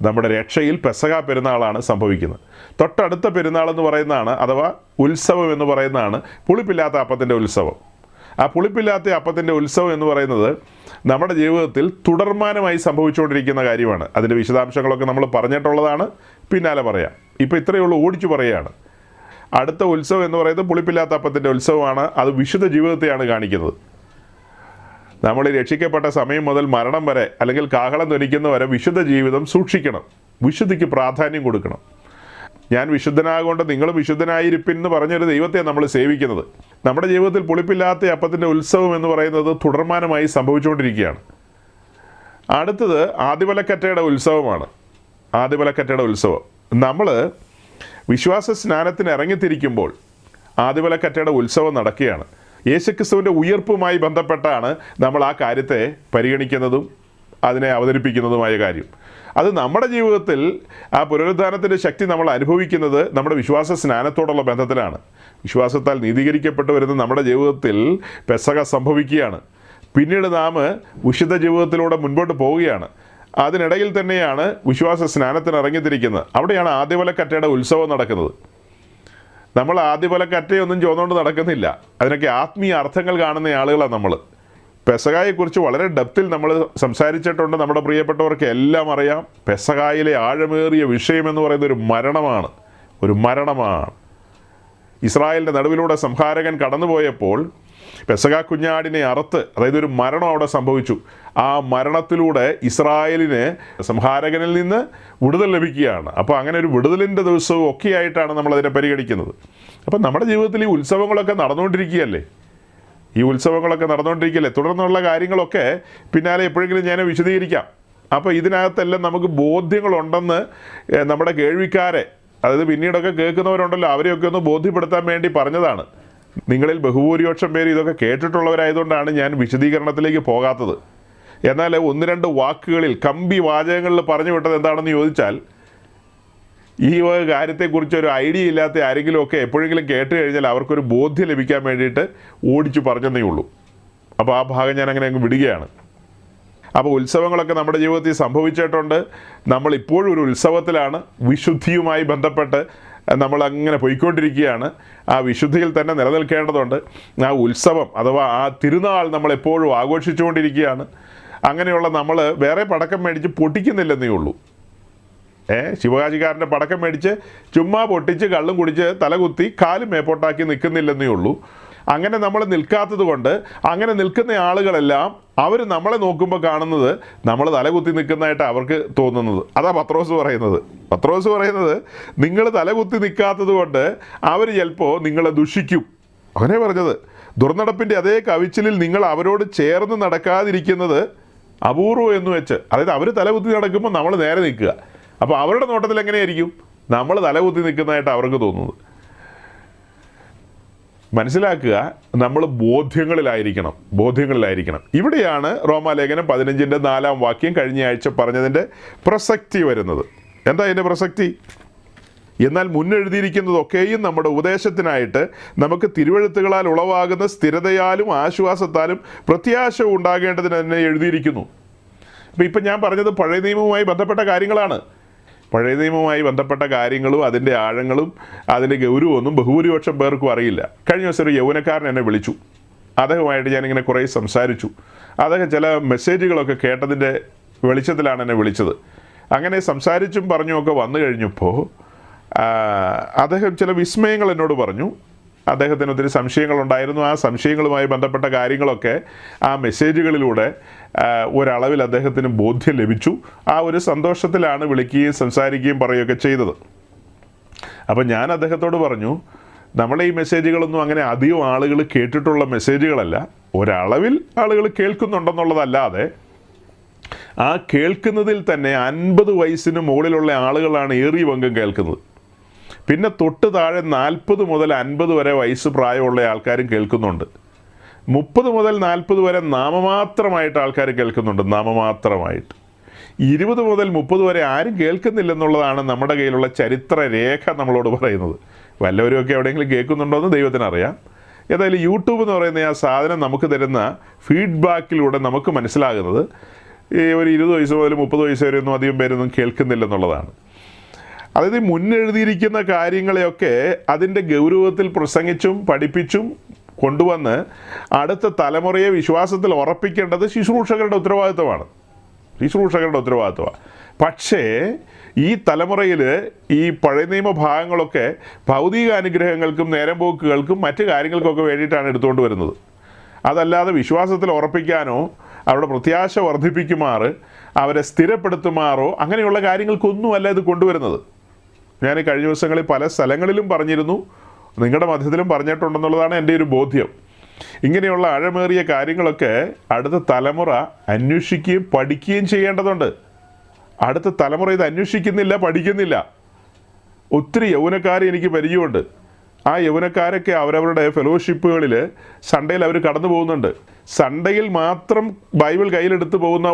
നമ്മുടെ രക്ഷയിൽ പെസഹ പെരുന്നാളാണ് സംഭവിക്കുന്നത്. തൊട്ടടുത്ത പെരുന്നാളെന്ന് പറയുന്നതാണ്, അഥവാ ഉത്സവം എന്ന് പറയുന്നതാണ് പുളിപ്പില്ലാത്ത അപ്പത്തിൻ്റെ ഉത്സവം. ആ പുളിപ്പില്ലാത്ത അപ്പത്തിൻ്റെ ഉത്സവം എന്ന് പറയുന്നത് നമ്മുടെ ജീവിതത്തിൽ തുടർമാനമായി സംഭവിച്ചുകൊണ്ടിരിക്കുന്ന കാര്യമാണ്. അതിൻ്റെ വിശദാംശങ്ങളൊക്കെ നമ്മൾ പറഞ്ഞിട്ടുള്ളതാണ്, പിന്നാലെ പറയാം. ഇപ്പോൾ ഇത്രയേ ഉള്ളൂ, ഓടിച്ചു പറയുകയാണ്. അടുത്ത ഉത്സവം എന്ന് പറയുന്നത് പുളിപ്പില്ലാത്ത അപ്പത്തിൻ്റെ ഉത്സവമാണ്. അത് വിശുദ്ധ ജീവിതത്തെയാണ് കാണിക്കുന്നത്. നമ്മൾ രക്ഷിക്കപ്പെട്ട സമയം മുതൽ മരണം വരെ, അല്ലെങ്കിൽ കാഹളം ധ്വനിക്കുന്നവരെ വിശുദ്ധ ജീവിതം സൂക്ഷിക്കണം, വിശുദ്ധിക്ക് പ്രാധാന്യം കൊടുക്കണം. ഞാൻ വിശുദ്ധനാകൊണ്ട് നിങ്ങൾ വിശുദ്ധനായിരിപ്പിൻ എന്ന് പറഞ്ഞൊരു ദൈവത്തെ നമ്മൾ സേവിക്കുന്നത്. നമ്മുടെ ജീവിതത്തിൽ പുളിപ്പില്ലാത്ത അപ്പത്തിൻ്റെ ഉത്സവം എന്ന് പറയുന്നത് തുടർമാനമായി സംഭവിച്ചുകൊണ്ടിരിക്കുകയാണ്. അടുത്തത് ആദിപലക്കറ്റയുടെ ഉത്സവമാണ്. ആദിപലക്കറ്റയുടെ ഉത്സവം നമ്മൾ വിശ്വാസ സ്നാനത്തിന് ഇറങ്ങിത്തിരിക്കുമ്പോൾ ആദിപലക്കറ്റയുടെ ഉത്സവം നടക്കുകയാണ്. യേശുക്രിസ്തുവിൻ്റെ ഉയർപ്പുമായി ബന്ധപ്പെട്ടാണ് നമ്മൾ ആ കാര്യത്തെ പരിഗണിക്കുന്നതും അതിനെ അവതരിപ്പിക്കുന്നതുമായ കാര്യം. അത് നമ്മുടെ ജീവിതത്തിൽ ആ പുനരുദ്ധാനത്തിൻ്റെ ശക്തി നമ്മൾ അനുഭവിക്കുന്നത് നമ്മുടെ വിശ്വാസ സ്നാനത്തോടുള്ള ബന്ധത്തിലാണ്. വിശ്വാസത്താൽ നീതീകരിക്കപ്പെട്ടു വരുന്ന നമ്മുടെ ജീവിതത്തിൽ പെസഹ സംഭവിക്കുകയാണ്. പിന്നീട് നാം വിശുദ്ധ ജീവിതത്തിലൂടെ മുൻപോട്ട് പോവുകയാണ്. അതിനിടയിൽ തന്നെയാണ് വിശ്വാസ സ്നാനത്തിന് ഇറങ്ങിത്തിരിക്കുന്നത്. അവിടെയാണ് ആദ്യപലക്കറ്റയുടെ ഉത്സവം നടക്കുന്നത്. നമ്മൾ ആദ്യപലക്കറ്റയൊന്നും ചോദിച്ചുകൊണ്ട് നടക്കുന്നില്ല. അതിനൊക്കെ ആത്മീയ അർത്ഥങ്ങൾ കാണുന്ന ആളുകളാണ് നമ്മൾ. പെസഹായെക്കുറിച്ച് വളരെ ഡെപ്തിൽ നമ്മൾ സംസാരിച്ചിട്ടുണ്ട്. നമ്മുടെ പ്രിയപ്പെട്ടവർക്ക് എല്ലാം അറിയാം. പെസഹായിലെ ആഴമേറിയ വിഷയമെന്ന് പറയുന്നത് ഒരു മരണമാണ്. ഇസ്രായേലിൻ്റെ നടുവിലൂടെ സംഹാരകൻ കടന്നുപോയപ്പോൾ പെസഹ കുഞ്ഞാടിനെ അറുത്ത്, അതായത് ഒരു മരണം അവിടെ സംഭവിച്ചു. ആ മരണത്തിലൂടെ ഇസ്രായേലിന് സംഹാരകനിൽ നിന്ന് വിടുതൽ ലഭിക്കുകയാണ്. അപ്പോൾ അങ്ങനെ ഒരു വിടുതലിൻ്റെ ദിവസവും ഒക്കെ ആയിട്ടാണ് നമ്മളതിനെ പരിഗണിക്കുന്നത്. അപ്പം നമ്മുടെ ജീവിതത്തിൽ ഈ ഉത്സവങ്ങളൊക്കെ നടന്നുകൊണ്ടിരിക്കുകയല്ലേ. തുടർന്നുള്ള കാര്യങ്ങളൊക്കെ പിന്നാലെ എപ്പോഴെങ്കിലും ഞാൻ വിശദീകരിക്കാം. അപ്പോൾ ഇതിനകത്തെല്ലാം നമുക്ക് ബോധ്യങ്ങളുണ്ടെന്ന് നമ്മുടെ കേൾവിക്കാരെ, അതായത് പിന്നീടൊക്കെ കേൾക്കുന്നവരുണ്ടല്ലോ, അവരെയൊക്കെ ഒന്ന് ബോധ്യപ്പെടുത്താൻ വേണ്ടി പറഞ്ഞതാണ്. നിങ്ങളിൽ ബഹുഭൂരിപക്ഷം പേര് ഇതൊക്കെ കേട്ടിട്ടുള്ളവരായതുകൊണ്ടാണ് ഞാൻ വിശദീകരണത്തിലേക്ക് പോകാത്തത്. എന്നാൽ ഒന്ന് രണ്ട് വാക്കുകളിൽ കമ്പി വാചകങ്ങളിൽ പറഞ്ഞു വിട്ടത് എന്താണെന്ന് ചോദിച്ചാൽ, ഈ കാര്യത്തെക്കുറിച്ച് ഒരു ഐഡിയ ഇല്ലാത്ത ആരെങ്കിലുമൊക്കെ എപ്പോഴെങ്കിലും കേട്ട് കഴിഞ്ഞാൽ അവർക്കൊരു ബോധ്യം ലഭിക്കാൻ വേണ്ടിയിട്ട് ഓടിച്ചു പറഞ്ഞതേ ഉള്ളൂ. അപ്പോൾ ആ ഭാഗം ഞാൻ അങ്ങനെ അങ്ങ് വിടുകയാണ്. അപ്പോൾ ഉത്സവങ്ങളൊക്കെ നമ്മുടെ ജീവിതത്തിൽ സംഭവിച്ചിട്ടുണ്ട്. നമ്മളിപ്പോഴും ഒരു ഉത്സവത്തിലാണ്. വിശുദ്ധിയുമായി ബന്ധപ്പെട്ട് നമ്മളങ്ങനെ പോയിക്കൊണ്ടിരിക്കുകയാണ്. ആ വിശുദ്ധിയിൽ തന്നെ നിലനിൽക്കേണ്ടതുണ്ട്. ആ ഉത്സവം അഥവാ ആ തിരുനാൾ നമ്മളെപ്പോഴും ആഘോഷിച്ചുകൊണ്ടിരിക്കുകയാണ്. അങ്ങനെയുള്ള നമ്മൾ വേറെ പടക്കം മേടിച്ച് പൊട്ടിക്കുന്നില്ലെന്നേ ഉള്ളൂ. ശിവകാശിക്കാരൻ്റെ പടക്കം മേടിച്ച് ചുമ്മാ പൊട്ടിച്ച് കള്ളും കുടിച്ച് തലകുത്തി കാലും മേപ്പോട്ടാക്കി നിൽക്കുന്നില്ലെന്നേ ഉള്ളൂ. അങ്ങനെ നമ്മൾ നിൽക്കാത്തത് കൊണ്ട് അങ്ങനെ നിൽക്കുന്ന ആളുകളെല്ലാം അവർ നമ്മളെ നോക്കുമ്പോൾ കാണുന്നത് നമ്മൾ തലകുത്തി നിൽക്കുന്നതായിട്ട് അവർക്ക് തോന്നുന്നത്. അതാ പത്രോസ് പറയുന്നത് നിങ്ങൾ തലകുത്തി നിൽക്കാത്തത് കൊണ്ട് അവർ ചിലപ്പോൾ നിങ്ങളെ ദുഷിക്കും. അങ്ങനെ പറഞ്ഞത്. ദുർനടപ്പിൻ്റെ അതേ കവിച്ചിലിൽ നിങ്ങൾ അവരോട് ചേർന്ന് നടക്കാതിരിക്കുന്നത് അപൂർവം എന്ന് വെച്ച്, അതായത് അവർ തലകുത്തി നടക്കുമ്പോൾ നമ്മൾ നേരെ നിൽക്കുക. അപ്പോൾ അവരുടെ നോട്ടത്തിൽ എങ്ങനെയായിരിക്കും? നമ്മൾ തലകുത്തി നിൽക്കുന്നതായിട്ട് അവർക്ക് തോന്നുന്നത്. മനസ്സിലാക്കുക, നമ്മൾ ബോധ്യങ്ങളിലായിരിക്കണം. ഇവിടെയാണ് റോമാലേഖനം 15:4 കഴിഞ്ഞ ആഴ്ച പറഞ്ഞതിൻ്റെ പ്രസക്തി വരുന്നത്. എന്താ അതിൻ്റെ പ്രസക്തി? എന്നാൽ മുന്നെഴുതിയിരിക്കുന്നതൊക്കെയും നമ്മുടെ ഉപദേശത്തിനായിട്ട് നമുക്ക് തിരുവെഴുത്തുകളാൽ ഉളവാകുന്ന സ്ഥിരതയാലും ആശ്വാസത്താലും പ്രത്യാശ ഉണ്ടാകേണ്ടതിന് തന്നെ എഴുതിയിരിക്കുന്നു. അപ്പോൾ ഇപ്പം ഞാൻ പറഞ്ഞത് പഴയ നിയമവുമായി ബന്ധപ്പെട്ട കാര്യങ്ങളാണ്. പഴയ നിയമവുമായി ബന്ധപ്പെട്ട കാര്യങ്ങളും അതിൻ്റെ ആഴങ്ങളും അതിൻ്റെ ഗൗരവമൊന്നും ബഹുഭൂരിപക്ഷം പേർക്കും അറിയില്ല. കഴിഞ്ഞ ദിവസം ഒരു യൗവനക്കാരൻ എന്നെ വിളിച്ചു. അദ്ദേഹമായിട്ട് ഞാനിങ്ങനെ കുറേ സംസാരിച്ചു. അദ്ദേഹം ചില മെസ്സേജുകളൊക്കെ കേട്ടതിൻ്റെ വെളിച്ചത്തിലാണ് എന്നെ വിളിച്ചത്. അങ്ങനെ സംസാരിച്ചും പറഞ്ഞുമൊക്കെ വന്നു കഴിഞ്ഞപ്പോൾ അദ്ദേഹം ചില വിസ്മയങ്ങൾ എന്നോട് പറഞ്ഞു. അദ്ദേഹത്തിന് ഒത്തിരി സംശയങ്ങളുണ്ടായിരുന്നു. ആ സംശയങ്ങളുമായി ബന്ധപ്പെട്ട കാര്യങ്ങളൊക്കെ ആ മെസ്സേജുകളിലൂടെ ഒരളവിൽ അദ്ദേഹത്തിന് ബോധ്യം ലഭിച്ചു. ആ ഒരു സന്തോഷത്തിലാണ് വിളിക്കുകയും സംസാരിക്കുകയും പറയുകയൊക്കെ ചെയ്തത്. അപ്പം ഞാൻ അദ്ദേഹത്തോട് പറഞ്ഞു, നമ്മളെ ഈ മെസ്സേജുകളൊന്നും അങ്ങനെ അധികം ആളുകൾ കേട്ടിട്ടുള്ള മെസ്സേജുകളല്ല. ഒരളവിൽ ആളുകൾ കേൾക്കുന്നുണ്ടെന്നുള്ളതല്ലാതെ ആ കേൾക്കുന്നതിൽ തന്നെ 50 വയസ്സിന് മുകളിലുള്ള ആളുകളാണ് ഏറിയ പങ്കും കേൾക്കുന്നത്. പിന്നെ തൊട്ട് താഴെ 40 മുതൽ 50 വരെ വയസ്സ് പ്രായമുള്ള ആൾക്കാരും കേൾക്കുന്നുണ്ട്. 30 മുതൽ 40 വരെ നാമമാത്രമായിട്ട് ആൾക്കാർ കേൾക്കുന്നുണ്ട്. 20 മുതൽ 30 വരെ ആരും കേൾക്കുന്നില്ലെന്നുള്ളതാണ് നമ്മുടെ കയ്യിലുള്ള ചരിത്ര രേഖ നമ്മളോട് പറയുന്നത്. വല്ലവരുമൊക്കെ എവിടെയെങ്കിലും കേൾക്കുന്നുണ്ടോ എന്ന് ദൈവത്തിനറിയാം. ഏതായാലും യൂട്യൂബ് എന്ന് പറയുന്ന ആ സാധനം നമുക്ക് തരുന്ന ഫീഡ്ബാക്കിലൂടെ നമുക്ക് മനസ്സിലാകുന്നത് ഈ ഒരു 20 വയസ്സ് മുതൽ 30 വയസ്സ് വരെ ഒന്നും അധികം പേരൊന്നും കേൾക്കുന്നില്ലെന്നുള്ളതാണ്. അതായത് മുന്നെഴുതിയിരിക്കുന്ന കാര്യങ്ങളെയൊക്കെ അതിൻ്റെ ഗൗരവത്തിൽ പ്രസംഗിച്ചും പഠിപ്പിച്ചും കൊണ്ടുവന്ന് അടുത്ത തലമുറയെ വിശ്വാസത്തിൽ ഉറപ്പിക്കേണ്ടത് ശുശ്രൂഷകരുടെ ഉത്തരവാദിത്വമാണ്. പക്ഷേ ഈ തലമുറയിൽ ഈ പഴയ നിയമ ഭാഗങ്ങളൊക്കെ ഭൗതിക അനുഗ്രഹങ്ങൾക്കും നേരമ്പോക്കുകൾക്കും മറ്റു കാര്യങ്ങൾക്കൊക്കെ വേണ്ടിയിട്ടാണ് എടുത്തുകൊണ്ട് വരുന്നത്. അതല്ലാതെ വിശ്വാസത്തിൽ ഉറപ്പിക്കാനോ അവരുടെ പ്രത്യാശ വർദ്ധിപ്പിക്കുമാറ് അവരെ സ്ഥിരപ്പെടുത്തുമാറോ അങ്ങനെയുള്ള കാര്യങ്ങൾക്കൊന്നുമല്ല ഇത് കൊണ്ടുവരുന്നത്. ഞാൻ കഴിഞ്ഞ ദിവസങ്ങളിൽ പല സ്ഥലങ്ങളിലും പറഞ്ഞിരുന്നു, നിങ്ങളുടെ മധ്യത്തിലും പറഞ്ഞിട്ടുണ്ടെന്നുള്ളതാണ് എൻ്റെ ഒരു ബോധ്യം. ഇങ്ങനെയുള്ള ആഴമേറിയ കാര്യങ്ങളൊക്കെ അടുത്ത തലമുറ അന്വേഷിക്കുകയും പഠിക്കുകയും ചെയ്യേണ്ടതുണ്ട്. അടുത്ത തലമുറ ഇത് അന്വേഷിക്കുന്നില്ല, പഠിക്കുന്നില്ല. ഒത്തിരി യൗവനക്കാരെ എനിക്ക് പരിചയമുണ്ട്. ആ യൗവനക്കാരൊക്കെ അവരവരുടെ ഫെലോഷിപ്പുകളിൽ സൺഡേയിൽ അവർ കടന്നു പോകുന്നുണ്ട്. സൺഡേയിൽ മാത്രം ബൈബിൾ കയ്യിലെടുത്ത് പോകുന്ന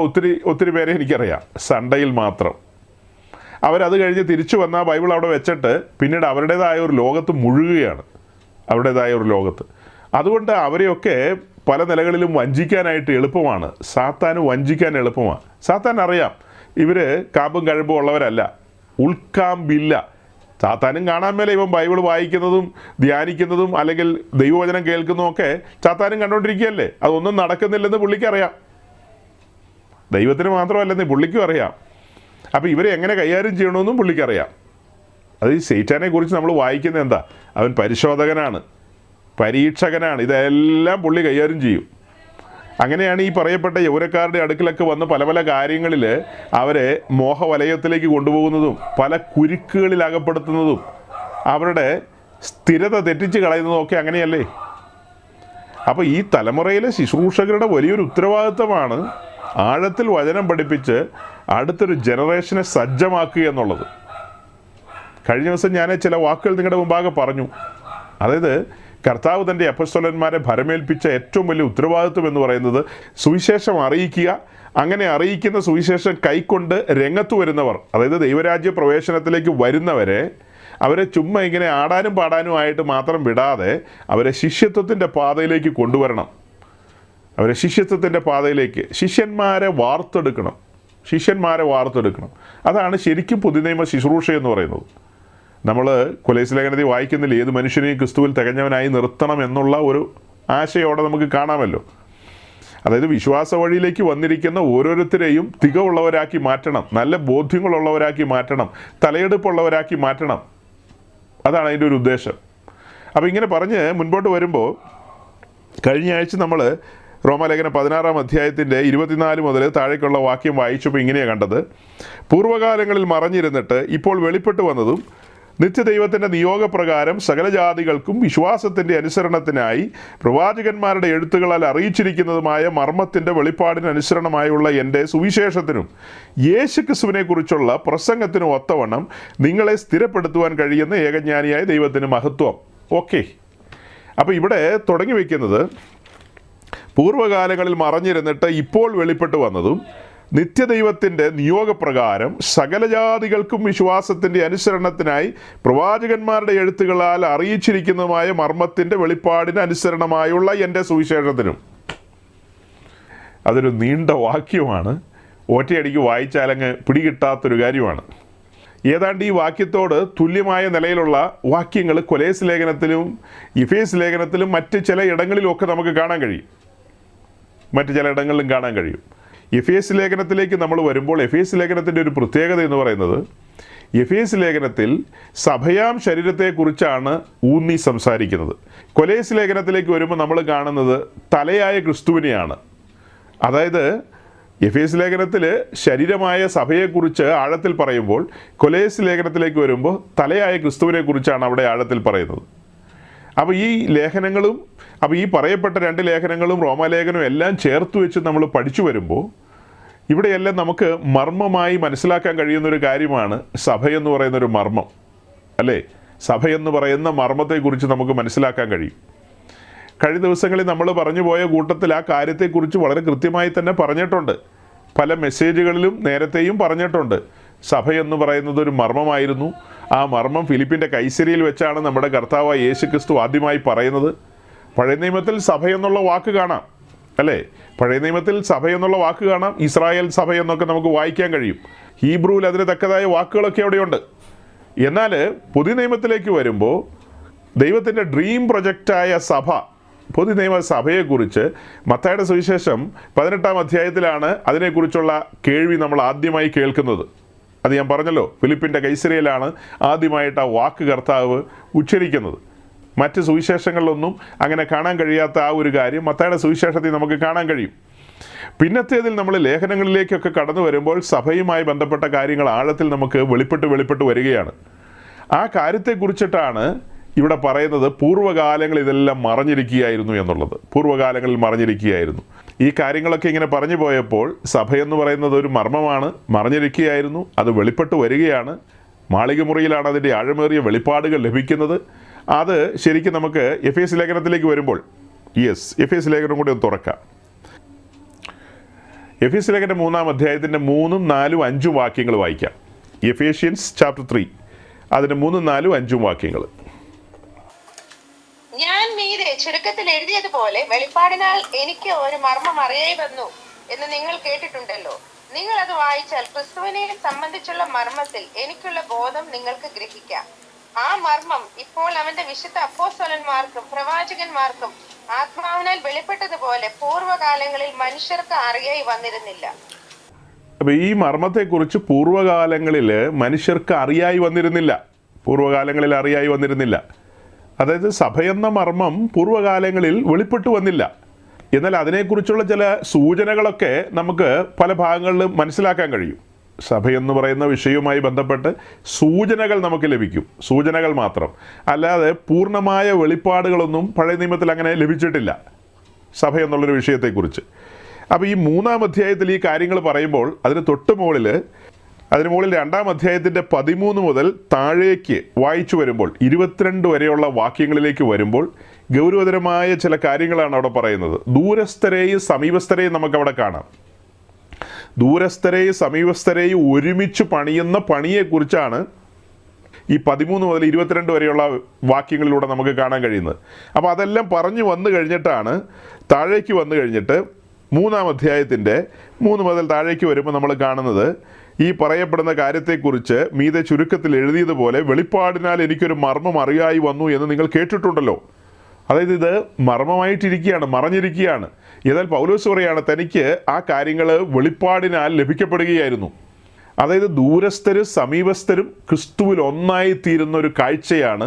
ഒത്തിരി പേരെ എനിക്കറിയാം. സൺഡേയിൽ മാത്രം അവരത് കഴിഞ്ഞ് തിരിച്ചു വന്ന ബൈബിൾ അവിടെ വെച്ചിട്ട് പിന്നീട് അവരുടേതായ ഒരു ലോകത്ത് മുഴുകുകയാണ്, അവരുടേതായ ഒരു ലോകത്ത്. അതുകൊണ്ട് അവരെയൊക്കെ പല നിലകളിലും വഞ്ചിക്കാനായിട്ട് എളുപ്പമാണ്. സാത്താന് വഞ്ചിക്കാൻ എളുപ്പമാണ്. സാത്താൻ അറിയാം ഇവർ കാമ്പും കഴമ്പും ഉള്ളവരല്ല, ഉൾക്കാമ്പില്ല. സാത്താനും കാണാൻ മേലെ ഇവൻ ബൈബിൾ വായിക്കുന്നതും ധ്യാനിക്കുന്നതും അല്ലെങ്കിൽ ദൈവവചനം കേൾക്കുന്നതും ഒക്കെ സാത്താനും കണ്ടുകൊണ്ടിരിക്കുകയല്ലേ. അതൊന്നും നടക്കുന്നില്ലെന്ന് പുള്ളിക്കറിയാം. ദൈവത്തിന് മാത്രമല്ലെന്ന് പുള്ളിക്കും അറിയാം. അപ്പോൾ ഇവരെ എങ്ങനെ കൈകാര്യം ചെയ്യണമെന്നും പുള്ളിക്കറിയാം. അത് ഈ സൈറ്റാനെ കുറിച്ച് നമ്മൾ വായിക്കുന്നത് എന്താ? അവൻ പരിശോധകനാണ്, പരീക്ഷകനാണ്. ഇതെല്ലാം പുള്ളി കൈകാര്യം ചെയ്യും. അങ്ങനെയാണ് ഈ പറയപ്പെട്ട യൗവനക്കാരുടെ അടുക്കലൊക്കെ വന്ന് പല പല കാര്യങ്ങളിൽ അവരെ മോഹവലയത്തിലേക്ക് കൊണ്ടുപോകുന്നതും പല കുരുക്കുകളിൽ അകപ്പെടുത്തുന്നതും അവരുടെ സ്ഥിരത തെറ്റിച്ച് കളയുന്നതും ഒക്കെ അങ്ങനെയല്ലേ. അപ്പോൾ ഈ തലമുറയിലെ ശുശ്രൂഷകരുടെ വലിയൊരു ഉത്തരവാദിത്തമാണ് ആഴത്തിൽ വചനം പഠിപ്പിച്ച് അടുത്തൊരു ജനറേഷനെ സജ്ജമാക്കുക എന്നുള്ളത്. കഴിഞ്ഞ ദിവസം ഞാൻ ചില വാക്കുകൾ നിങ്ങളുടെ മുമ്പാകെ പറഞ്ഞു. അതായത് കർത്താവ് തൻ്റെ അപ്പസ്തോലന്മാരെ ഭരമേൽപ്പിച്ച ഏറ്റവും വലിയ ഉത്തരവാദിത്വം എന്ന് പറയുന്നത് സുവിശേഷം അറിയിക്കുക. അങ്ങനെ അറിയിക്കുന്ന സുവിശേഷം കൈക്കൊണ്ട് രംഗത്ത് വരുന്നവർ, അതായത് ദൈവരാജ്യ പ്രവേശനത്തിലേക്ക് വരുന്നവരെ അവരെ ചുമ്മാ ഇങ്ങനെ ആടാനും പാടാനുമായിട്ട് മാത്രം വിടാതെ അവരെ ശിഷ്യത്വത്തിൻ്റെ പാതയിലേക്ക് കൊണ്ടുവരണം. അവരെ ശിഷ്യത്വത്തിൻ്റെ പാതയിലേക്ക് ശിഷ്യന്മാരെ വാർത്തെടുക്കണം. അതാണ് ശരിക്കും പുതുനിയമ ശുശ്രൂഷ എന്ന് പറയുന്നത്. നമ്മൾ കൊലോസ്യ ലേഖനത്തിൽ വായിക്കുന്നില്ല, ഏത് മനുഷ്യനെയും ക്രിസ്തുവിൽ തികഞ്ഞവനായി നിർത്തണം എന്നുള്ള ഒരു ആശയോടെ നമുക്ക് കാണാമല്ലോ. അതായത് വിശ്വാസ വഴിയിലേക്ക് വന്നിരിക്കുന്ന ഓരോരുത്തരെയും തികവുള്ളവരാക്കി മാറ്റണം, നല്ല ബോധ്യങ്ങളുള്ളവരാക്കി മാറ്റണം, തലയെടുപ്പുള്ളവരാക്കി മാറ്റണം. അതാണ് അതിൻ്റെ ഒരു ഉദ്ദേശം. അപ്പോൾ ഇങ്ങനെ പറഞ്ഞ് മുൻപോട്ട് വരുമ്പോൾ കഴിഞ്ഞ ആഴ്ച നമ്മൾ റോമാലേഖനം 16-ാം അധ്യായത്തിൻ്റെ 24 മുതൽ താഴേക്കുള്ള വാക്യം വായിച്ചപ്പോൾ ഇങ്ങനെയാണ് കണ്ടത്. പൂർവ്വകാലങ്ങളിൽ മറഞ്ഞിരുന്നിട്ട് ഇപ്പോൾ വെളിപ്പെട്ടു വന്നതും നിത്യദൈവത്തിൻ്റെ നിയോഗപ്രകാരം സകല ജാതികൾക്കും വിശ്വാസത്തിൻ്റെ അനുസരണത്തിനായി പ്രവാചകന്മാരുടെ എഴുത്തുകളാൽ അറിയിച്ചിരിക്കുന്നതുമായ മർമ്മത്തിൻ്റെ വെളിപ്പാടിന് അനുസരണമായുള്ള എൻ്റെ സുവിശേഷത്തിനും യേശുക്രിസ്തുവിനെക്കുറിച്ചുള്ള പ്രസംഗത്തിനും ഒത്തവണ്ണം നിങ്ങളെ സ്ഥിരപ്പെടുത്തുവാൻ കഴിയുന്ന ഏകജ്ഞാനിയായ ദൈവത്തിന് മഹത്വം. ഓക്കെ, അപ്പോൾ ഇവിടെ തുടങ്ങി വയ്ക്കുന്നത് പൂർവ്വകാലങ്ങളിൽ മറഞ്ഞിരുന്നിട്ട് ഇപ്പോൾ വെളിപ്പെട്ടു വന്നതും നിത്യദൈവത്തിൻ്റെ നിയോഗപ്രകാരം സകല ജാതികൾക്കും വിശ്വാസത്തിൻ്റെ അനുസരണത്തിനായി പ്രവാചകന്മാരുടെ എഴുത്തുകളാൽ അറിയിച്ചിരിക്കുന്നതുമായ മർമ്മത്തിൻ്റെ വെളിപ്പാടിന് അനുസരണമായുള്ള എൻ്റെ സുവിശേഷത്തിനും. അതൊരു നീണ്ട വാക്യമാണ്, ഒറ്റയടിക്ക് വായിച്ചാലങ്ങ് പിടികിട്ടാത്തൊരു കാര്യമാണ്. ഏതാണ്ട് ഈ വാക്യത്തോട് തുല്യമായ നിലയിലുള്ള വാക്യങ്ങൾ കൊലോസ്യ ലേഖനത്തിലും എഫേസ്യ ലേഖനത്തിലും മറ്റ് ചില ഇടങ്ങളിലുമൊക്കെ നമുക്ക് കാണാൻ കഴിയും. എഫേസ്യ ലേഖനത്തിലേക്ക് നമ്മൾ വരുമ്പോൾ എഫേസ്യ ലേഖനത്തിൻ്റെ ഒരു പ്രത്യേകത എന്ന് പറയുന്നത്, എഫേസ്യ ലേഖനത്തിൽ സഭയാം ശരീരത്തെക്കുറിച്ചാണ് ഊന്നി സംസാരിക്കുന്നത്. കൊലോസ്യ ലേഖനത്തിലേക്ക് വരുമ്പോൾ നമ്മൾ കാണുന്നത് തലയായ ക്രിസ്തുവിനെയാണ്. അതായത് എഫേസ്യ ലേഖനത്തിൽ ശരീരമായ സഭയെക്കുറിച്ച് ആഴത്തിൽ പറയുമ്പോൾ കൊലോസ്യ ലേഖനത്തിലേക്ക് വരുമ്പോൾ തലയായ ക്രിസ്തുവിനെക്കുറിച്ചാണ് അവിടെ ആഴത്തിൽ പറയുന്നത്. അപ്പോൾ ഈ ലേഖനങ്ങളും ഈ പറയപ്പെട്ട 2 ലേഖനങ്ങളും റോമാലേഖനവും എല്ലാം ചേർത്ത് വെച്ച് നമ്മൾ പഠിച്ചു വരുമ്പോൾ ഇവിടെയെല്ലാം നമുക്ക് മർമ്മമായി മനസ്സിലാക്കാൻ കഴിയുന്നൊരു കാര്യമാണ് സഭയെന്ന് പറയുന്നൊരു മർമ്മം, അല്ലേ? സഭയെന്ന് പറയുന്ന മർമ്മത്തെക്കുറിച്ച് നമുക്ക് മനസ്സിലാക്കാൻ കഴിയും. കഴിഞ്ഞ ദിവസങ്ങളിൽ നമ്മൾ പറഞ്ഞു പോയ കൂട്ടത്തിൽ ആ കാര്യത്തെക്കുറിച്ച് വളരെ കൃത്യമായി തന്നെ പറഞ്ഞിട്ടുണ്ട്. പല മെസ്സേജുകളിലും നേരത്തെയും പറഞ്ഞിട്ടുണ്ട്. സഭയെന്ന് പറയുന്നത് ഒരു മർമ്മമായിരുന്നു. ആ മർമ്മം ഫിലിപ്പിൻ്റെ കൈസരിയിൽ വെച്ചാണ് നമ്മുടെ കർത്താവായ യേശുക്രിസ്തു ആദ്യമായി പറയുന്നത്. പഴയ നിയമത്തിൽ സഭയെന്നുള്ള വാക്ക് കാണാം, അല്ലേ? പഴയ നിയമത്തിൽ സഭയെന്നുള്ള വാക്ക് കാണാം. ഇസ്രായേൽ സഭ എന്നൊക്കെ നമുക്ക് വായിക്കാൻ കഴിയും. ഹീബ്രുവിൽ അതിന് തക്കതായ വാക്കുകളൊക്കെ അവിടെയുണ്ട്. എന്നാൽ പുതിയ നിയമത്തിലേക്ക് വരുമ്പോൾ ദൈവത്തിൻ്റെ ഡ്രീം പ്രൊജക്റ്റായ സഭ, പുതിയ നിയമ സഭയെക്കുറിച്ച് മത്തായിയുടെ സുവിശേഷം 18-ാം അധ്യായത്തിലാണ് അതിനെക്കുറിച്ചുള്ള കേൾവി നമ്മൾ ആദ്യമായി കേൾക്കുന്നത്. അത് ഞാൻ പറഞ്ഞല്ലോ, ഫിലിപ്പിൻ്റെ കൈസരിയിലാണ് ആദ്യമായിട്ട് ആ വാക്ക് കർത്താവ് ഉച്ചരിക്കുന്നത്. മറ്റ് സുവിശേഷങ്ങളിലൊന്നും അങ്ങനെ കാണാൻ കഴിയാത്ത ആ ഒരു കാര്യം മത്തായിയുടെ സുവിശേഷത്തിൽ നമുക്ക് കാണാൻ കഴിയും. പിന്നത്തേതിൽ നമ്മൾ ലേഖനങ്ങളിലേക്കൊക്കെ കടന്നു വരുമ്പോൾ സഭയുമായി ബന്ധപ്പെട്ട കാര്യങ്ങൾ ആഴത്തിൽ നമുക്ക് വെളിപ്പെട്ട് വരികയാണ്. ആ കാര്യത്തെക്കുറിച്ചിട്ടാണ് ഇവിടെ പറയുന്നത് പൂർവ്വകാലങ്ങളിൽ ഇതെല്ലാം മറഞ്ഞിരിക്കുകയായിരുന്നു എന്നുള്ളത്. പൂർവ്വകാലങ്ങളിൽ മറഞ്ഞിരിക്കുകയായിരുന്നു. ഈ കാര്യങ്ങളൊക്കെ ഇങ്ങനെ പറഞ്ഞു പോയപ്പോൾ സഭയെന്ന് പറയുന്നത് ഒരു മർമ്മമാണ്, മറഞ്ഞിരിക്കുകയായിരുന്നു, അത് വെളിപ്പെട്ട് വരികയാണ്. മാളികമുറിയിലാണ് അതിൻ്റെ ആഴമേറിയ വെളിപ്പാടുകൾ ലഭിക്കുന്നത്. അത് ശരിക്കും നമുക്ക് എഫേസ്യ ലേഖനത്തിലേക്ക് വരുമ്പോൾ, എഫേസ്യ ലേഖനം കൂടി ഒന്ന് തുറക്കാം. എഫേസ്യ ലേഖനം 3-ാം അധ്യായത്തിൻ്റെ 3, 4, 5 വാക്യങ്ങൾ വായിക്കാം. എഫേഷ്യൻസ് ചാപ്റ്റർ 3 അതിൻ്റെ 3, 4, 5 വാക്യങ്ങൾ. ഞാൻ മീതെ ചുരുക്കത്തിൽ എഴുതിയതുപോലെ വെളിപ്പാടിനാൽ എനിക്ക് ഒരു മർമ്മം അറിയായി വന്നു എന്ന് നിങ്ങൾ കേട്ടിട്ടുണ്ടല്ലോ. നിങ്ങൾ അത് വായിച്ചാൽ ക്രിസ്തുവിനെ സംബന്ധിച്ചുള്ള മർമ്മത്തിൽ എനിക്കുള്ള ബോധം നിങ്ങൾക്ക് ഗ്രഹിക്കാം. ആ മർമ്മം ഇപ്പോൾ അവന്റെ വിശുദ്ധ അപ്പോസ്തലന്മാർക്കും പ്രവാചകന്മാർക്കും ആത്മാവിനാൽ വെളിപ്പെട്ടതുപോലെ പൂർവ്വകാലങ്ങളിൽ മനുഷ്യർക്ക് അറിയായി വന്നിരുന്നില്ല. അപ്പൊ ഈ മർമ്മത്തെക്കുറിച്ച് പൂർവ്വകാലങ്ങളിൽ മനുഷ്യർക്ക് അറിയായി വന്നിരുന്നില്ല. അതായത് സഭയെന്ന മർമ്മം പൂർവ്വകാലങ്ങളിൽ വെളിപ്പെട്ടു വന്നില്ല. എന്നാൽ അതിനെക്കുറിച്ചുള്ള ചില സൂചനകളൊക്കെ നമുക്ക് പല ഭാഗങ്ങളിലും മനസ്സിലാക്കാൻ കഴിയും. സഭയെന്ന് പറയുന്ന വിഷയവുമായി ബന്ധപ്പെട്ട് സൂചനകൾ നമുക്ക് ലഭിക്കും, സൂചനകൾ മാത്രം. അല്ലാതെ പൂർണ്ണമായ വെളിപ്പാടുകളൊന്നും പഴയ നിയമത്തിൽ അങ്ങനെ ലഭിച്ചിട്ടില്ല സഭ എന്നുള്ളൊരു വിഷയത്തെക്കുറിച്ച്. അപ്പോൾ ഈ 3-ാം അധ്യായത്തിൽ ഈ കാര്യങ്ങൾ പറയുമ്പോൾ അതിന് മുകളിൽ 2-ാം അധ്യായത്തിൻ്റെ 13 മുതൽ താഴേക്ക് വായിച്ചു വരുമ്പോൾ 22 വരെയുള്ള വാക്യങ്ങളിലേക്ക് വരുമ്പോൾ ഗൗരവതരമായ ചില കാര്യങ്ങളാണ് അവിടെ പറയുന്നത്. ദൂരസ്ഥരെയും സമീപസ്ഥരെയും നമുക്കവിടെ കാണാം. ദൂരസ്ഥരെയും സമീപസ്ഥരെയും ഒരുമിച്ച് പണിയുന്ന പണിയെക്കുറിച്ചാണ് ഈ 13 മുതൽ 22 വരെയുള്ള വാക്യങ്ങളിലൂടെ നമുക്ക് കാണാൻ കഴിയുന്നത്. അപ്പോൾ അതെല്ലാം പറഞ്ഞു വന്നു കഴിഞ്ഞിട്ടാണ് താഴേക്ക് വന്നു കഴിഞ്ഞിട്ട് 3-ാം അധ്യായത്തിൻ്റെ 3 മുതൽ താഴേക്ക് വരുമ്പോൾ നമ്മൾ കാണുന്നത് ഈ പറയപ്പെടുന്ന കാര്യത്തെക്കുറിച്ച് മീതെ ചുരുക്കത്തിൽ എഴുതിയതുപോലെ വെളിപ്പാടിനാൽ എനിക്കൊരു മർമ്മം അറിയായി വന്നു എന്ന് നിങ്ങൾ കേട്ടിട്ടുണ്ടല്ലോ. അതായത് ഇത് മർമ്മമായിട്ടിരിക്കുകയാണ്, മറഞ്ഞിരിക്കുകയാണ്. എന്നാൽ പൗലോസ് പറയാണ് തനിക്ക് ആ കാര്യങ്ങൾ വെളിപ്പാടിനാൽ ലഭിക്കപ്പെടുകയായിരുന്നു. അതായത് ദൂരസ്ഥരും സമീപസ്ഥരും ക്രിസ്തുവിൽ ഒന്നായിത്തീരുന്ന ഒരു കാഴ്ചയാണ്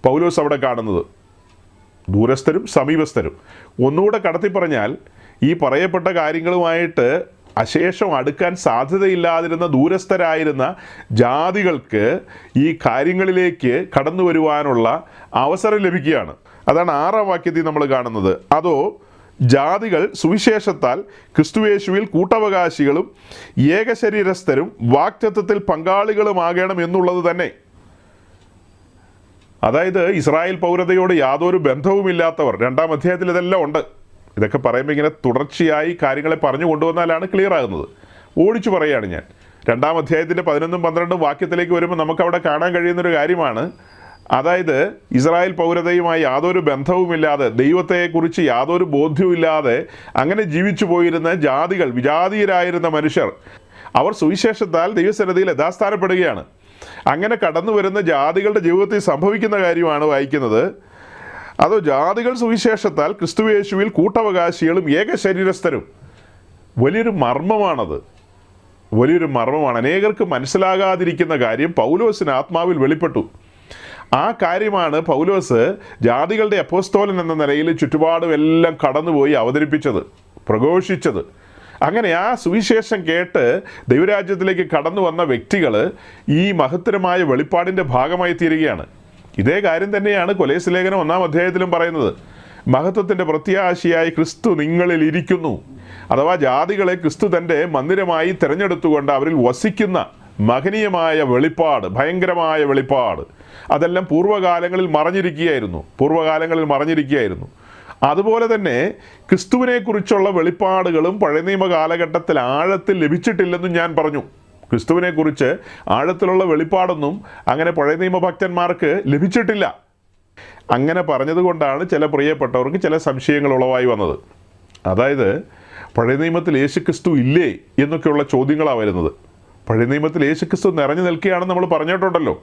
പൗലോസ് അവിടെ കാണുന്നത്. ദൂരസ്ഥരും സമീപസ്ഥരും. ഒന്നുകൂടെ കടത്തി പറഞ്ഞാൽ ഈ പറയപ്പെട്ട കാര്യങ്ങളുമായിട്ട് അശേഷം അടുക്കാൻ സാധ്യതയില്ലാതിരുന്ന ദൂരസ്ഥരായിരുന്ന ജാതികൾക്ക് ഈ കാര്യങ്ങളിലേക്ക് കടന്നു വരുവാനുള്ള അവസരം ലഭിക്കുകയാണ്. അതാണ് 6-ാം വാക്യത്തിൽ നമ്മൾ കാണുന്നത്. അതോ ജാതികൾ സുവിശേഷത്താൽ ക്രിസ്തുയേശുവിൽ കൂട്ടവകാശികളും ഏകശരീരസ്ഥരും വാഗ്ദത്തത്തിൽ പങ്കാളികളുമാകണം എന്നുള്ളത് തന്നെ. അതായത് ഇസ്രായേൽ പൗരതയോട് യാതൊരു ബന്ധവുമില്ലാത്തവർ, 2-ാം അധ്യായത്തിൽ ഇതെല്ലാം ഉണ്ട്. ഇതൊക്കെ പറയുമ്പോൾ ഇങ്ങനെ തുടർച്ചയായി കാര്യങ്ങളെ പറഞ്ഞു കൊണ്ടുവന്നാലാണ് ക്ലിയർ ആകുന്നത്. ഓടിച്ചു പറയുകയാണ് ഞാൻ. 2-ാം അധ്യായത്തിൻ്റെ 11, 12 വാക്യത്തിലേക്ക് വരുമ്പോൾ നമുക്കവിടെ കാണാൻ കഴിയുന്നൊരു കാര്യമാണ്. അതായത് ഇസ്രായേൽ പൗരതയുമായി യാതൊരു ബന്ധവുമില്ലാതെ, ദൈവത്തെക്കുറിച്ച് യാതൊരു ബോധ്യവുമില്ലാതെ അങ്ങനെ ജീവിച്ചു പോയിരുന്ന ജാതികൾ, വിജാതീയരായിരുന്ന മനുഷ്യർ, അവർ സുവിശേഷത്താൽ ദൈവസന്നിധിയിൽ യഥാസ്ഥാനപ്പെടുകയാണ്. അങ്ങനെ കടന്നു വരുന്ന ജാതികളുടെ ജീവിതത്തിൽ സംഭവിക്കുന്ന കാര്യമാണ് വായിക്കുന്നത്. അതോ ജാതികൾ സുവിശേഷത്താൽ ക്രിസ്തുയേശുവിൽ കൂട്ടവകാശികളും ഏകശരീരസ്ഥരും. വലിയൊരു മർമ്മമാണത്, വലിയൊരു മർമ്മമാണ്. അനേകർക്ക് മനസ്സിലാകാതിരിക്കുന്ന കാര്യം പൗലോസിന് ആത്മാവിൽ വെളിപ്പെട്ടു. ആ കാര്യമാണ് പൗലോസ് ജാതികളുടെ അപ്പോസ്തോലൻ എന്ന നിലയിൽ ചുറ്റുപാടും എല്ലാം കടന്നുപോയി അവതരിപ്പിച്ചത്, പ്രഘോഷിച്ചത്. അങ്ങനെ ആ സുവിശേഷം കേട്ട് ദൈവരാജ്യത്തിലേക്ക് കടന്നു വന്ന വ്യക്തികൾ ഈ മഹത്തരമായ വെളിപ്പാടിൻ്റെ ഭാഗമായി തീരുകയാണ്. ഇതേ കാര്യം തന്നെയാണ് കൊലോസ്യ ലേഖനം 1-ാം അധ്യായത്തിലും പറയുന്നത്. മഹത്വത്തിൻ്റെ പ്രത്യാശയായി ക്രിസ്തു നിങ്ങളിൽ ഇരിക്കുന്നു. അഥവാ ജാതികളെ ക്രിസ്തു തൻ്റെ മന്ദിരമായി തിരഞ്ഞെടുത്തുകൊണ്ട് അവരിൽ വസിക്കുന്ന മഹനീയമായ വെളിപ്പാട്, ഭയങ്കരമായ വെളിപ്പാട്, അതെല്ലാം പൂർവ്വകാലങ്ങളിൽ മറഞ്ഞിരിക്കുകയായിരുന്നു. അതുപോലെ തന്നെ ക്രിസ്തുവിനെക്കുറിച്ചുള്ള വെളിപ്പാടുകളും പഴയ നിയമ കാലഘട്ടത്തിൽ ആഴത്തിൽ ലഭിച്ചിട്ടില്ലെന്നും ഞാൻ പറഞ്ഞു. ക്രിസ്തുവിനെക്കുറിച്ച് ആഴത്തിലുള്ള വെളിപ്പാടൊന്നും അങ്ങനെ പഴയ നിയമ ഭക്തന്മാർക്ക് ലഭിച്ചിട്ടില്ല. അങ്ങനെ പറഞ്ഞതുകൊണ്ടാണ് ചില പ്രിയപ്പെട്ടവർക്ക് ചില സംശയങ്ങൾ ഉളവായി വന്നത്. അതായത് പഴയ നിയമത്തിൽ യേശുക്രിസ്തു ഇല്ലേ എന്നൊക്കെയുള്ള ചോദ്യങ്ങളാണ് വരുന്നത്. പഴയ നിയമത്തിൽ യേശുക്രിസ്തു നിറഞ്ഞു നിൽക്കുകയാണെന്ന് നമ്മൾ പറഞ്ഞിട്ടുണ്ടല്ലോ.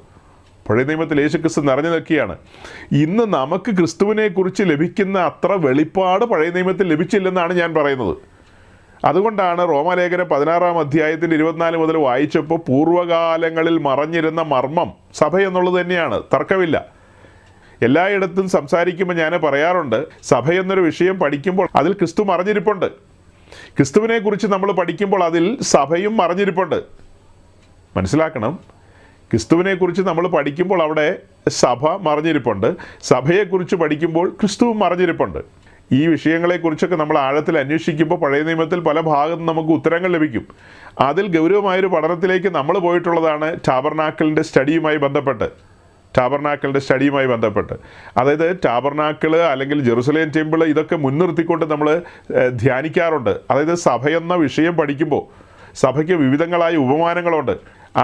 പഴയ നിയമത്തിൽ യേശുക്രിസ്തു നിറഞ്ഞു നിൽക്കുകയാണ്. ഇന്ന് നമുക്ക് ക്രിസ്തുവിനെക്കുറിച്ച് ലഭിക്കുന്ന അത്ര വെളിപ്പാട് പഴയ നിയമത്തിൽ ലഭിച്ചില്ലെന്നാണ് ഞാൻ പറയുന്നത്. അതുകൊണ്ടാണ് റോമാലേഖനം 16-ാം അധ്യായത്തിൻ്റെ 24 മുതൽ വായിച്ചപ്പോൾ പൂർവ്വകാലങ്ങളിൽ മറഞ്ഞിരുന്ന മർമ്മം സഭ എന്നുള്ളത് തന്നെയാണ്, തർക്കമില്ല. എല്ലായിടത്തും സംസാരിക്കുമ്പോൾ ഞാൻ പറയാറുണ്ട്, സഭ എന്നൊരു വിഷയം പഠിക്കുമ്പോൾ അതിൽ ക്രിസ്തു മറഞ്ഞിരിപ്പുണ്ട്. ക്രിസ്തുവിനെക്കുറിച്ച് നമ്മൾ പഠിക്കുമ്പോൾ അതിൽ സഭയും മറഞ്ഞിരിപ്പുണ്ട്. മനസ്സിലാക്കണം, ക്രിസ്തുവിനെക്കുറിച്ച് നമ്മൾ പഠിക്കുമ്പോൾ അവിടെ സഭ മറഞ്ഞിരിപ്പുണ്ട്, സഭയെക്കുറിച്ച് പഠിക്കുമ്പോൾ ക്രിസ്തുവും മറഞ്ഞിരിപ്പുണ്ട്. ഈ വിഷയങ്ങളെക്കുറിച്ചൊക്കെ നമ്മൾ ആഴത്തിൽ അന്വേഷിക്കുമ്പോൾ പഴയ നിയമത്തിൽ പല ഭാഗത്തും നമുക്ക് ഉത്തരങ്ങൾ ലഭിക്കും. അതിൽ ഗൗരവമായൊരു പഠനത്തിലേക്ക് നമ്മൾ പോയിട്ടുള്ളതാണ് ടാബർനാക്കിളിൻ്റെ സ്റ്റഡിയുമായി ബന്ധപ്പെട്ട്. അതായത് ടാബർനാക്കിൾ അല്ലെങ്കിൽ ജെറുസലേം ടെമ്പിൾ ഇതൊക്കെ മുൻനിർത്തിക്കൊണ്ട് നമ്മൾ ധ്യാനിക്കാറുണ്ട്. അതായത് സഭയെന്ന വിഷയം പഠിക്കുമ്പോൾ സഭയ്ക്ക് വിവിധങ്ങളായ ഉപമാനങ്ങളുണ്ട്.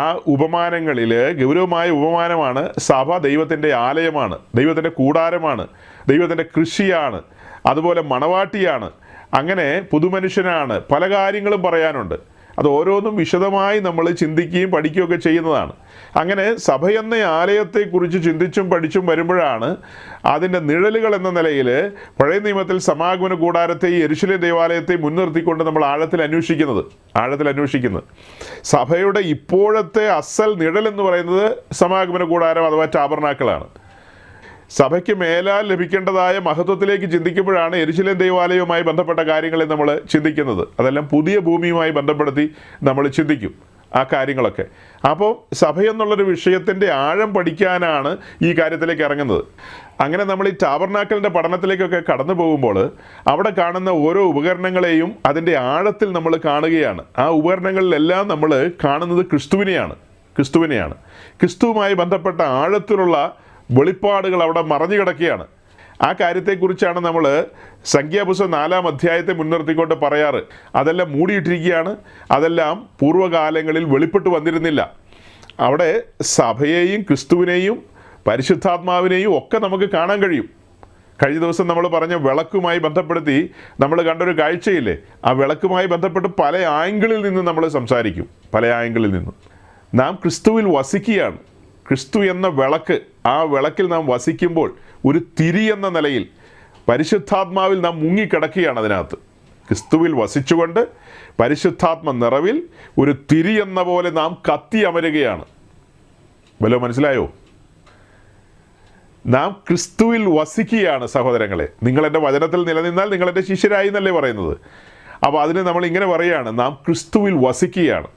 ആ ഉപമാനങ്ങളിൽ ഗൗരവമായ ഉപമാനമാണ് സഭ ദൈവത്തിൻ്റെ ആലയമാണ്, ദൈവത്തിൻ്റെ കൂടാരമാണ്, ദൈവത്തിൻ്റെ കൃഷിയാണ്, അതുപോലെ മണവാട്ടിയാണ്, അങ്ങനെ പുതുമനുഷ്യനാണ്, പല കാര്യങ്ങളും പറയാനുണ്ട്. അത് ഓരോന്നും വിശദമായി നമ്മൾ ചിന്തിക്കുകയും പഠിക്കുകയൊക്കെ ചെയ്യുന്നതാണ്. അങ്ങനെ സഭയെന്ന ആലയത്തെക്കുറിച്ച് ചിന്തിച്ചും പഠിച്ചും വരുമ്പോഴാണ് അതിൻ്റെ നിഴലുകൾ എന്ന നിലയിൽ പഴയ നിയമത്തിൽ സമാഗമന കൂടാരത്തെയും യെരുശലേം ദേവാലയത്തെയും മുൻനിർത്തിക്കൊണ്ട് നമ്മൾ ആഴത്തിൽ അന്വേഷിക്കുന്നത്. സഭയുടെ ഇപ്പോഴത്തെ അസൽ നിഴൽ എന്ന് പറയുന്നത് സമാഗമന കൂടാരം അഥവാ ടാബർനാക്കിളാണ്. സഭയ്ക്ക് മേലാൽ ലഭിക്കേണ്ടതായ മഹത്വത്തിലേക്ക് ചിന്തിക്കുമ്പോഴാണ് യെരുശലേം ദേവാലയവുമായി ബന്ധപ്പെട്ട കാര്യങ്ങളെ നമ്മൾ ചിന്തിക്കുന്നത്. അതെല്ലാം പുതിയ ഭൂമിയുമായി ബന്ധപ്പെടുത്തി നമ്മൾ ചിന്തിക്കും ആ കാര്യങ്ങളൊക്കെ. അപ്പോൾ സഭയെന്നുള്ളൊരു വിഷയത്തിൻ്റെ ആഴം പഠിക്കാനാണ് ഈ കാര്യത്തിലേക്ക് ഇറങ്ങുന്നത്. അങ്ങനെ നമ്മൾ ഈ ടാബർനാക്കലിൻ്റെ പഠനത്തിലേക്കൊക്കെ കടന്നു പോകുമ്പോൾ അവിടെ കാണുന്ന ഓരോ ഉപകരണങ്ങളെയും അതിൻ്റെ ആഴത്തിൽ നമ്മൾ കാണുകയാണ്. ആ ഉപകരണങ്ങളിലെല്ലാം നമ്മൾ കാണുന്നത് ക്രിസ്തുവിനെയാണ്. ക്രിസ്തുവുമായി ബന്ധപ്പെട്ട ആഴത്തിലുള്ള വെളിപ്പാടുകൾ അവിടെ മറഞ്ഞു കിടക്കുകയാണ്. ആ കാര്യത്തെക്കുറിച്ചാണ് നമ്മൾ സംഖ്യാപുസ്തകം 4-ാം അധ്യായത്തെ മുൻനിർത്തിക്കൊണ്ട് പറയാറ്. അതെല്ലാം മൂടിയിട്ടിരിക്കുകയാണ്, അതെല്ലാം പൂർവ്വകാലങ്ങളിൽ വെളിപ്പെട്ട് വന്നിരുന്നില്ല. അവിടെ സഭയെയും ക്രിസ്തുവിനെയും പരിശുദ്ധാത്മാവിനെയും ഒക്കെ നമുക്ക് കാണാൻ കഴിയും. കഴിഞ്ഞ ദിവസം നമ്മൾ പറഞ്ഞ വിളക്കുമായി ബന്ധപ്പെടുത്തി നമ്മൾ കണ്ടൊരു കാഴ്ചയില്ലേ, ആ വിളക്കുമായി ബന്ധപ്പെട്ട് പല ആംഗിളിൽ നിന്ന് നമ്മൾ സംസാരിക്കും. നാം ക്രിസ്തുവിൽ വസിക്കുകയാണ്. ക്രിസ്തു എന്ന വിളക്ക്, ആ വിളക്കിൽ നാം വസിക്കുമ്പോൾ ഒരു തിരി എന്ന നിലയിൽ പരിശുദ്ധാത്മാവിൽ നാം മുങ്ങിക്കിടക്കുകയാണ്. അതിനകത്ത് ക്രിസ്തുവിൽ വസിച്ചുകൊണ്ട് പരിശുദ്ധാത്മ നിറവിൽ ഒരു തിരി എന്ന പോലെ നാം കത്തി അമരുകയാണ്. വല്ലോ മനസ്സിലായോ? നാം ക്രിസ്തുവിൽ വസിക്കുകയാണ് സഹോദരങ്ങളെ. നിങ്ങൾ എൻ്റെ വചനത്തിൽ നിലനിന്നാൽ നിങ്ങൾ എൻ്റെ ശിഷ്യരായി എന്നല്ലേ പറയുന്നത്. അപ്പോൾ അതിന് നമ്മൾ ഇങ്ങനെ പറയുകയാണ്, നാം ക്രിസ്തുവിൽ വസിക്കുകയാണ്,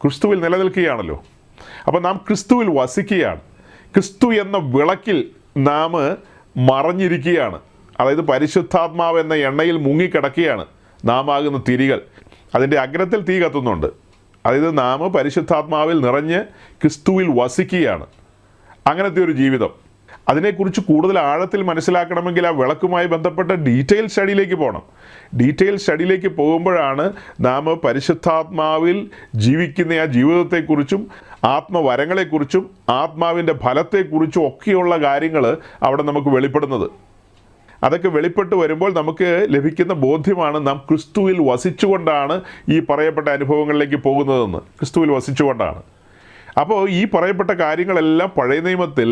ക്രിസ്തുവിൽ നിലനിൽക്കുകയാണല്ലോ. അപ്പോൾ നാം ക്രിസ്തുവിൽ വസിക്കുകയാണ്. ക്രിസ്തു എന്ന വിളക്കിൽ നാം മറഞ്ഞിരിക്കുകയാണ്. അതായത് പരിശുദ്ധാത്മാവ് എന്ന എണ്ണയിൽ മുങ്ങിക്കിടക്കുകയാണ്. നാം ആകുന്ന തിരികൾ, അതിൻ്റെ അഗ്രത്തിൽ തീ കത്തുന്നുണ്ട്. അതായത് നാം പരിശുദ്ധാത്മാവിൽ നിറഞ്ഞ് ക്രിസ്തുവിൽ വസിക്കുകയാണ്. അങ്ങനത്തെ ഒരു ജീവിതം. അതിനെക്കുറിച്ച് കൂടുതൽ ആഴത്തിൽ മനസ്സിലാക്കണമെങ്കിൽ ആ വിളക്കുമായി ബന്ധപ്പെട്ട ഡീറ്റെയിൽ സ്റ്റഡിയിലേക്ക് പോകുമ്പോഴാണ് നാം പരിശുദ്ധാത്മാവിൽ ജീവിക്കുന്ന ആ ജീവിതത്തെക്കുറിച്ചും ആത്മവരങ്ങളെക്കുറിച്ചും ആത്മാവിൻ്റെ ഫലത്തെക്കുറിച്ചും ഒക്കെയുള്ള കാര്യങ്ങൾ അവിടെ നമുക്ക് വെളിപ്പെടുന്നത്. അതൊക്കെ വെളിപ്പെട്ട് വരുമ്പോൾ നമുക്ക് ലഭിക്കുന്ന ബോധ്യമാണ് നാം ക്രിസ്തുവിൽ വസിച്ചുകൊണ്ടാണ് ഈ പറയപ്പെട്ട അനുഭവങ്ങളിലേക്ക് പോകുന്നതെന്ന്. ക്രിസ്തുവിൽ വസിച്ചുകൊണ്ടാണ്. അപ്പോൾ ഈ പറയപ്പെട്ട കാര്യങ്ങളെല്ലാം പഴയ നിയമത്തിൽ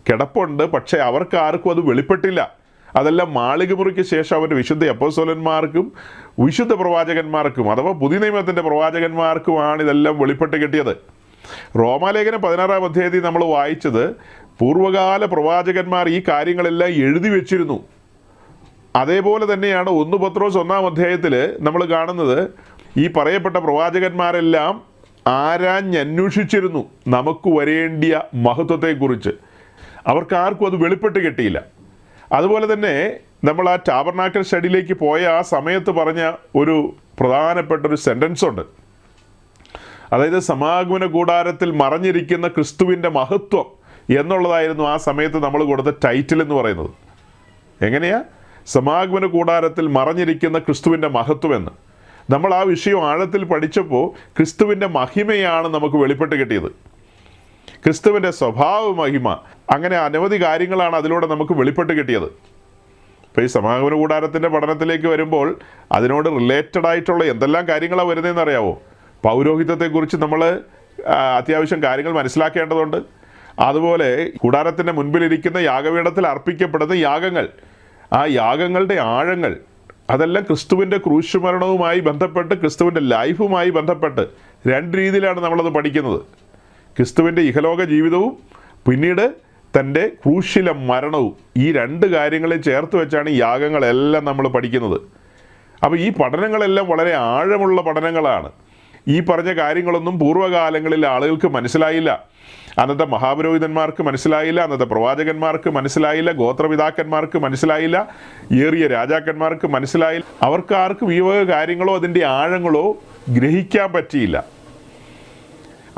കിടപ്പുണ്ട്, പക്ഷേ അവർക്ക് ആർക്കും അത് വെളിപ്പെട്ടില്ല. അതെല്ലാം മാളികമുറിക്ക് ശേഷം അവരുടെ വിശുദ്ധ അപ്പോസ്തലന്മാർക്കും വിശുദ്ധ പ്രവാചകന്മാർക്കും അഥവാ പുതിയ നിയമത്തിൻ്റെ പ്രവാചകന്മാർക്കുമാണ് ഇതെല്ലാം വെളിപ്പെട്ട് കിട്ടിയത്. റോമാലേഖനം 16-ാം അധ്യായത്തിൽ നമ്മൾ വായിച്ചത് പൂർവ്വകാല പ്രവാചകന്മാർ ഈ കാര്യങ്ങളെല്ലാം എഴുതി വെച്ചിരുന്നു. അതേപോലെ തന്നെയാണ് 1 പത്രോസ് 1-ാം അധ്യായത്തിൽ നമ്മൾ കാണുന്നത് ഈ പറയപ്പെട്ട പ്രവാചകന്മാരെല്ലാം ആരാഞ്ഞന്വേഷിച്ചിരുന്നു നമുക്ക് വരേണ്ടിയ മഹത്വത്തെക്കുറിച്ച്. അവർക്കാർക്കും അത് വെളിപ്പെട്ട് കിട്ടിയില്ല. അതുപോലെ തന്നെ നമ്മൾ ആ ടാബർനാക്കൽ സ്റ്റഡിയിലേക്ക് പോയ ആ സമയത്ത് പറഞ്ഞ ഒരു പ്രധാനപ്പെട്ടൊരു സെൻറ്റൻസ് ഉണ്ട്. അതായത് സമാഗമന കൂടാരത്തിൽ മറഞ്ഞിരിക്കുന്ന ക്രിസ്തുവിൻ്റെ മഹത്വം എന്നുള്ളതായിരുന്നു ആ സമയത്ത് നമ്മൾ കൊടുത്ത ടൈറ്റിൽ എന്ന് പറയുന്നത്. എങ്ങനെയാ? സമാഗമന കൂടാരത്തിൽ മറഞ്ഞിരിക്കുന്ന ക്രിസ്തുവിൻ്റെ മഹത്വം എന്ന്. നമ്മൾ ആ വിഷയം ആഴത്തിൽ പഠിച്ചപ്പോൾ ക്രിസ്തുവിൻ്റെ മഹിമയാണ് നമുക്ക് വെളിപ്പെട്ട് കിട്ടിയത്. ക്രിസ്തുവിൻ്റെ സ്വഭാവ മഹിമ, അങ്ങനെ അനവധി കാര്യങ്ങളാണ് അതിലൂടെ നമുക്ക് വെളിപ്പെട്ട് കിട്ടിയത്. ഇപ്പോൾ ഈ സമാഗമന കൂടാരത്തിൻ്റെ പഠനത്തിലേക്ക് വരുമ്പോൾ അതിനോട് റിലേറ്റഡ് ആയിട്ടുള്ള എന്തെല്ലാം കാര്യങ്ങളാണ് വരുന്നതെന്ന് അറിയാവോ? പൗരോഹിത്യത്തെക്കുറിച്ച് നമ്മൾ അത്യാവശ്യം കാര്യങ്ങൾ മനസ്സിലാക്കേണ്ടതുണ്ട്. അതുപോലെ കൂടാരത്തിൻ്റെ മുൻപിലിരിക്കുന്ന യാഗപീഠത്തിൽ അർപ്പിക്കപ്പെടുന്ന യാഗങ്ങൾ, ആ യാഗങ്ങളുടെ ആഴങ്ങൾ, അതെല്ലാം ക്രിസ്തുവിൻ്റെ ക്രൂശുമരണവുമായി ബന്ധപ്പെട്ട് ക്രിസ്തുവിൻ്റെ ലൈഫുമായി ബന്ധപ്പെട്ട് രണ്ട് രീതിയിലാണ് നമ്മളത് പഠിക്കുന്നത്. ക്രിസ്തുവിൻ്റെ ഇഹലോക ജീവിതവും പിന്നീട് തൻ്റെ ക്രൂശിലെ മരണവും, ഈ രണ്ട് കാര്യങ്ങളെ ചേർത്ത് വെച്ചാണ് ഈ യാഗങ്ങളെല്ലാം നമ്മൾ പഠിക്കുന്നത്. അപ്പോൾ ഈ പഠനങ്ങളെല്ലാം വളരെ ആഴമുള്ള പഠനങ്ങളാണ്. ഈ പറഞ്ഞ കാര്യങ്ങളൊന്നും പൂർവ്വകാലങ്ങളിൽ ആളുകൾക്ക് മനസ്സിലായില്ല. അന്നത്തെ മഹാപുരോഹിതന്മാർക്ക് മനസ്സിലായില്ല, അന്നത്തെ പ്രവാചകന്മാർക്ക് മനസ്സിലായില്ല, ഗോത്രപിതാക്കന്മാർക്ക് മനസ്സിലായില്ല, ഏറിയ രാജാക്കന്മാർക്ക് മനസ്സിലായില്ല. അവർക്ക് ആർക്കും ഈ വക കാര്യങ്ങളോ അതിൻ്റെ ആഴങ്ങളോ ഗ്രഹിക്കാൻ പറ്റിയില്ല.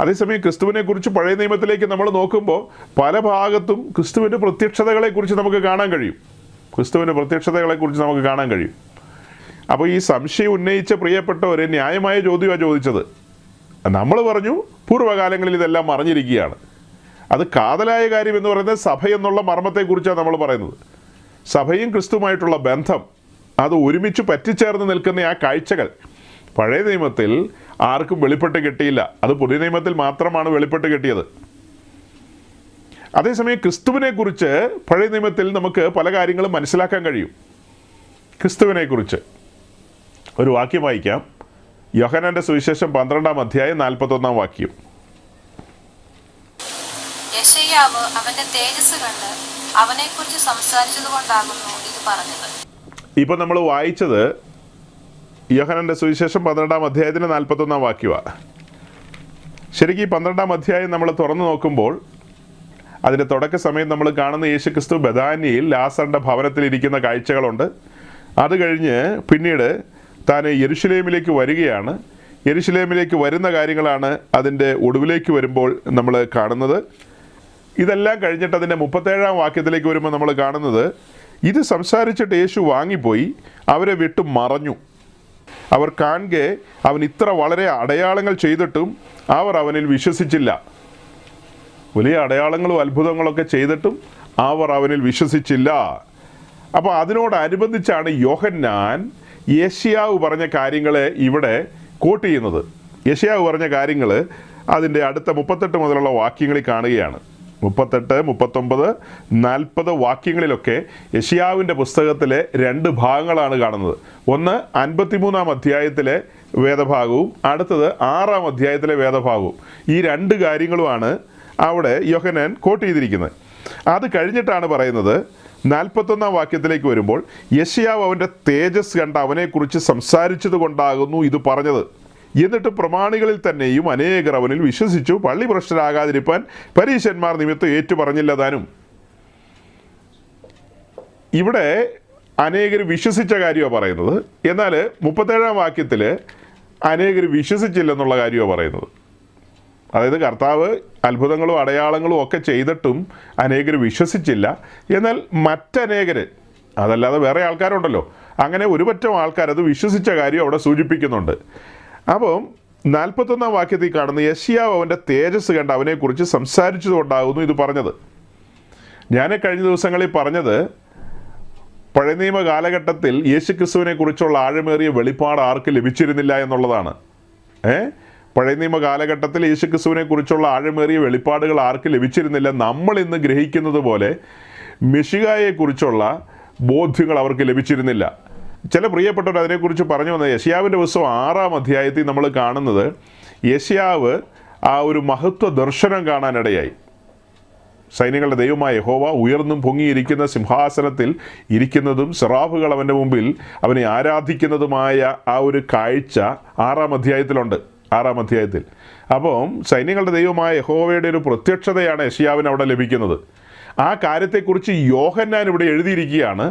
അതേസമയം ക്രിസ്തുവിനെക്കുറിച്ച് പഴയ നിയമത്തിലേക്ക് നമ്മൾ നോക്കുമ്പോൾ പല ഭാഗത്തും ക്രിസ്തുവിൻ്റെ പ്രത്യക്ഷതകളെക്കുറിച്ച് നമുക്ക് കാണാൻ കഴിയും. അപ്പോൾ ഈ സംശയം ഉന്നയിച്ച പ്രിയപ്പെട്ടവരെ ന്യായമായ ചോദ്യമാണ് ചോദിച്ചത്. നമ്മൾ പറഞ്ഞു പൂർവ്വകാലങ്ങളിൽ ഇതെല്ലാം മറഞ്ഞിരിക്കുകയാണ്. അത് കാതലായ കാര്യം എന്ന് പറയുന്നത് സഭ എന്നുള്ള മർമ്മത്തെക്കുറിച്ചാണ് നമ്മൾ പറയുന്നത്. സഭയും ക്രിസ്തുവുമായിട്ടുള്ള ബന്ധം, അത് ഒരുമിച്ച് പറ്റിച്ചേർന്ന് നിൽക്കുന്ന ആ കാഴ്ചകൾ പഴയ നിയമത്തിൽ ആർക്കും വെളിപ്പെട്ട് കിട്ടിയില്ല. അത് പുതിയ നിയമത്തിൽ മാത്രമാണ് വെളിപ്പെട്ട് കിട്ടിയത്. അതേസമയം ക്രിസ്തുവിനെക്കുറിച്ച് പഴയ നിയമത്തിൽ നമുക്ക് പല കാര്യങ്ങളും മനസ്സിലാക്കാൻ കഴിയും. ക്രിസ്തുവിനെക്കുറിച്ച് ഒരു വാക്യം വായിക്കാം. യോഹന്നാന്റെ സുവിശേഷം 12-ാം അധ്യായം 41-ാം വാക്യം. യെശയ്യാവ് അവന്റെ തേജസ് കണ്ട് അവനെക്കുറിച്ച് സംസാരിച്ചതുകൊണ്ടാകുന്നു ഇത് പറഞ്ഞത്. ഇപ്പൊ നമ്മൾ വായിച്ചത് യോഹന്നാന്റെ സുവിശേഷം 12-ാം അധ്യായത്തിന് 41-ാം വാക്യമാണ്. ശരിക്കും ഈ 12-ാം അധ്യായം നമ്മൾ തുറന്നു നോക്കുമ്പോൾ അതിൻ്റെ തുടക്ക സമയം നമ്മൾ കാണുന്ന യേശുക്രിസ്തു ബഥാന്യയിൽ ലാസറിൻ്റെ ഭവനത്തിലിരിക്കുന്ന കാഴ്ചകളുണ്ട്. അത് കഴിഞ്ഞ് പിന്നീട് താൻ യെരുശലേമിലേക്ക് വരികയാണ്. യെരുശലേമിലേക്ക് വരുന്ന കാര്യങ്ങളാണ് അതിൻ്റെ ഒടുവിലേക്ക് വരുമ്പോൾ നമ്മൾ കാണുന്നത്. ഇതെല്ലാം കഴിഞ്ഞിട്ട് അതിൻ്റെ 37-ാം വാക്യത്തിലേക്ക് വരുമ്പോൾ നമ്മൾ കാണുന്നത്, ഇത് സംസാരിച്ചിട്ട് യേശു വാങ്ങിപ്പോയി അവരെ വിട്ടു മറഞ്ഞു. അവർ കാണെ അവൻ ഇത്ര വളരെ അടയാളങ്ങൾ ചെയ്തിട്ടും അവർ അവനിൽ വിശ്വസിച്ചില്ല. വലിയ അടയാളങ്ങളും അത്ഭുതങ്ങളൊക്കെ ചെയ്തിട്ടും അവർ അവനിൽ വിശ്വസിച്ചില്ല. അപ്പോൾ അതിനോടനുബന്ധിച്ചാണ് യോഹന്നാൻ യെശയ്യാവ് പറഞ്ഞ കാര്യങ്ങളെ ഇവിടെ കോട്ട് ചെയ്യുന്നത്. യെശയ്യാവ് പറഞ്ഞ കാര്യങ്ങൾ അതിൻ്റെ അടുത്ത 38 മുതലുള്ള വാക്യങ്ങളിൽ കാണുകയാണ്. 38, 39, 40 വാക്യങ്ങളിലൊക്കെ യെശയ്യാവിൻ്റെ പുസ്തകത്തിലെ 2 ഭാഗങ്ങളാണ് കാണുന്നത്. ഒന്ന് 53-ാം അധ്യായത്തിലെ വേദഭാഗവും അടുത്തത് 6-ാം അധ്യായത്തിലെ വേദഭാഗവും. ഈ 2 കാര്യങ്ങളുമാണ് അവിടെ യോഹന്നാൻ കോട്ട് ചെയ്തിരിക്കുന്നത്. അത് കഴിഞ്ഞിട്ടാണ് പറയുന്നത് 41-ാം വാക്യത്തിലേക്ക് വരുമ്പോൾ, യെശയ്യാവ് അവൻ്റെ തേജസ് കണ്ട് അവനെക്കുറിച്ച് സംസാരിച്ചത് കൊണ്ടാകുന്നു ഇത് പറഞ്ഞത്. എന്നിട്ട് പ്രമാണികളിൽ തന്നെയും അനേകർ അവനിൽ വിശ്വസിച്ചു. പള്ളി ഭ്രഷ്ടരാകാതിരിപ്പാൻ പരീശന്മാർ നിമിത്തം ഏറ്റു പറഞ്ഞില്ല താനും. ഇവിടെ അനേകർ വിശ്വസിച്ച കാര്യമാണ് പറയുന്നത്. എന്നാൽ 37-ാം വാക്യത്തിൽ അനേകർ വിശ്വസിച്ചില്ലെന്നുള്ള കാര്യമാണ് പറയുന്നത്. അതായത് കർത്താവ് അത്ഭുതങ്ങളും അടയാളങ്ങളും ഒക്കെ ചെയ്തിട്ടും അനേകർ വിശ്വസിച്ചില്ല. എന്നാൽ മറ്റനേകർ, അതല്ലാതെ വേറെ ആൾക്കാരുണ്ടല്ലോ, അങ്ങനെ ഒരുപറ്റം ആൾക്കാർ അത് വിശ്വസിച്ച കാര്യം അവിടെ സൂചിപ്പിക്കുന്നുണ്ട്. അപ്പം 41-ാം വാക്യത്തിൽ കാണുന്ന യെശയ്യാവ് അവൻ്റെ തേജസ് കണ്ട് അവനെക്കുറിച്ച് സംസാരിച്ചതുകൊണ്ടാകുന്നു ഇത് പറഞ്ഞത്. ഞാൻ കഴിഞ്ഞ ദിവസങ്ങളിൽ പറഞ്ഞത് പഴയ നിയമ കാലഘട്ടത്തിൽ യേശുക്രിസ്തുവിനെ കുറിച്ചുള്ള ആഴമേറിയ വെളിപ്പാട് ആർക്ക് ലഭിച്ചിരുന്നില്ല എന്നുള്ളതാണ്. പഴയ നിയമ കാലഘട്ടത്തിൽ യേശുക്രിസ്തുവിനെ കുറിച്ചുള്ള ആഴമേറിയ വെളിപ്പാടുകൾ ആർക്ക് ലഭിച്ചിരുന്നില്ല. നമ്മൾ ഇന്ന് ഗ്രഹിക്കുന്നത് പോലെ മെശിഹായെക്കുറിച്ചുള്ള ബോധ്യങ്ങൾ അവർക്ക് ലഭിച്ചിരുന്നില്ല. ചില പ്രിയപ്പെട്ടവർ അതിനെക്കുറിച്ച് പറഞ്ഞു വന്നത്, യെശയ്യാവിൻ്റെ പുസ്തകം 6-ാം അധ്യായത്തിൽ നമ്മൾ കാണുന്നത് യെശയ്യാവ് ആ ഒരു മഹത്വ ദർശനം കാണാനിടയായി. സൈന്യങ്ങളുടെ ദൈവമായ യഹോവ ഉയർന്നും പൊങ്ങിയിരിക്കുന്ന സിംഹാസനത്തിൽ ഇരിക്കുന്നതും സെറാഫുകൾ അവൻ്റെ മുമ്പിൽ അവനെ ആരാധിക്കുന്നതുമായ ആ ഒരു കാഴ്ച 6-ാം അധ്യായത്തിലുണ്ട്. 6-ാം അധ്യായത്തിൽ അപ്പം സൈന്യങ്ങളുടെ ദൈവമായ യഹോവയുടെ ഒരു പ്രത്യക്ഷതയാണ് യെശയ്യാവിന് അവിടെ ലഭിക്കുന്നത്. ആ കാര്യത്തെക്കുറിച്ച് യോഹന്നാൻ ഇവിടെ എഴുതിയിരിക്കുകയാണ്.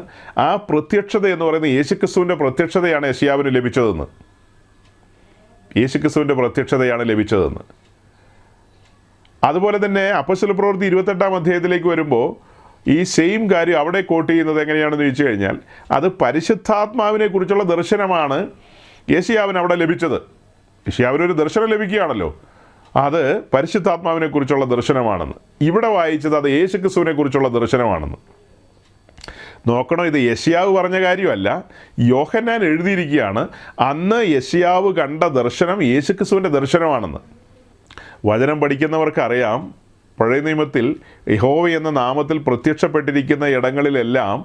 ആ പ്രത്യക്ഷത എന്ന് പറയുന്നത് യേശുക്രിസ്തുവിൻ്റെ പ്രത്യക്ഷതയാണ് യെശയ്യാവിന് ലഭിച്ചതെന്ന്. യേശുക്രിസ്തുവിൻ്റെ പ്രത്യക്ഷതയാണ് ലഭിച്ചതെന്ന്. അതുപോലെ തന്നെ അപ്പോസ്തല പ്രവൃത്തി 28-ാം അധ്യായത്തിലേക്ക് വരുമ്പോൾ ഈ സെയിം കാര്യം അവിടെ കോട്ട് ചെയ്യുന്നത് എങ്ങനെയാണെന്ന് ചോദിച്ചു കഴിഞ്ഞാൽ, അത് പരിശുദ്ധാത്മാവിനെ കുറിച്ചുള്ള ദർശനമാണ് യെശയ്യാവിന് അവിടെ ലഭിച്ചത്. യെശയ്യാവിനൊരു ദർശനം ലഭിക്കുകയാണല്ലോ, അത് പരിശുദ്ധാത്മാവിനെ കുറിച്ചുള്ള ദർശനമാണെന്ന്. ഇവിടെ വായിച്ചത് അത് യേശുക്രിസ്തുവിനെ കുറിച്ചുള്ള ദർശനമാണെന്ന്. നോക്കണം, ഇത് യെശയ്യാവ് പറഞ്ഞ കാര്യമല്ല, യോഹന്നാൻ എഴുതിയിരിക്കുകയാണ്. അന്ന് യെശയ്യാവ് കണ്ട ദർശനം യേശുക്രിസ്തുവിൻ്റെ ദർശനമാണെന്ന്. വചനം പഠിക്കുന്നവർക്കറിയാം, പഴയ നിയമത്തിൽ യഹോവ എന്ന നാമത്തിൽ പ്രത്യക്ഷപ്പെട്ടിരിക്കുന്ന ഇടങ്ങളിലെല്ലാം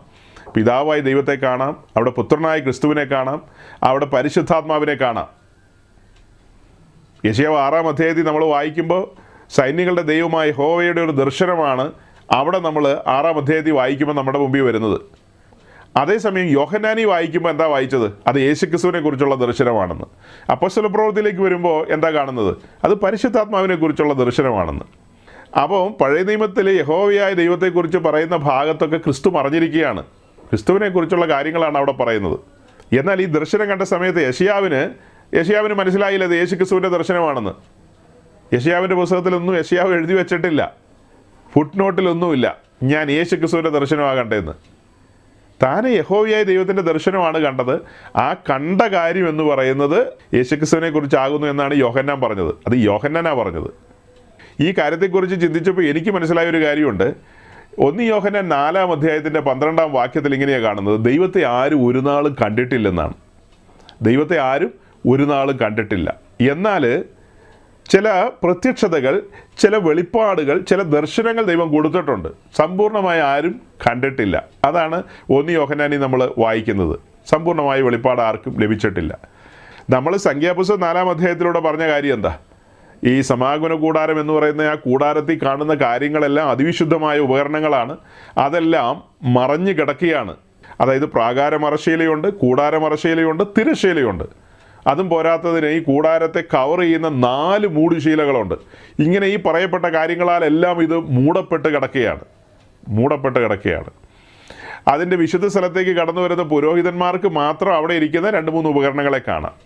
പിതാവായ ദൈവത്തെ കാണാം, അവിടെ പുത്രനായ ക്രിസ്തുവിനെ കാണാം, അവിടെ പരിശുദ്ധാത്മാവിനെ കാണാം. യെശയ്യാവ് 6-ാം അധ്യായത്തിൽ നമ്മൾ വായിക്കുമ്പോൾ സൈന്യങ്ങളുടെ ദൈവമായ യഹോവയുടെ ഒരു ദർശനമാണ് അവിടെ നമ്മൾ 6-ാം അധ്യായത്തിൽ വായിക്കുമ്പോൾ നമ്മുടെ മുമ്പിൽ വരുന്നത്. അതേസമയം യോഹന്നാനി വായിക്കുമ്പോൾ എന്താ വായിച്ചത്? അത് യേശുക്രിസ്തുവിനെ കുറിച്ചുള്ള ദർശനമാണെന്ന്. അപ്പോസ്തല പ്രവൃത്തിയിലേക്ക് വരുമ്പോൾ എന്താ കാണുന്നത്? അത് പരിശുദ്ധാത്മാവിനെ കുറിച്ചുള്ള ദർശനമാണെന്ന്. അപ്പോൾ പഴയ നിയമത്തിൽ യഹോവയായ ദൈവത്തെക്കുറിച്ച് പറയുന്ന ഭാഗത്തൊക്കെ ക്രിസ്തു മറഞ്ഞിരിക്കുകയാണ്. ക്രിസ്തുവിനെ കുറിച്ചുള്ള കാര്യങ്ങളാണ് അവിടെ പറയുന്നത്. എന്നാൽ ഈ ദർശനം കണ്ട സമയത്ത് യശയാവിന് മനസ്സിലായില്ല അത് യേശുക്രിസ്തുവിൻ്റെ ദർശനമാണെന്ന്. യശയാവിൻ്റെ പുസ്തകത്തിലൊന്നും യശയാവ് എഴുതി വെച്ചിട്ടില്ല, ഫുട് നോട്ടിലൊന്നുമില്ല ഞാൻ യേശുക്രിസ്തുവിൻ്റെ ദർശനമാണ് കണ്ടതെന്ന്. താനെ യഹോവയായ ദൈവത്തിൻ്റെ ദർശനമാണ് കണ്ടത്. ആ കണ്ട കാര്യം എന്ന് പറയുന്നത് യേശുക്രിസ്തുവിനെ കുറിച്ചാകുന്നു എന്നാണ് യോഹന്നാൻ പറഞ്ഞത്. അത് യോഹന്നാനാണ് പറഞ്ഞത്. ഈ കാര്യത്തെക്കുറിച്ച് ചിന്തിച്ചപ്പോൾ എനിക്ക് മനസ്സിലായ ഒരു കാര്യമുണ്ട്. 1 യോഹന്നാൻ 4-ാം അധ്യായത്തിൻ്റെ 12-ാം വാക്യത്തിൽ ഇങ്ങനെയാണ് കാണുന്നത്, ദൈവത്തെ ആരും ഒരു നാളും കണ്ടിട്ടില്ലെന്നാണ്. ദൈവത്തെ ആരും ഒരു നാളും കണ്ടിട്ടില്ല. എന്നാൽ ചില പ്രത്യക്ഷതകൾ, ചില വെളിപ്പാടുകൾ, ചില ദർശനങ്ങൾ ദൈവം കൊടുത്തിട്ടുണ്ട്. സമ്പൂർണ്ണമായി ആരും കണ്ടിട്ടില്ല. അതാണ് 1 യോഹന്നാനിൽ നമ്മൾ വായിക്കുന്നത്. സമ്പൂർണ്ണമായ വെളിപ്പാട് ആർക്കും ലഭിച്ചിട്ടില്ല. നമ്മൾ സംഖ്യാപുസ്തകം 4-ാം അധ്യായത്തിലൂടെ പറഞ്ഞ കാര്യം എന്താ? ഈ സമാഗമന കൂടാരം എന്ന് പറയുന്ന ആ കൂടാരത്തിൽ കാണുന്ന കാര്യങ്ങളെല്ലാം അതിവിശുദ്ധമായ ഉപകരണങ്ങളാണ്. അതെല്ലാം മറഞ്ഞു കിടക്കുകയാണ്. അതായത് പ്രാകാരമറശ്ശീലയുണ്ട്, കൂടാരമറശ്ശീലയുണ്ട്, തിരശ്ശീലയുണ്ട്. അതും പോരാത്തതിന് ഈ കൂടാരത്തെ കവർ ചെയ്യുന്ന 4 മൂടുശീലകളുണ്ട്. ഇങ്ങനെ ഈ പറയപ്പെട്ട കാര്യങ്ങളാലെല്ലാം ഇത് മൂടപ്പെട്ട് കിടക്കുകയാണ്. അതിൻ്റെ വിശുദ്ധ സ്ഥലത്തേക്ക് കടന്നു വരുന്ന പുരോഹിതന്മാർക്ക് മാത്രം അവിടെ ഇരിക്കുന്ന 2-3 ഉപകരണങ്ങളെ കാണാം.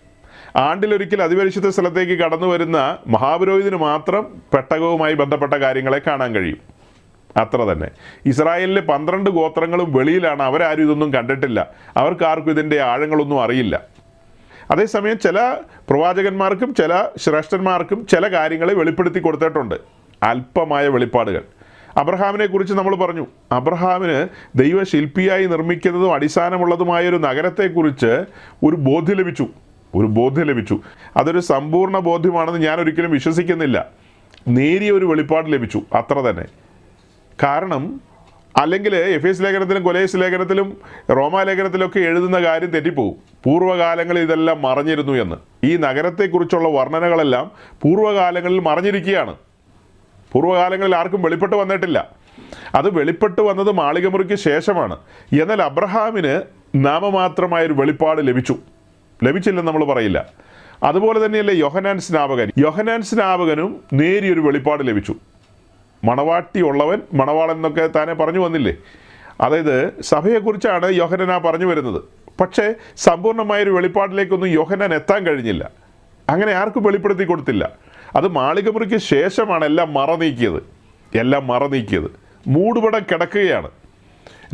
ആണ്ടിലൊരിക്കൽ അതിപരിശുദ്ധ സ്ഥലത്തേക്ക് കടന്നു വരുന്ന മഹാപുരോഹിതന് മാത്രം പെട്ടകവുമായി ബന്ധപ്പെട്ട കാര്യങ്ങളെ കാണാൻ കഴിയും. അത്ര തന്നെ. ഇസ്രായേലിലെ 12 ഗോത്രങ്ങളും വെളിയിലാണ്. അവരാരും ഇതൊന്നും കണ്ടിട്ടില്ല. അവർക്കാർക്കും ഇതിൻ്റെ ആഴങ്ങളൊന്നും അറിയില്ല. അതേസമയം ചില പ്രവാചകന്മാർക്കും ചില ശ്രേഷ്ഠന്മാർക്കും ചില കാര്യങ്ങളെ വെളിപ്പെടുത്തി കൊടുത്തിട്ടുണ്ട്, അല്പമായ വെളിപ്പാടുകൾ. അബ്രഹാമിനെ കുറിച്ച് നമ്മൾ പറഞ്ഞു. അബ്രഹാമിന് ദൈവശില്പിയായി നിർമ്മിക്കുന്നതും അടിസ്ഥാനമുള്ളതുമായൊരു നഗരത്തെക്കുറിച്ച് ഒരു ബോധ്യം ലഭിച്ചു. അതൊരു സമ്പൂർണ്ണ ബോധ്യമാണെന്ന് ഞാൻ ഒരിക്കലും വിശ്വസിക്കുന്നില്ല. നേരിയ ഒരു വെളിപ്പാട് ലഭിച്ചു, അത്ര തന്നെ. കാരണം അല്ലെങ്കിൽ എഫേസ് ലേഖനത്തിലും കൊലോസ്യ ലേഖനത്തിലും റോമാലേഖനത്തിലൊക്കെ എഴുതുന്ന കാര്യം തെറ്റിപ്പോവും. പൂർവ്വകാലങ്ങളിൽ ഇതെല്ലാം മറഞ്ഞിരുന്നു എന്ന്. ഈ നഗരത്തെക്കുറിച്ചുള്ള വർണ്ണനകളെല്ലാം പൂർവ്വകാലങ്ങളിൽ മറഞ്ഞിരിക്കുകയാണ്. പൂർവ്വകാലങ്ങളിൽ ആർക്കും വെളിപ്പെട്ട് വന്നിട്ടില്ല. അത് വെളിപ്പെട്ട് വന്നത് മാളികമുറിക്ക് ശേഷമാണ്. എന്നാൽ അബ്രഹാമിന് നാമമാത്രമായൊരു വെളിപ്പാട് ലഭിച്ചില്ലെന്ന് നമ്മൾ പറയില്ല. അതുപോലെ തന്നെയല്ലേ യോഹന്നാൻ സ്നാപകനും നേരിയൊരു വെളിപ്പാട് ലഭിച്ചു. മണവാട്ടി ഉള്ളവൻ മണവാളൻ എന്നൊക്കെ താനെ പറഞ്ഞു വന്നില്ലേ? അതായത് സഭയെക്കുറിച്ചാണ് യോഹന്നാൻ പറഞ്ഞു വരുന്നത്. പക്ഷേ സമ്പൂർണ്ണമായൊരു വെളിപ്പാടിലേക്കൊന്നും യോഹന്നാൻ എത്താൻ കഴിഞ്ഞില്ല. അങ്ങനെ ആർക്കും വെളിപ്പെടുത്തി കൊടുത്തില്ല. അത് മാളികമുറിക്ക് ശേഷമാണ് എല്ലാം മറനീക്കിയത്. മൂടുപടം കിടക്കുകയാണ്.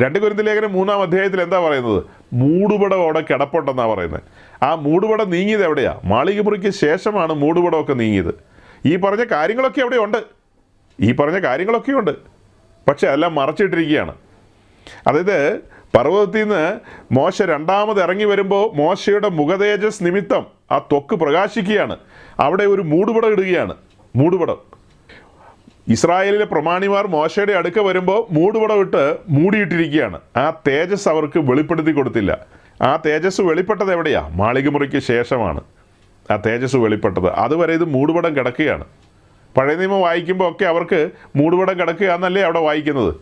2 കൊരിന്ത്യർ ലേഖനം 3-ാം അധ്യായത്തിൽ എന്താ പറയുന്നത്? മൂടുപടം അവിടെ കിടപ്പുണ്ടെന്നാണ് പറയുന്നത്. ആ മൂടുപടം നീങ്ങിയത് എവിടെയാണ്? മാളികമുറിക്ക് ശേഷമാണ് മൂടുപടമൊക്കെ നീങ്ങിയത്. ഈ പറഞ്ഞ കാര്യങ്ങളൊക്കെ ഉണ്ട്. പക്ഷെ എല്ലാം മറച്ചിട്ടിരിക്കുകയാണ്. അതായത് പർവ്വതത്തിൽ നിന്ന് മോശ 2ാമത് ഇറങ്ങി വരുമ്പോൾ മോശയുടെ മുഖതേജസ് നിമിത്തം ആ ത്വക്ക് പ്രകാശിക്കുകയാണ്. അവിടെ ഒരു മൂടുപടം ഇടുകയാണ്. ഇസ്രായേലിലെ പ്രമാണിമാർ മോശയുടെ അടുക്ക വരുമ്പോൾ മൂടുപടം ഇട്ട് മൂടിയിട്ടിരിക്കുകയാണ്. ആ തേജസ് അവർക്ക് വെളിപ്പെടുത്തി കൊടുത്തില്ല. ആ തേജസ് വെളിപ്പെട്ടത് എവിടെയാണ്? മാളികമുറിക്ക് ശേഷമാണ് ആ തേജസ് വെളിപ്പെട്ടത്. അതുവരെ ഇത് മൂടുപടം കിടക്കുകയാണ്. പഴയ നിയമം വായിക്കുമ്പോൾ ഒക്കെ അവർക്ക് മൂടുപടം കിടക്കുക എന്നല്ലേ അവിടെ വായിക്കുന്നത്.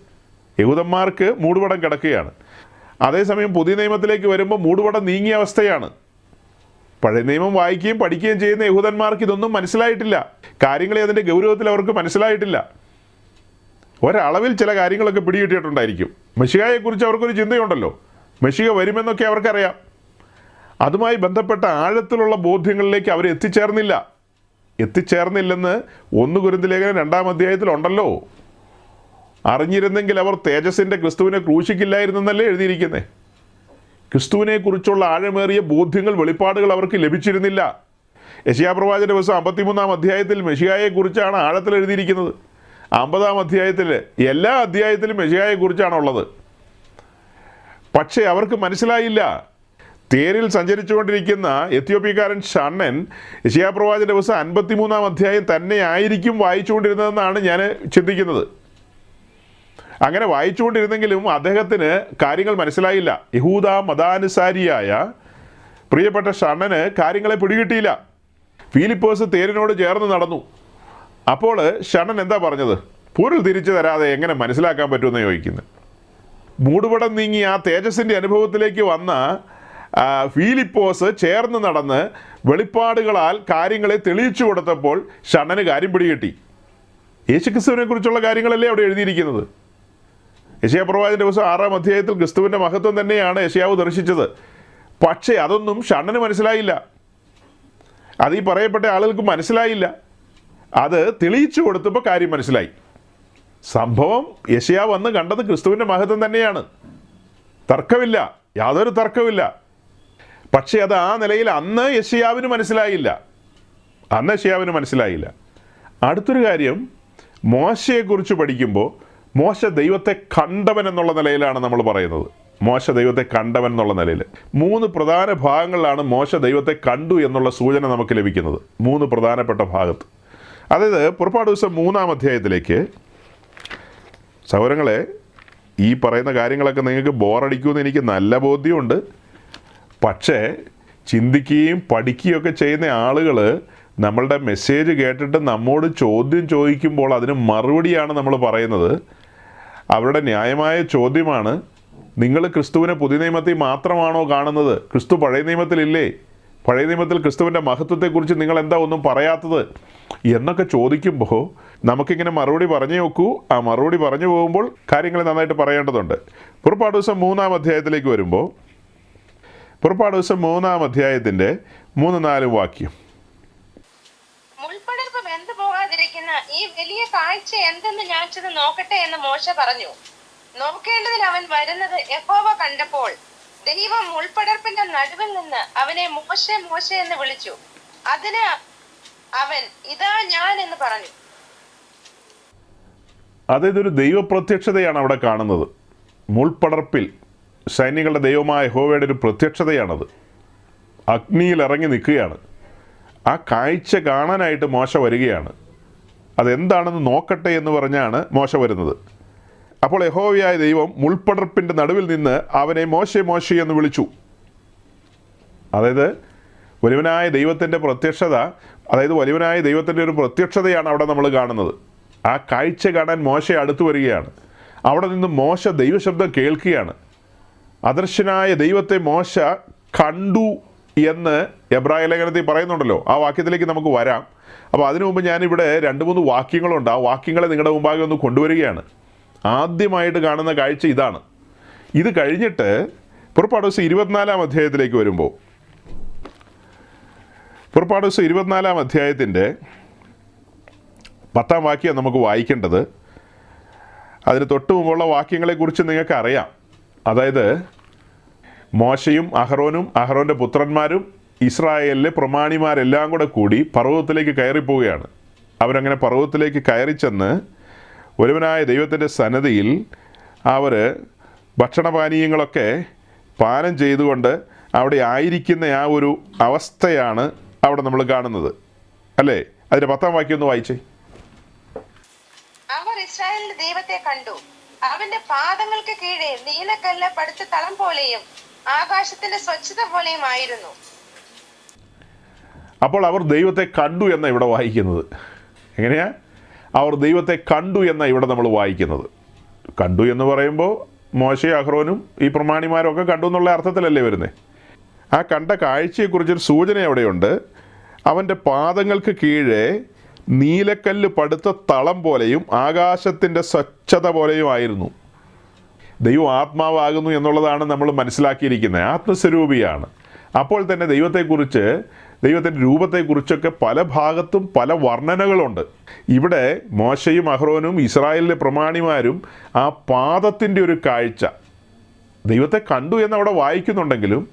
യഹൂദന്മാർക്ക് മൂടുപടം കിടക്കുകയാണ്. അതേസമയം പുതിയ നിയമത്തിലേക്ക് വരുമ്പോൾ മൂടുപടം നീങ്ങിയ അവസ്ഥയാണ്. പഴയ നിയമം വായിക്കുകയും പഠിക്കുകയും ചെയ്യുന്ന യഹൂദന്മാർക്ക് ഇതൊന്നും മനസ്സിലായിട്ടില്ല. കാര്യങ്ങളെ അതിൻ്റെ ഗൗരവത്തിൽ അവർക്ക് മനസ്സിലായിട്ടില്ല. ഒരളവിൽ ചില കാര്യങ്ങളൊക്കെ പിടികിട്ടിയിട്ടുണ്ടായിരിക്കും. മെശിഹായെക്കുറിച്ച് അവർക്കൊരു ചിന്തയുണ്ടല്ലോ. മെശിഹ വരുമെന്നൊക്കെ അവർക്കറിയാം. അതുമായി ബന്ധപ്പെട്ട ആഴത്തിലുള്ള ബോധ്യങ്ങളിലേക്ക് അവർ എത്തിച്ചേർന്നില്ലെന്ന് 1 കൊരിന്ത്യർ ലേഖനം 2-ാം അധ്യായത്തിലുണ്ടല്ലോ. അറിഞ്ഞിരുന്നെങ്കിൽ അവർ തേജസ്സിൻ്റെ ക്രിസ്തുവിനെ ക്രൂശിക്കില്ലായിരുന്നെന്നല്ലേ എഴുതിയിരിക്കുന്നത്. ക്രിസ്തുവിനെക്കുറിച്ചുള്ള ആഴമേറിയ ബോധ്യങ്ങൾ, വെളിപ്പാടുകൾ അവർക്ക് ലഭിച്ചിരുന്നില്ല. യെശയ്യാപ്രവാചകന്റെ പുസ്തകം 53-ാം അധ്യായത്തിൽ മെശിഹായെക്കുറിച്ചാണ് ആഴത്തിൽ എഴുതിയിരിക്കുന്നത്. 50-ാം അധ്യായത്തിൽ എല്ലാ അധ്യായത്തിലും മെശിഹായെക്കുറിച്ചാണുള്ളത്. പക്ഷേ അവർക്ക് മനസ്സിലായില്ല. തേരിൽ സഞ്ചരിച്ചുകൊണ്ടിരിക്കുന്ന എത്യോപ്യക്കാരൻ ഷണ്ണൻ യെശയ്യാപ്രവാചകന്റെ പുസ്തകം 53-ാം അധ്യായം തന്നെ ആയിരിക്കും വായിച്ചുകൊണ്ടിരുന്നതെന്നാണ് ഞാൻ ചിന്തിക്കുന്നത്. അങ്ങനെ വായിച്ചുകൊണ്ടിരുന്നെങ്കിലും അദ്ദേഹത്തിന് കാര്യങ്ങൾ മനസ്സിലായില്ല. യഹൂദ മതാനുസാരിയായ പ്രിയപ്പെട്ട ഷണ്ണന് കാര്യങ്ങളെ പിടികിട്ടിയില്ല. ഫിലിപ്പോസ് തേരിനോട് ചേർന്ന് നടന്നു. അപ്പോൾ ഷണ്ണൻ എന്താ പറഞ്ഞത്? പൊരുൾ തിരിച്ചു തരാതെ എങ്ങനെ മനസ്സിലാക്കാൻ പറ്റുമെന്ന് ചോദിക്കുന്നത്. മൂടുപടം നീങ്ങി ആ തേജസ്സിൻ്റെ അനുഭവത്തിലേക്ക് വന്ന ഫീലിപ്പോസ് ചേർന്ന് നടന്ന് വെളിപ്പാടുകളാൽ കാര്യങ്ങളെ തെളിയിച്ചു കൊടുത്തപ്പോൾ ഷണ്ണന് കാര്യം പിടികിട്ടി. യേശുക്രിസ്തുവിനെ കുറിച്ചുള്ള കാര്യങ്ങളല്ലേ അവിടെ എഴുതിയിരിക്കുന്നത്. യെശയ്യാ പ്രവാചകന്റെ പുസ്തകം 6-ാം അധ്യായത്തിൽ ക്രിസ്തുവിൻ്റെ മഹത്വം തന്നെയാണ് യെശയ്യാവ് ദർശിച്ചത്. പക്ഷേ അതൊന്നും ഷണ്ണന് മനസ്സിലായില്ല. അത് ഈ പറയപ്പെട്ട ആളുകൾക്ക് മനസ്സിലായില്ല. അത് തെളിയിച്ചു കൊടുത്തപ്പോൾ കാര്യം മനസ്സിലായി. സംഭവം യെശയ്യാവ് വന്ന് കണ്ടത് ക്രിസ്തുവിൻ്റെ മഹത്വം തന്നെയാണ്, തർക്കമില്ല, യാതൊരു തർക്കമില്ല. പക്ഷേ അത് ആ നിലയിൽ അന്ന് യെശയ്യാവിന് മനസ്സിലായില്ല. അടുത്തൊരു കാര്യം, മോശയെക്കുറിച്ച് പഠിക്കുമ്പോൾ മോശ ദൈവത്തെ കണ്ടവൻ എന്നുള്ള നിലയിലാണ് നമ്മൾ പറയുന്നത്. മോശ ദൈവത്തെ കണ്ടവൻ എന്നുള്ള നിലയിൽ 3 പ്രധാന ഭാഗങ്ങളിലാണ് മോശ ദൈവത്തെ കണ്ടു എന്നുള്ള സൂചന നമുക്ക് ലഭിക്കുന്നത്. 3 പ്രധാനപ്പെട്ട ഭാഗത്ത്. അതായത് പുറപ്പാട് ദിവസം 3-ാം അധ്യായത്തിലേക്ക്. സഹോദരങ്ങളെ, ഈ പറയുന്ന കാര്യങ്ങളൊക്കെ നിങ്ങൾക്ക് ബോറടിക്കുമെന്ന് എനിക്ക് നല്ല ബോധ്യമുണ്ട്. പക്ഷേ ചിന്തിക്കുകയും പഠിക്കുകയും ഒക്കെ ചെയ്യുന്ന ആളുകൾ നമ്മളുടെ മെസ്സേജ് കേട്ടിട്ട് നമ്മോട് ചോദ്യം ചോദിക്കുമ്പോൾ അതിന് മറുപടിയാണ് നമ്മൾ പറയുന്നത്. അവരുടെ ന്യായമായ ചോദ്യമാണ്, നിങ്ങൾ ക്രിസ്തുവിനെ പുതിയ നിയമത്തിൽ മാത്രമാണോ കാണുന്നത്? ക്രിസ്തു പഴയ നിയമത്തിലില്ലേ? പഴയ നിയമത്തിൽ ക്രിസ്തുവിൻ്റെ മഹത്വത്തെക്കുറിച്ച് നിങ്ങൾ എന്താ ഒന്നും പറയാത്തത് എന്നൊക്കെ ചോദിക്കുമ്പോൾ നമുക്കിങ്ങനെ മറുപടി പറഞ്ഞു നോക്കൂ. ആ മറുപടി പറഞ്ഞു പോകുമ്പോൾ കാര്യങ്ങൾ നന്നായിട്ട് പറയേണ്ടതുണ്ട്. പുറപ്പാട് ദിവസം 3-ാം അധ്യായത്തിലേക്ക് വരുമ്പോൾ, പുറപ്പാട് ദിവസം 3-ാം അധ്യായത്തിൻ്റെ 3-4 വാക്യം. മുൾപ്പടർപ്പ് വെന്തു പോകാതിരിക്കുന്ന ഈ വലിയ കാഴ്ച എന്തെന്ന് ഞാൻ ചെന്ന് നോക്കട്ടെ എന്ന് മോശ പറഞ്ഞു. നോക്കേണ്ടതിൽ അവൻ വരുന്നത് യഹോവ കണ്ടപ്പോൾ ദൈവം മുൾപ്പടർപ്പിന്റെ നടുവിൽ നിന്ന് അവനെ മോശെ മോശെ എന്ന് വിളിച്ചു. അതിന് അവൻ ഇതാ ഞാൻ എന്ന് പറഞ്ഞു. അതായത് ഒരു ദൈവപ്രത്യക്ഷതയാണ് അവിടെ കാണുന്നത്. മുൾപ്പടർപ്പിൽ സൈന്യങ്ങളുടെ ദൈവമായ യഹോവയുടെ ഒരു പ്രത്യക്ഷതയാണത്. അഗ്നിയിൽ ഇറങ്ങി നിൽക്കുകയാണ്. ആ കാഴ്ച കാണാനായിട്ട് മോശ വരികയാണ്. അതെന്താണെന്ന് നോക്കട്ടെ എന്ന് പറഞ്ഞാണ് മോശ വരുന്നത്. അപ്പോൾ യഹോവയായ ദൈവം മുൾപ്പടർപ്പിൻ്റെ നടുവിൽ നിന്ന് അവനെ മോശെ മോശെ എന്ന് വിളിച്ചു. അതായത് വലിയവനായ ദൈവത്തിൻ്റെ പ്രത്യക്ഷത, അതായത് വലിയവനായ ദൈവത്തിൻ്റെ ഒരു പ്രത്യക്ഷതയാണ് അവിടെ നമ്മൾ കാണുന്നത്. ആ കാഴ്ച കാണാൻ മോശ അടുത്ത് വരികയാണ്. അവിടെ നിന്ന് മോശ ദൈവശബ്ദം കേൾക്കുകയാണ്. അദൃശ്യനായ ദൈവത്തെ മോശ കണ്ടു എന്ന് എബ്രായ ലേഖനത്തിൽ പറയുന്നുണ്ടല്ലോ. ആ വാക്യത്തിലേക്ക് നമുക്ക് വരാം. അപ്പോൾ അതിനു മുമ്പ് ഞാനിവിടെ 2-3 വാക്യങ്ങളുണ്ട്. ആ വാക്യങ്ങളെ നിങ്ങളുടെ മുമ്പാകെ ഒന്ന് കൊണ്ടുവരികയാണ്. ആദ്യമായിട്ട് കാണുന്ന കാഴ്ച ഇതാണ്. ഇത് കഴിഞ്ഞിട്ട് പുറപ്പാട് ദിവസം 24-ാം അധ്യായത്തിലേക്ക് വരുമ്പോൾ, പുറപ്പാട് ദിവസം 24-ാം അധ്യായത്തിൻ്റെ 10-ാം വാക്യം നമുക്ക് വായിക്കേണ്ടത്. അതിന് തൊട്ട് മുമ്പുള്ള വാക്യങ്ങളെക്കുറിച്ച് നിങ്ങൾക്ക് അറിയാം. അതായത് മോശയും അഹറോനും അഹറോൻ്റെ പുത്രന്മാരും ഇസ്രായേലിലെ പ്രമാണിമാരെല്ലാം കൂടി പർവ്വതത്തിലേക്ക് കയറിപ്പോവുകയാണ്. അവരങ്ങനെ പർവ്വതത്തിലേക്ക് കയറി ചെന്ന് ഒരുവനായ ദൈവത്തിൻ്റെ സന്നിധിയിൽ അവർ ഭക്ഷണപാനീയങ്ങളൊക്കെ പാനം ചെയ്തുകൊണ്ട് അവിടെ ആയിരിക്കുന്ന ആ ഒരു അവസ്ഥയാണ് അവിടെ നമ്മൾ കാണുന്നത്, അല്ലേ? അതിൻ്റെ 10-ാം വാക്യം ഒന്ന് വായിച്ചേ. അവർ ഇസ്രായേലിന്റെ ദൈവത്തെ കണ്ടു. അവന്റെ പാദങ്ങൾക്ക് കീഴെ നീലക്കല്ല് പടുത്ത തളം പോലെയും ആകാശത്തിന്റെ സ്വച്ഛത പോലെയും ആയിരുന്നു. അപ്പോൾ അവർ ദൈവത്തെ കണ്ടു എന്ന ഇവിടെ വായിക്കുന്നത്. എങ്ങനെയാ? അവർ ദൈവത്തെ കണ്ടു എന്ന ഇവിടെ നമ്മൾ വായിക്കുന്നത്. കണ്ടു എന്ന് പറയുമ്പോൾ മോശയും അഹ്റോനും ഈ പ്രമാണിമാരൊക്കെ കണ്ടു എന്നുള്ള അർത്ഥത്തിലല്ലേ വരുന്നത്. ആ കണ്ട കാഴ്ചയെക്കുറിച്ചൊരു സൂചന അവിടെയുണ്ട്. അവൻ്റെ പാദങ്ങൾക്ക് കീഴെ നീലക്കല്ല് പടുത്ത തളം പോലെയും ആകാശത്തിൻ്റെ സ്വച്ഛത പോലെയും ആയിരുന്നു. ദൈവം ആത്മാവാകുന്നു എന്നുള്ളതാണ് നമ്മൾ മനസ്സിലാക്കിയിരിക്കുന്നത്. ആത്മസ്വരൂപിയാണ്. അപ്പോൾ തന്നെ ദൈവത്തെക്കുറിച്ച്, ദൈവത്തിൻ്റെ രൂപത്തെക്കുറിച്ചൊക്കെ പല ഭാഗത്തും പല വർണ്ണനകളുണ്ട്. ഇവിടെ മോശയും അഹ്റോനും ഇസ്രായേലിലെ പ്രമാണിമാരും ആ പാദത്തിൻ്റെ ഒരു കാഴ്ച, ദൈവത്തെ കണ്ടു എന്നവിടെ വായിക്കുന്നുണ്ടെങ്കിലും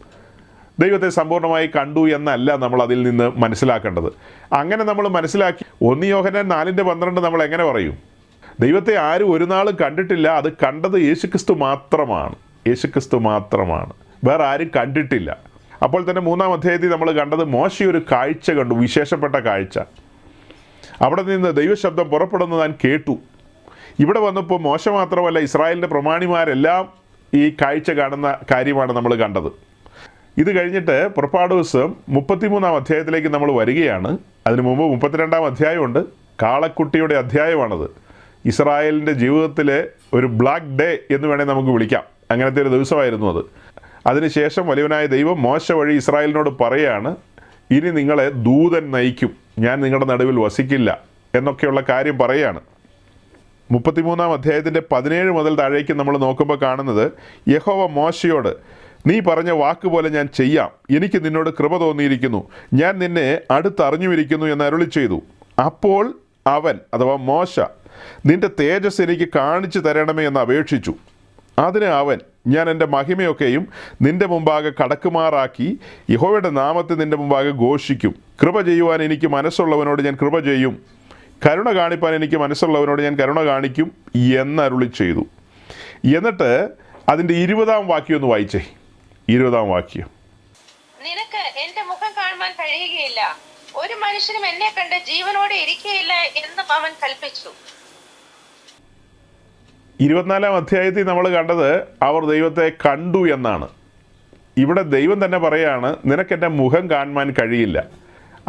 ദൈവത്തെ സമ്പൂർണ്ണമായി കണ്ടു എന്നല്ല നമ്മൾ അതിൽ നിന്ന് മനസ്സിലാക്കേണ്ടത്. അങ്ങനെ നമ്മൾ മനസ്സിലാക്കി 1 യോഹന്നാൻ 4:12 നമ്മൾ എങ്ങനെ പറയും? ദൈവത്തെ ആരും ഒരു നാളും കണ്ടിട്ടില്ല, അത് കണ്ടത് യേശുക്രിസ്തു മാത്രമാണ്. യേശുക്രിസ്തു മാത്രമാണ്, വേറെ ആരും കണ്ടിട്ടില്ല. അപ്പോൾ തന്നെ 3-ാം അധ്യായത്തിൽ നമ്മൾ കണ്ടത് മോശ ഒരു കാഴ്ച കണ്ടു, വിശേഷപ്പെട്ട കാഴ്ച. അവിടെ നിന്ന് ദൈവശബ്ദം പുറപ്പെടുന്നത് താൻ കേട്ടു. ഇവിടെ വന്നപ്പോൾ മോശ മാത്രമല്ല, ഇസ്രായേലിൻ്റെ പ്രമാണിമാരെല്ലാം ഈ കാഴ്ച കാണുന്ന കാര്യമാണ് നമ്മൾ കണ്ടത്. ഇത് കഴിഞ്ഞിട്ട് പുറപ്പാട് ദിവസം 33-ാം അധ്യായത്തിലേക്ക് നമ്മൾ വരികയാണ്. അതിനു മുമ്പ് 32-ാം അധ്യായമുണ്ട്. കാളക്കുട്ടിയുടെ അധ്യായമാണത്. ഇസ്രായേലിൻ്റെ ജീവിതത്തിലെ ഒരു ബ്ലാക്ക് ഡേ എന്ന് വേണമെങ്കിൽ നമുക്ക് വിളിക്കാം. അങ്ങനത്തെ ഒരു ദിവസമായിരുന്നു അത്. അതിനുശേഷം വലിയവനായ ദൈവം മോശ വഴി ഇസ്രായേലിനോട് പറയാണ്, ഇനി നിങ്ങളെ ദൂതൻ നയിക്കും, ഞാൻ നിങ്ങളുടെ നടുവിൽ വസിക്കില്ല എന്നൊക്കെയുള്ള കാര്യം പറയുകയാണ്. 33 അധ്യായത്തിൻ്റെ 17 മുതൽ താഴേക്ക് നമ്മൾ നോക്കുമ്പോൾ കാണുന്നത്, യഹോവ മോശയോട്, നീ പറഞ്ഞ വാക്കുപോലെ ഞാൻ ചെയ്യാം, എനിക്ക് നിന്നോട് കൃപ തോന്നിയിരിക്കുന്നു, ഞാൻ നിന്നെ അടുത്തറിഞ്ഞുമിരിക്കുന്നു എന്ന് അരുളി ചെയ്തു. അപ്പോൾ അവൻ, അഥവാ മോശ, നിന്റെ തേജസ് എനിക്ക് കാണിച്ചു തരണമേ എന്ന് അപേക്ഷിച്ചു. അതിന് അവൻ, ഞാൻ എൻ്റെ മഹിമയൊക്കെയും നിന്റെ മുമ്പാകെ കടക്കുമാറാക്കി യഹോവയുടെ നാമത്തെ നിന്റെ മുമ്പാകെ ഘോഷിക്കും. കൃപ ചെയ്യുവാൻ എനിക്ക് മനസ്സുള്ളവനോട് ഞാൻ കൃപ ചെയ്യും, കരുണ കാണിപ്പാൻ എനിക്ക് മനസ്സുള്ളവനോട് ഞാൻ കരുണ കാണിക്കും എന്നരുളി ചെയ്തു. എന്നിട്ട് അതിൻ്റെ 20-ാം വാക്യം ഒന്ന് വായിച്ചേ. 20-ാം വാക്യം, നിനക്ക് എന്റെ മുഖം കാണുവാൻ കഴിയുകയില്ല, ഒരു മനുഷ്യനും എന്നെ കണ്ട് ജീവനോടെ ഇരിക്കുകയില്ല എന്നും അവൻ കൽപ്പിച്ചു. 24-ാം അധ്യായത്തിൽ നമ്മൾ കണ്ടത് അവർ ദൈവത്തെ കണ്ടു എന്നാണ്. ഇവിടെ ദൈവം തന്നെ പറയാണ്, നിനക്കെൻ്റെ മുഖം കാണുവാൻ കഴിയില്ല.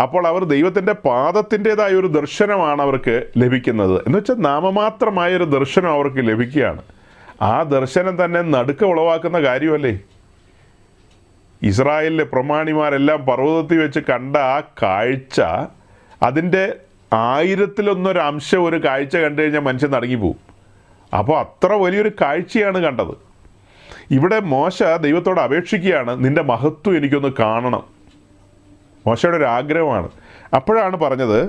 അപ്പോൾ അവർ ദൈവത്തിൻ്റെ പാദത്തിൻ്റെതായ ഒരു ദർശനമാണ് അവർക്ക് ലഭിക്കുന്നത്. എന്ന് വെച്ചാൽ നാമമാത്രമായൊരു ദർശനം അവർക്ക് ലഭിക്കുകയാണ്. ആ ദർശനം തന്നെ നടുക്കം ഉളവാക്കുന്ന കാര്യമല്ലേ. ഇസ്രായേലിലെ പ്രമാണിമാരെല്ലാം പർവ്വതത്തിൽ വെച്ച് കണ്ട ആ കാഴ്ച, അതിൻ്റെ 1000-ലൊന്നൊരു അംശം ഒരു കാഴ്ച കണ്ടു കഴിഞ്ഞാൽ മനുഷ്യൻ നടുങ്ങിപ്പോവും. അപ്പോൾ അത്ര വലിയൊരു കാഴ്ചയാണ് കണ്ടത്. ഇവിടെ മോശ ദൈവത്തോട് അപേക്ഷിക്കുകയാണ്, നിൻ്റെ മഹത്വം എനിക്കൊന്ന് കാണണം. മോശയുടെ ഒരു ആഗ്രഹമാണ്. അപ്പോഴാണ് പറഞ്ഞത്,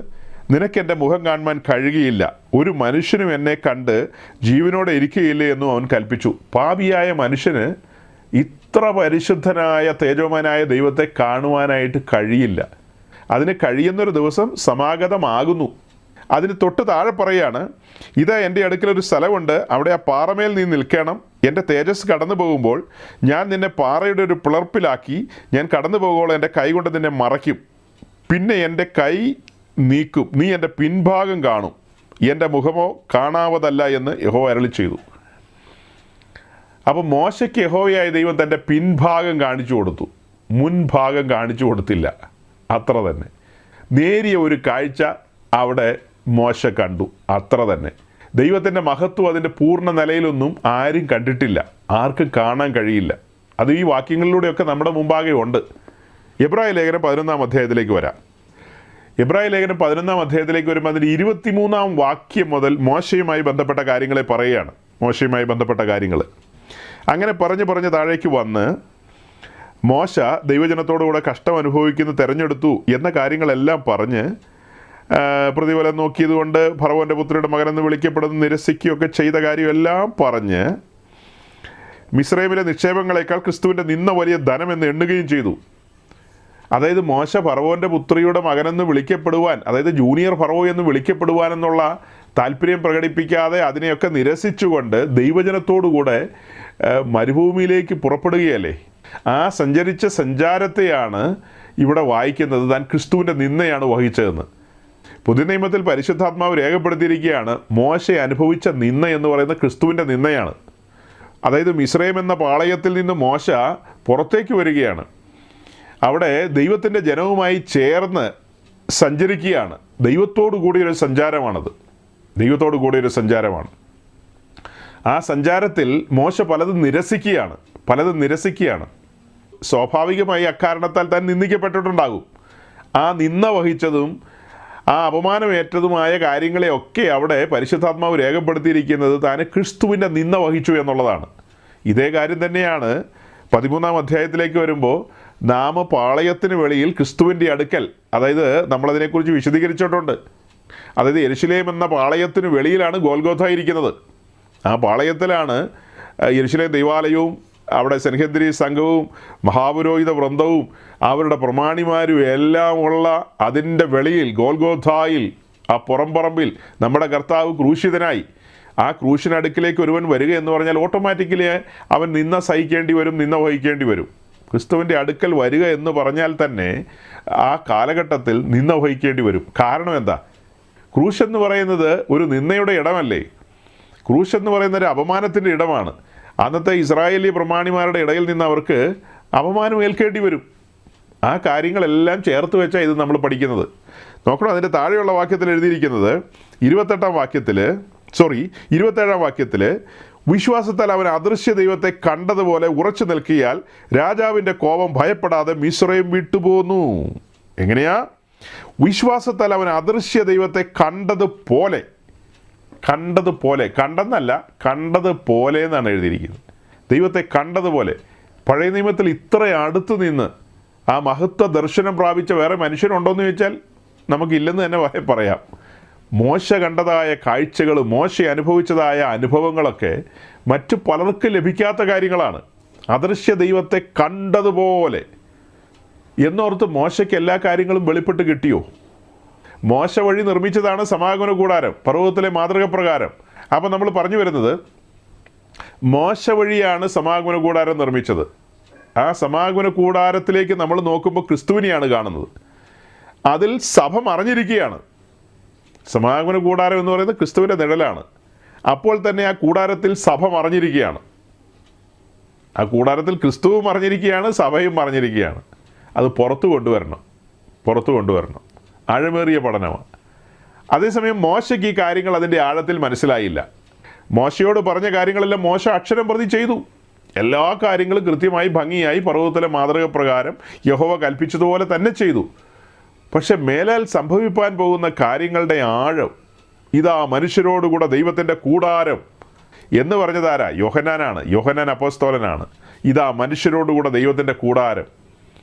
നിനക്കെൻ്റെ മുഖം കാണുവാൻ കഴിയുകയില്ല, ഒരു മനുഷ്യനും എന്നെ കണ്ട് ജീവനോടെ ഇരിക്കുകയില്ലേ എന്നും അവൻ കൽപ്പിച്ചു. പാപിയായ മനുഷ്യന് ഇത്ര പരിശുദ്ധനായ തേജോമാനായ ദൈവത്തെ കാണുവാനായിട്ട് കഴിയില്ല. അതിന് കഴിയുന്നൊരു ദിവസം സമാഗതമാകുന്നു. അതിന് തൊട്ട് താഴെ പറയുകയാണ്, ഇതാ എൻ്റെ അടുക്കലൊരു സ്ഥലമുണ്ട്, അവിടെ ആ പാറമേൽ നീ നിൽക്കണം. എൻ്റെ തേജസ് കടന്നു പോകുമ്പോൾ ഞാൻ നിന്നെ പാറയുടെ ഒരു പിളർപ്പിലാക്കി, ഞാൻ കടന്നു പോകുമ്പോൾ എൻ്റെ കൈ കൊണ്ട് നിന്നെ മറയ്ക്കും. പിന്നെ എൻ്റെ കൈ നീക്കും, നീ എൻ്റെ പിൻഭാഗം കാണും, എൻ്റെ മുഖമോ കാണാവതല്ല എന്ന് യഹോവ അരുളി ചെയ്തു. അപ്പോൾ മോശയ്ക്ക് യഹോവയായ ദൈവം തൻ്റെ പിൻഭാഗം കാണിച്ചു കൊടുത്തു, മുൻഭാഗം കാണിച്ചു കൊടുത്തില്ല. അത്ര തന്നെ. നേരിയ ഒരു കാഴ്ച അവിടെ മോശ കണ്ടു, അത്ര തന്നെ. ദൈവത്തിൻ്റെ മഹത്വം അതിൻ്റെ പൂർണ്ണ നിലയിലൊന്നും ആരും കണ്ടിട്ടില്ല, ആർക്കും കാണാൻ കഴിയില്ല. അത് ഈ വാക്യങ്ങളിലൂടെയൊക്കെ നമ്മുടെ മുമ്പാകെ ഉണ്ട്. എബ്രായ ലേഖനം 11-ാം അധ്യായത്തിലേക്ക് വരാം. എബ്രായ ലേഖനം 11-ാം അധ്യായത്തിലേക്ക് വരുമ്പോൾ അതിൻ്റെ 23-ാം വാക്യം മുതൽ മോശയുമായി ബന്ധപ്പെട്ട കാര്യങ്ങളെ പറയുകയാണ്. മോശയുമായി ബന്ധപ്പെട്ട കാര്യങ്ങൾ അങ്ങനെ പറഞ്ഞ് താഴേക്ക് വന്ന്, മോശ ദൈവജനത്തോടുകൂടെ കഷ്ടം അനുഭവിക്കുന്ന തിരഞ്ഞെടുത്തു എന്ന കാര്യങ്ങളെല്ലാം പറഞ്ഞ്, പ്രതിഫലം നോക്കിയതുകൊണ്ട് ഫറവോൻ്റെ പുത്രിയുടെ മകനെന്ന് വിളിക്കപ്പെടുന്ന നിരസിക്കുകയൊക്കെ ചെയ്ത കാര്യമെല്ലാം പറഞ്ഞ്, മിസ്രൈമിലെ നിക്ഷേപങ്ങളെക്കാൾ ക്രിസ്തുവിൻ്റെ നിന്ന വലിയ ധനമെന്ന് എണ്ണുകയും ചെയ്തു. അതായത് മോശ ഫറവോൻ്റെ പുത്രിയുടെ മകനെന്ന് വിളിക്കപ്പെടുവാൻ, അതായത് ജൂനിയർ ഫറവോ എന്ന് വിളിക്കപ്പെടുവാൻ എന്നുള്ള താല്പര്യം പ്രകടിപ്പിക്കാതെ അതിനെയൊക്കെ നിരസിച്ചുകൊണ്ട് ദൈവജനത്തോടുകൂടെ മരുഭൂമിയിലേക്ക് പുറപ്പെടുകയല്ലേ. ആ സഞ്ചരിച്ച സഞ്ചാരത്തെയാണ് ഇവിടെ വായിക്കുന്നത്, താൻ ക്രിസ്തുവിൻ്റെ നിന്നയാണ് വഹിച്ചതെന്ന്. പുതിയ നിയമത്തിൽ പരിശുദ്ധാത്മാവ് രേഖപ്പെടുത്തിയിരിക്കുകയാണ്, മോശ അനുഭവിച്ച നിന്ന എന്ന് പറയുന്നത് ക്രിസ്തുവിൻ്റെ നിന്നയാണ്. അതായത് മിസ്രൈം എന്ന പാളയത്തിൽ നിന്ന് മോശ പുറത്തേക്ക് വരികയാണ്. അവിടെ ദൈവത്തിൻ്റെ ജനവുമായി ചേർന്ന് സഞ്ചരിക്കുകയാണ്. ദൈവത്തോടു കൂടിയൊരു സഞ്ചാരമാണത്, ദൈവത്തോടു കൂടിയൊരു സഞ്ചാരമാണ്. ആ സഞ്ചാരത്തിൽ മോശ പലതും നിരസിക്കുകയാണ്. സ്വാഭാവികമായി അക്കാരണത്താൽ താൻ നിന്ദിക്കപ്പെട്ടിട്ടുണ്ടാകും. ആ നിന്ന വഹിച്ചതും ആ അപമാനമേറ്റതുമായ കാര്യങ്ങളെയൊക്കെ അവിടെ പരിശുദ്ധാത്മാവ് രേഖപ്പെടുത്തിയിരിക്കുന്നത് താൻ ക്രിസ്തുവിൻ്റെ നിന്ന വഹിച്ചു എന്നുള്ളതാണ്. ഇതേ കാര്യം തന്നെയാണ് 13-ാം അധ്യായത്തിലേക്ക് വരുമ്പോൾ നാം പാളയത്തിന് വെളിയിൽ ക്രിസ്തുവിൻ്റെ അടുക്കൽ, അതായത് നമ്മളതിനെക്കുറിച്ച് വിശദീകരിച്ചിട്ടുണ്ട്. അതായത് യെരുശലേം എന്ന പാളയത്തിന് വെളിയിലാണ് ഗോൽഗോഥ ഇരിക്കുന്നത്. ആ പാളയത്തിലാണ് യെരുശലേം ദൈവാലയവും അവിടെ സെൻഹെദ്രി സംഘവും മഹാപുരോഹിത വൃന്ദവും അവരുടെ പ്രമാണിമാരും എല്ലാം ഉള്ള അതിൻ്റെ വെളിയിൽ ഗോൽഗോഥായിൽ, ആ പുറംപറമ്പിൽ നമ്മുടെ കർത്താവ് ക്രൂശിതനായി. ആ ക്രൂശിനടുക്കിലേക്ക് ഒരുവൻ വരിക എന്ന് പറഞ്ഞാൽ ഓട്ടോമാറ്റിക്കലി അവൻ നിന്ന സഹിക്കേണ്ടി വരും, നിന്ന വഹിക്കേണ്ടി വരും. ക്രിസ്തുവിൻ്റെ അടുക്കൽ വരിക എന്ന് പറഞ്ഞാൽ തന്നെ ആ കാലഘട്ടത്തിൽ നിന്ന വഹിക്കേണ്ടി വരും. കാരണം എന്താ? ക്രൂശ് എന്ന് പറയുന്നത് ഒരു നിന്നയുടെ ഇടമല്ലേ? ക്രൂശ് എന്ന് പറയുന്ന ഒരു അപമാനത്തിൻ്റെ ഇടമാണ്. അന്നത്തെ ഇസ്രായേലി പ്രമാണിമാരുടെ ഇടയിൽ നിന്ന് അവർക്ക് അപമാനം ഏൽക്കേണ്ടി വരും. ആ കാര്യങ്ങളെല്ലാം ചേർത്ത് വെച്ചാൽ ഇത് നമ്മൾ പഠിക്കുന്നത്. നോക്കണം, അതിൻ്റെ താഴെയുള്ള വാക്യത്തിൽ എഴുതിയിരിക്കുന്നത് 28-ാം വാക്യത്തിൽ, 27-ാം വാക്യത്തിൽ വിശ്വാസത്താൽ അവൻ അദൃശ്യ ദൈവത്തെ കണ്ടതുപോലെ ഉറച്ചു നിൽക്കിയാൽ രാജാവിൻ്റെ കോപം ഭയപ്പെടാതെ മിസ്രയീം വിട്ടുപോന്നു. എങ്ങനെയാ? വിശ്വാസത്താൽ അവൻ അദൃശ്യ ദൈവത്തെ കണ്ടതുപോലെ, കണ്ടെന്നല്ല, കണ്ടതുപോലെ എന്നാണ് എഴുതിയിരിക്കുന്നത്. ദൈവത്തെ കണ്ടതുപോലെ. പഴയ നിയമത്തിൽ ഇത്ര അടുത്ത് നിന്ന് ആ മഹത്വ ദർശനം പ്രാപിച്ച വേറെ മനുഷ്യരുണ്ടോയെന്ന് ചോദിച്ചാൽ നമുക്കില്ലെന്ന് തന്നെ പറയാം. മോശ കണ്ടതായ കാഴ്ചകൾ, മോശ അനുഭവിച്ചതായ അനുഭവങ്ങളൊക്കെ മറ്റു പലർക്കും ലഭിക്കാത്ത കാര്യങ്ങളാണ്. അദൃശ്യ ദൈവത്തെ കണ്ടതുപോലെ എന്നോർത്ത് മോശയ്ക്ക് എല്ലാ കാര്യങ്ങളും വെളിപ്പെട്ട് കിട്ടിയോ? മോശ വഴി നിർമ്മിച്ചതാണ് സമാഗമന കൂടാരം, പർവ്വതത്തിലെ മാതൃക പ്രകാരം. അപ്പം നമ്മൾ പറഞ്ഞു വരുന്നത്, മോശ വഴിയാണ് സമാഗമന കൂടാരം നിർമ്മിച്ചത്. ആ സമാഗമന കൂടാരത്തിലേക്ക് നമ്മൾ നോക്കുമ്പോൾ ക്രിസ്തുവിനെയാണ് കാണുന്നത്. അതിൽ സഭ മറഞ്ഞിരിക്കുകയാണ്. സമാഗമന കൂടാരം എന്ന് പറയുന്നത് ക്രിസ്തുവിൻ്റെ നിഴലാണ്. അപ്പോൾ തന്നെ ആ കൂടാരത്തിൽ സഭ മറഞ്ഞിരിക്കുകയാണ്. ആ കൂടാരത്തിൽ ക്രിസ്തുവും മറഞ്ഞിരിക്കുകയാണ്, സഭയും മറഞ്ഞിരിക്കുകയാണ്. അത് പുറത്തു കൊണ്ടുവരണം. ആഴമേറിയ പഠനമാണ്. അതേസമയം മോശയ്ക്ക് ഈ കാര്യങ്ങൾ അതിൻ്റെ ആഴത്തിൽ മനസ്സിലായില്ല. മോശയോട് പറഞ്ഞ കാര്യങ്ങളെല്ലാം മോശ അക്ഷരം പ്രതി ചെയ്തു. എല്ലാ കാര്യങ്ങളും കൃത്യമായി ഭംഗിയായി പർവ്വതത്തിലെ മാതൃക പ്രകാരം യഹോവ കൽപ്പിച്ചതുപോലെ തന്നെ ചെയ്തു. പക്ഷെ മേലാൽ സംഭവിപ്പാൻ പോകുന്ന കാര്യങ്ങളുടെ ആഴം, ഇതാ മനുഷ്യരോടുകൂടെ ദൈവത്തിൻ്റെ കൂടാരം എന്ന് പറഞ്ഞതാരാ? യോഹന്നാനാണ്. യോഹന്നാൻ അപ്പോസ്തലനാണ്. ഇതാ മനുഷ്യരോടുകൂടെ ദൈവത്തിൻ്റെ കൂടാരം.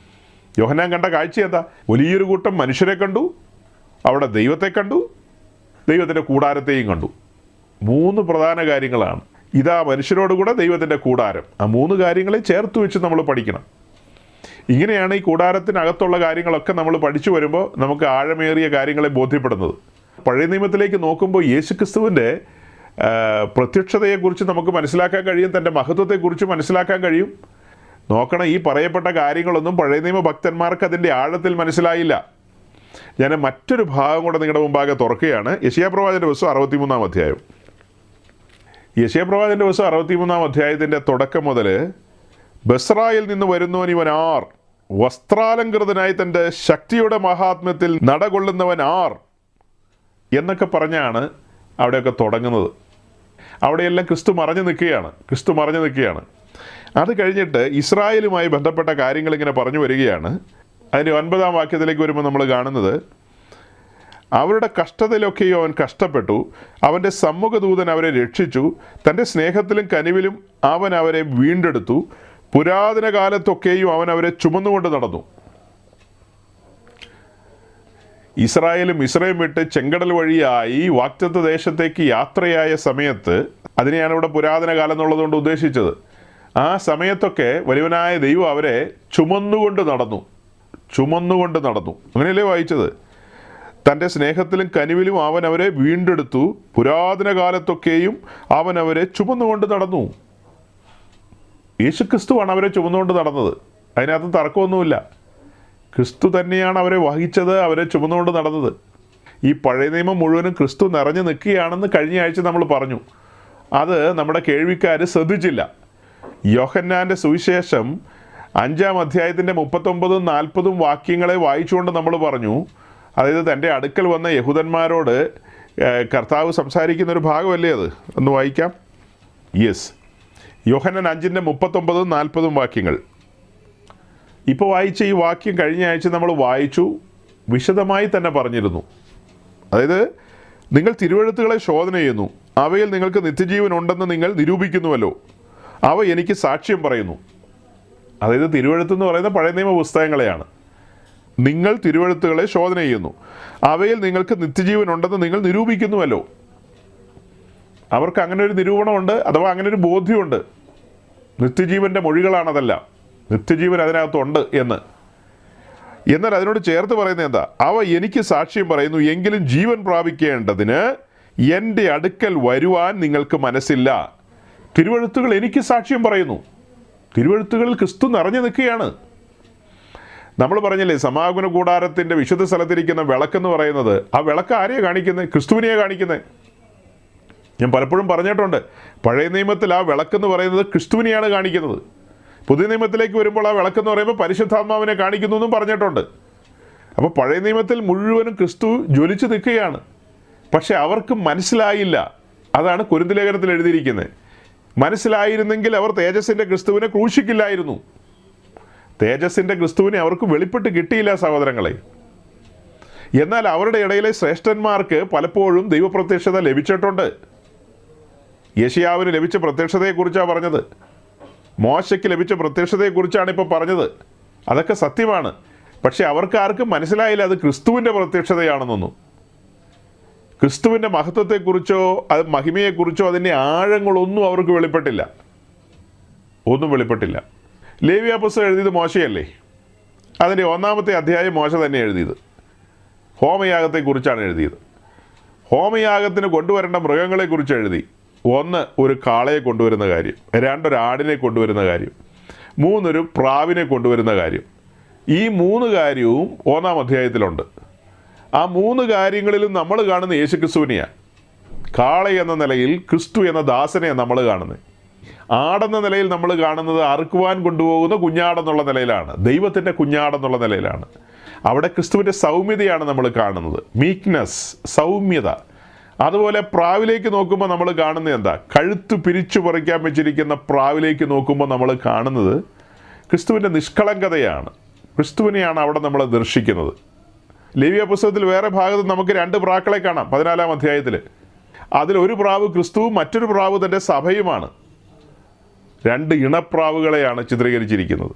യോഹന്നാൻ കണ്ട കാഴ്ച എന്താ? വലിയൊരു കൂട്ടം മനുഷ്യരെ കണ്ടു, അവിടെ ദൈവത്തെ കണ്ടു, ദൈവത്തിൻ്റെ കൂടാരത്തെയും കണ്ടു. 3 പ്രധാന കാര്യങ്ങളാണ്. ഇതാ മനുഷ്യരോടുകൂടെ ദൈവത്തിൻ്റെ കൂടാരം. ആ 3 കാര്യങ്ങളെ ചേർത്ത് വെച്ച് നമ്മൾ പഠിക്കണം. ഇങ്ങനെയാണ് ഈ കൂടാരത്തിനകത്തുള്ള കാര്യങ്ങളൊക്കെ നമ്മൾ പഠിച്ചു വരുമ്പോൾ നമുക്ക് ആഴമേറിയ കാര്യങ്ങളെ ബോധ്യപ്പെടുന്നത്. പഴയ നിയമത്തിലേക്ക് നോക്കുമ്പോൾ യേശുക്രിസ്തുവിൻ്റെ പ്രത്യക്ഷതയെക്കുറിച്ച് നമുക്ക് മനസ്സിലാക്കാൻ കഴിയും, തൻ്റെ മഹത്വത്തെക്കുറിച്ച് മനസ്സിലാക്കാൻ കഴിയും. നോക്കണം, ഈ പറയപ്പെട്ട കാര്യങ്ങളൊന്നും പഴയ നിയമ ഭക്തന്മാർക്ക് അതിൻ്റെ ആഴത്തിൽ മനസ്സിലായില്ല. ഞാൻ മറ്റൊരു ഭാഗം കൂടെ നിങ്ങളുടെ മുമ്പാകെ തുറക്കുകയാണ്. യെശയ്യാപ്രവാചകന്റെ പുസ്തകം 63-ാം അധ്യായം. യെശയ്യാപ്രവാചകന്റെ പുസ്തകം 63-ാം അധ്യായത്തിൻ്റെ തുടക്കം മുതൽ ബസ്രായിൽ നിന്ന് വരുന്നവൻ ഇവൻ ആർ, വസ്ത്രാലങ്കൃതനായി തൻ്റെ ശക്തിയുടെ മഹാത്മ്യത്തിൽ നടകൊള്ളുന്നവൻ ആർ എന്നൊക്കെ പറഞ്ഞാണ് അവിടെയൊക്കെ തുടങ്ങുന്നത്. അവിടെയെല്ലാം ക്രിസ്തു മറഞ്ഞു നിൽക്കുകയാണ്. അത് കഴിഞ്ഞിട്ട് ഇസ്രായേലുമായി ബന്ധപ്പെട്ട കാര്യങ്ങൾ ഇങ്ങനെ പറഞ്ഞു വരികയാണ്. അതിൻ്റെ 9-ാം വാക്യത്തിലേക്ക് വരുമ്പോൾ നമ്മൾ കാണുന്നത്, അവരുടെ കഷ്ടതയിലൊക്കെയോ അവൻ കഷ്ടപ്പെട്ടു, അവൻ്റെ സമ്മുഖദൂതൻ അവരെ രക്ഷിച്ചു, തൻ്റെ സ്നേഹത്തിലും കനിവിലും അവൻ അവരെ വീണ്ടെടുത്തു, പുരാതന കാലത്തൊക്കെയും അവൻ അവരെ ചുമന്നുകൊണ്ട് നടന്നു. ഇസ്രായേലും മിസ്രയീം വിട്ട് ചെങ്കടൽ വഴിയായി വാഗ്ദത്ത ദേശത്തേക്ക് യാത്രയായ സമയത്ത്, അതിനെയാണ് ഇവിടെ പുരാതന കാലം എന്നുള്ളതുകൊണ്ട് ഉദ്ദേശിച്ചത്. ആ സമയത്തൊക്കെ വലിയവനായ ദൈവം അവരെ ചുമന്നുകൊണ്ട് നടന്നു. അങ്ങനെയല്ലേ വായിച്ചത്? തൻ്റെ സ്നേഹത്തിലും കനിവിലും അവൻ അവരെ വീണ്ടെടുത്തു, പുരാതന കാലത്തൊക്കെയും അവൻ അവരെ ചുമന്നുകൊണ്ട് നടന്നു. യേശുക്രിസ്തുവാണ് അവരെ ചുമന്നുകൊണ്ട് നടന്നത്. അതിനകത്ത് തർക്കമൊന്നുമില്ല. ക്രിസ്തു തന്നെയാണ് അവരെ വഹിച്ചത്, അവരെ ചുമന്നുകൊണ്ട് നടന്നത്. ഈ പഴയ നിയമം മുഴുവനും ക്രിസ്തു നിറഞ്ഞു നിൽക്കുകയാണെന്ന് കഴിഞ്ഞ ആഴ്ച നമ്മൾ പറഞ്ഞു. അത് നമ്മുടെ കേൾവിക്കാർ ശ്രദ്ധിച്ചില്ല. യോഹന്നാൻ്റെ സുവിശേഷം 5-ാം അധ്യായത്തിൻ്റെ 39-40 വാക്യങ്ങളെ വായിച്ചുകൊണ്ട് നമ്മൾ പറഞ്ഞു, അതായത് തൻ്റെ അടുക്കൽ വന്ന യഹൂദന്മാരോട് കർത്താവ് സംസാരിക്കുന്നൊരു ഭാഗമല്ലേ അത്? ഒന്ന് വായിക്കാം. യെസ്, യോഹന്നാൻ 5-39-40 വാക്യങ്ങൾ. ഇപ്പോൾ വായിച്ച ഈ വാക്യം കഴിഞ്ഞ ആഴ്ച നമ്മൾ വായിച്ചു, വിശദമായി തന്നെ പറഞ്ഞിരുന്നു. അതായത്, നിങ്ങൾ തിരുവെഴുത്തുകളെ ശോധന ചെയ്യുന്നു, അവയിൽ നിങ്ങൾക്ക് നിത്യജീവൻ ഉണ്ടെന്ന് നിങ്ങൾ നിരൂപിക്കുന്നുവല്ലോ, അവ എനിക്ക് സാക്ഷ്യം പറയുന്നു. അതായത് തിരുവെഴുത്തെന്ന് പറയുന്ന പഴയ നിയമ പുസ്തകങ്ങളെയാണ്. നിങ്ങൾ തിരുവെഴുത്തുകളെ ശോധന ചെയ്യുന്നു, അവയിൽ നിങ്ങൾക്ക് നിത്യജീവൻ ഉണ്ടെന്ന് നിങ്ങൾ നിരൂപിക്കുന്നുവല്ലോ. അവർക്ക് അങ്ങനെ ഒരു നിരൂപണമുണ്ട്, അഥവാ അങ്ങനെ ഒരു ബോധ്യമുണ്ട്. നിത്യജീവൻ്റെ മൊഴികളാണതെല്ലാം, നിത്യജീവൻ അതിനകത്തുണ്ട് എന്ന്. എന്നാൽ അതിനോട് ചേർത്ത് പറയുന്നത് എന്താ? അവ എനിക്ക് സാക്ഷ്യം പറയുന്നു, എങ്കിലും ജീവൻ പ്രാപിക്കേണ്ടതിന് എൻ്റെ അടുക്കൽ വരുവാൻ നിങ്ങൾക്ക് മനസ്സില്ല. തിരുവെഴുത്തുകൾ എനിക്ക് സാക്ഷ്യം പറയുന്നു. തിരുവെഴുത്തുകളിൽ ക്രിസ്തു നിറഞ്ഞു നിൽക്കുകയാണ്. നമ്മൾ പറഞ്ഞില്ലേ, സമാഗമന കൂടാരത്തിൻ്റെ വിശുദ്ധ സ്ഥലത്തിരിക്കുന്ന വിളക്കെന്ന് പറയുന്നത്, ആ വിളക്ക് ആരെയാണ് കാണിക്കുന്നത്? ക്രിസ്തുവിനെയാണ് കാണിക്കുന്നത്. ഞാൻ പലപ്പോഴും പറഞ്ഞിട്ടുണ്ട്, പഴയ നിയമത്തിൽ ആ വിളക്കെന്ന് പറയുന്നത് ക്രിസ്തുവിനെയാണ് കാണിക്കുന്നത്. പുതിയ നിയമത്തിലേക്ക് വരുമ്പോൾ ആ വിളക്കെന്ന് പറയുമ്പോൾ പരിശുദ്ധാത്മാവിനെ കാണിക്കുന്നു എന്നും പറഞ്ഞിട്ടുണ്ട്. അപ്പോൾ പഴയ നിയമത്തിൽ മുഴുവനും ക്രിസ്തു ജ്വലിച്ച് നിൽക്കുകയാണ്. പക്ഷെ അവർക്ക് മനസ്സിലായില്ല. അതാണ് കൊരിന്ത് ലേഖനത്തിൽ എഴുതിയിരിക്കുന്നത്. മനസ്സിലായിരുന്നെങ്കിൽ അവർ തേജസ്സിൻ്റെ ക്രിസ്തുവിനെ ക്രൂശിക്കില്ലായിരുന്നു. തേജസ്സിൻ്റെ ക്രിസ്തുവിനെ അവർക്ക് വെളിപ്പെട്ട് കിട്ടിയില്ല സഹോദരങ്ങളെ. എന്നാൽ അവരുടെ ഇടയിലെ ശ്രേഷ്ഠന്മാർക്ക് പലപ്പോഴും ദൈവപ്രത്യക്ഷത ലഭിച്ചിട്ടുണ്ട്. യെശയ്യാവിന് ലഭിച്ച പ്രത്യക്ഷതയെക്കുറിച്ചാണ് പറഞ്ഞത്. മോശയ്ക്ക് ലഭിച്ച പ്രത്യക്ഷതയെക്കുറിച്ചാണ് ഇപ്പോൾ പറഞ്ഞത്. അതൊക്കെ സത്യമാണ്. പക്ഷെ അവർക്ക് ആർക്കും മനസ്സിലായില്ല അത് ക്രിസ്തുവിൻ്റെ പ്രത്യക്ഷതയാണെന്നൊന്നും. ക്രിസ്തുവിൻ്റെ മഹത്വത്തെക്കുറിച്ചോ അത് മഹിമയെക്കുറിച്ചോ അതിൻ്റെ ആഴങ്ങളൊന്നും അവർക്ക് വെളിപ്പെട്ടില്ല. ഒന്നും വെളിപ്പെട്ടില്ല. ലേവ്യ പുസ്തകം എഴുതിയത് മോശയല്ലേ? അതിൻ്റെ 1-ാമത്തെ അധ്യായം മോശ തന്നെ എഴുതിയത്. ഹോമയാഗത്തെക്കുറിച്ചാണ് എഴുതിയത്. ഹോമയാഗത്തിന് കൊണ്ടുവരേണ്ട മൃഗങ്ങളെക്കുറിച്ച് എഴുതി. 1 ഒരു കാളയെ കൊണ്ടുവരുന്ന കാര്യം, 2 ഒരു ആടിനെ കൊണ്ടുവരുന്ന കാര്യം, 3 ഒരു പ്രാവിനെ കൊണ്ടുവരുന്ന കാര്യം. ഈ 3 കാര്യവും 1-ാം അധ്യായത്തിലുണ്ട്. ആ 3 കാര്യങ്ങളിലും നമ്മൾ കാണുന്ന യേശുക്രിസ്തുവിനെയാണ്. കാള എന്ന നിലയിൽ ക്രിസ്തു എന്ന ദാസനെയാണ് നമ്മൾ കാണുന്നത്. ആടെന്ന നിലയിൽ നമ്മൾ കാണുന്നത് അറുക്കുവാൻ കൊണ്ടുപോകുന്ന കുഞ്ഞാടെന്നുള്ള നിലയിലാണ്, ദൈവത്തിൻ്റെ കുഞ്ഞാടെന്നുള്ള നിലയിലാണ്. അവിടെ ക്രിസ്തുവിൻ്റെ സൗമ്യതയാണ് നമ്മൾ കാണുന്നത്, മീക്ക്നെസ്, സൗമ്യത. അതുപോലെ പ്രാവിലേക്ക് നോക്കുമ്പോൾ നമ്മൾ കാണുന്നത് എന്താ? കഴുത്ത് പിരിച്ചു പറിക്കാൻ വെച്ചിരിക്കുന്ന പ്രാവിലേക്ക് നോക്കുമ്പോൾ നമ്മൾ കാണുന്നത് ക്രിസ്തുവിൻ്റെ നിഷ്കളങ്കതയാണ്. ക്രിസ്തുവിനെയാണ് അവിടെ നമ്മൾ ദർശിക്കുന്നത്. ലേവ്യ പുസ്തകത്തിൽ വേറെ ഭാഗത്ത് നമുക്ക് 2 പ്രാക്കളെ കാണാം. 14-ാം അധ്യായത്തിൽ അതിലൊരു പ്രാവ് ക്രിസ്തുവും മറ്റൊരു പ്രാവ് തൻ്റെ സഭയുമാണ്. 2 ഇണപ്രാവുകളെയാണ് ചിത്രീകരിച്ചിരിക്കുന്നത്.